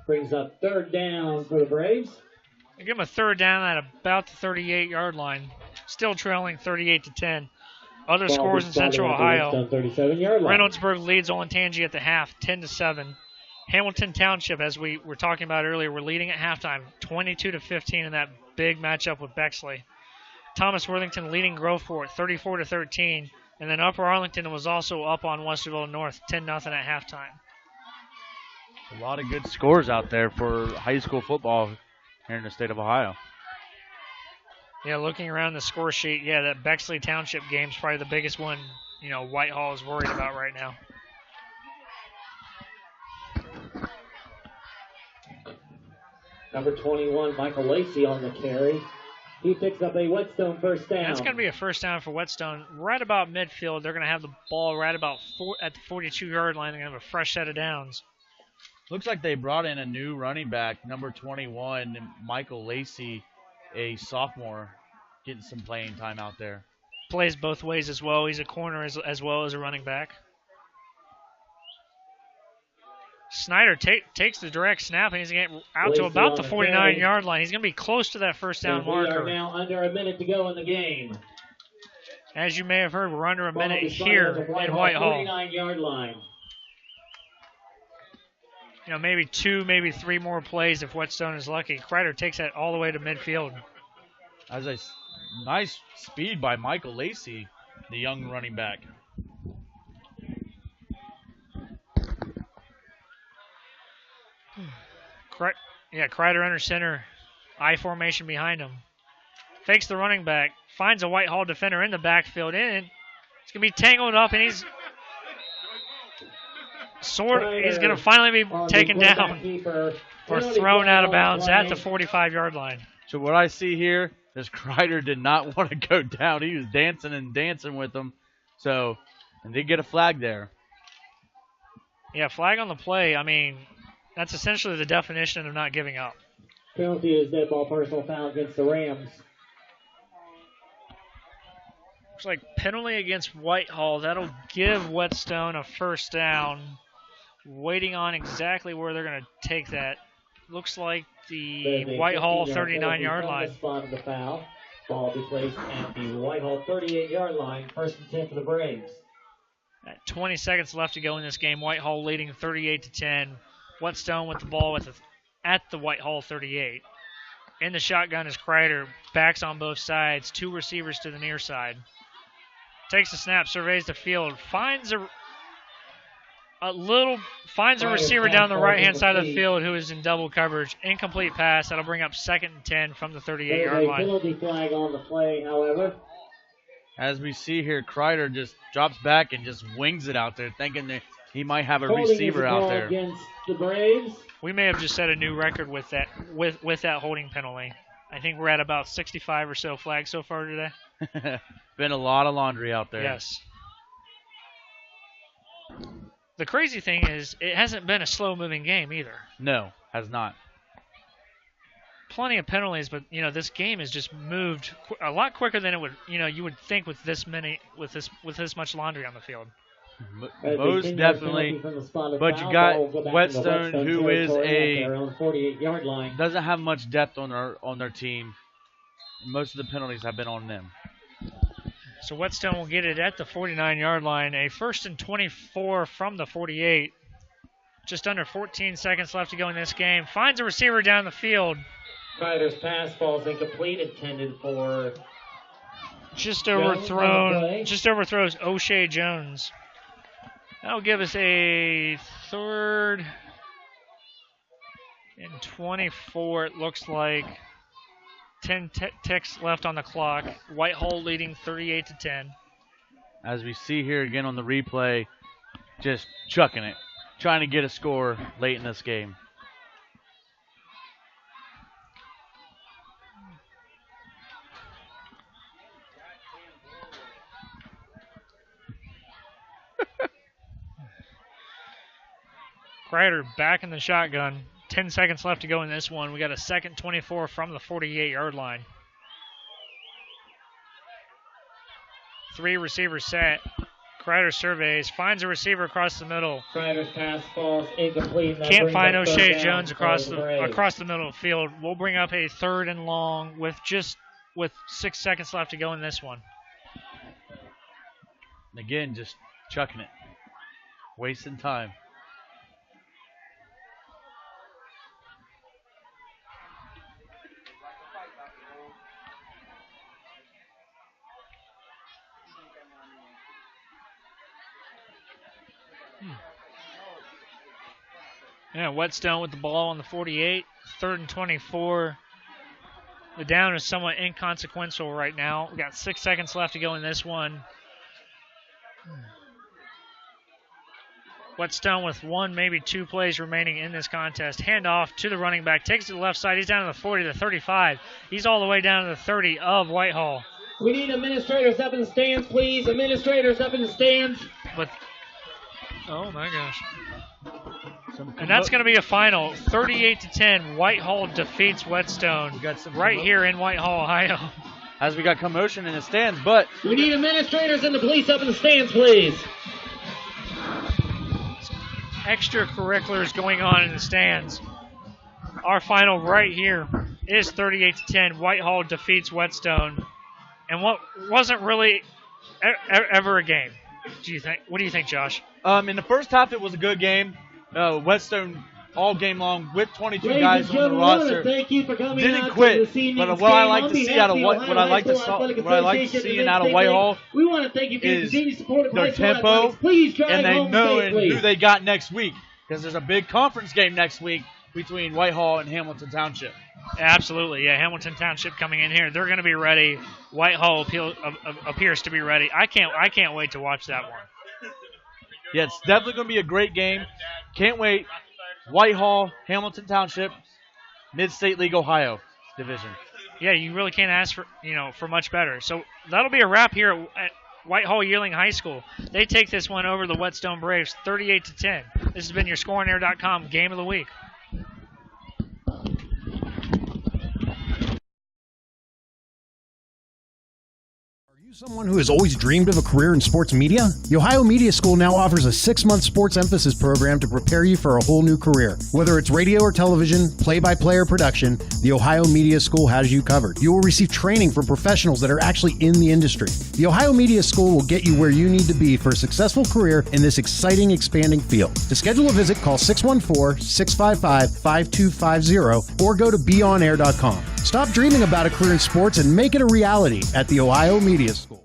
Brings up third down for the Braves. Give them a third down at about the 38-yard line. Still trailing 38-10. Other scores in Central Ohio. Reynoldsburg leads Olentangy at the half, 10-7. Hamilton Township, as we were talking about earlier, were leading at halftime, 22-15 in that big matchup with Bexley. Thomas Worthington leading Groveport, 34-13, and then Upper Arlington was also up on Westerville North, 10-0 at halftime. A lot of good scores out there for high school football here in the state of Ohio. Yeah, looking around the score sheet, that Bexley Township game is probably the biggest one, Whitehall is worried about right now. Number 21, Michael Lacey on the carry. He picks up a Whetstone first down. That's going to be a first down for Whetstone. Right about midfield, they're going to have the ball right about at the 42-yard line. They're going to have a fresh set of downs. Looks like they brought in a new running back, number 21, Michael Lacey, a sophomore, getting some playing time out there. Plays both ways as well. He's a corner as well as a running back. Snyder takes the direct snap, and he's going to get out to about the 49-yard line. He's going to be close to that first down marker. We are now under a minute to go in the game. As you may have heard, we're under a minute here in Whitehall. 49-yard line. Maybe two, maybe three more plays if Whetstone is lucky. Kreider takes that all the way to midfield. As a nice speed by Michael Lacey, the young running back. Kreider under center. I formation behind him. Fakes the running back. Finds a Whitehall defender in the backfield. He's going to be tangled up, and he's going to finally be taken down or thrown out of bounds at the 45-yard line. So what I see here is Kreider did not want to go down. He was dancing with them. And they get a flag there. Yeah, flag on the play. I mean, that's essentially the definition of not giving up. Penalty is dead ball personal foul against the Rams. Looks like penalty against Whitehall. That'll give Whetstone a first down. Waiting on exactly where they're going to take that. Looks like the Whitehall 39-yard line. The spot of the foul. Ball be placed at the Whitehall 38-yard line. First and 10 for the Braves. At 20 seconds left to go in this game. Whitehall leading 38-10. Whetstone with the ball at the Whitehall 38. In the shotgun is Kreider. Backs on both sides. 2 receivers to the near side. Takes the snap, surveys the field, finds a receiver down the right-hand side of the field who is in double coverage. Incomplete pass. That'll bring up 2nd and 10 from the 38-yard line. Penalty flag on the play, however. As we see here, Kreider just drops back and just wings it out there, thinking that he might have a receiver out there. Against the Braves. We may have just set a new record with that holding penalty. I think we're at about 65 or so flags so far today. Been a lot of laundry out there. Yes. The crazy thing is, it hasn't been a slow-moving game either. No, has not. Plenty of penalties, but this game has just moved a lot quicker than it would. You would think with this much laundry on the field. Most definitely. But you got Whetstone, who is doesn't have much depth on their team. Most of the penalties have been on them. So Whetstone will get it at the 49-yard line. A 1st and 24 from the 48. Just under 14 seconds left to go in this game. Finds a receiver down the field. Kreider's pass falls incomplete, intended for just overthrows O'Shea Jones. That'll give us a 3rd and 24, it looks like. 10 ticks left on the clock. Whitehall leading 38-10. As we see here again on the replay, just chucking it, trying to get a score late in this game. Kreider back in the shotgun. 10 seconds left to go in this one. We got a 2nd 24 from the 48-yard line. 3 receivers set. Kreider surveys, finds a receiver across the middle. Kreider's pass falls incomplete. Can't find O'Shea Jones across the middle of the field. We'll bring up a 3rd and long with 6 seconds left to go in this one. Again, just chucking it, wasting time. Yeah, Whetstone with the ball on the 48, 3rd and 24. The down is somewhat inconsequential right now. We got 6 seconds left to go in this one. Whetstone with 1, maybe 2 plays remaining in this contest. Handoff to the running back. Takes it to the left side. He's down to the 40, the 35. He's all the way down to the 30 of Whitehall. We need administrators up in the stands, please. Administrators up in the stands. Oh, my gosh. And that's going to be a final. 38-10. Whitehall defeats Whetstone right here in Whitehall, Ohio. As we got commotion in the stands, but we need administrators and the police up in the stands, please. Extracurriculars going on in the stands. Our final right here is 38-10. Whitehall defeats Whetstone. And what wasn't really ever a game. What do you think, Josh? In the first half, it was a good game. Whetstone all game long with 22 guys on the roster. Thank you for coming didn't quit. But what I like to see out of Whitehall, we want to thank you for your continued support of their tempo, please and they know who they got next week, because there's a big conference game next week between Whitehall and Hamilton Township. Absolutely, yeah. Hamilton Township coming in here, they're going to be ready. Whitehall appears to be ready. I can't wait to watch that one. Yeah, it's definitely going to be a great game. Can't wait. Whitehall, Hamilton Township, Mid-State League Ohio division. Yeah, you really can't ask for much better. So that'll be a wrap here at Whitehall-Yearling High School. They take this one over the Whetstone Braves, 38-10. This has been your ScoreOnAir.com Game of the Week. Someone who has always dreamed of a career in sports media? The Ohio Media School now offers a 6-month sports emphasis program to prepare you for a whole new career. Whether it's radio or television, play-by-play or production, the Ohio Media School has you covered. You will receive training from professionals that are actually in the industry. The Ohio Media School will get you where you need to be for a successful career in this exciting, expanding field. To schedule a visit, call 614-655-5250 or go to beonair.com. Stop dreaming about a career in sports and make it a reality at the Ohio Media School.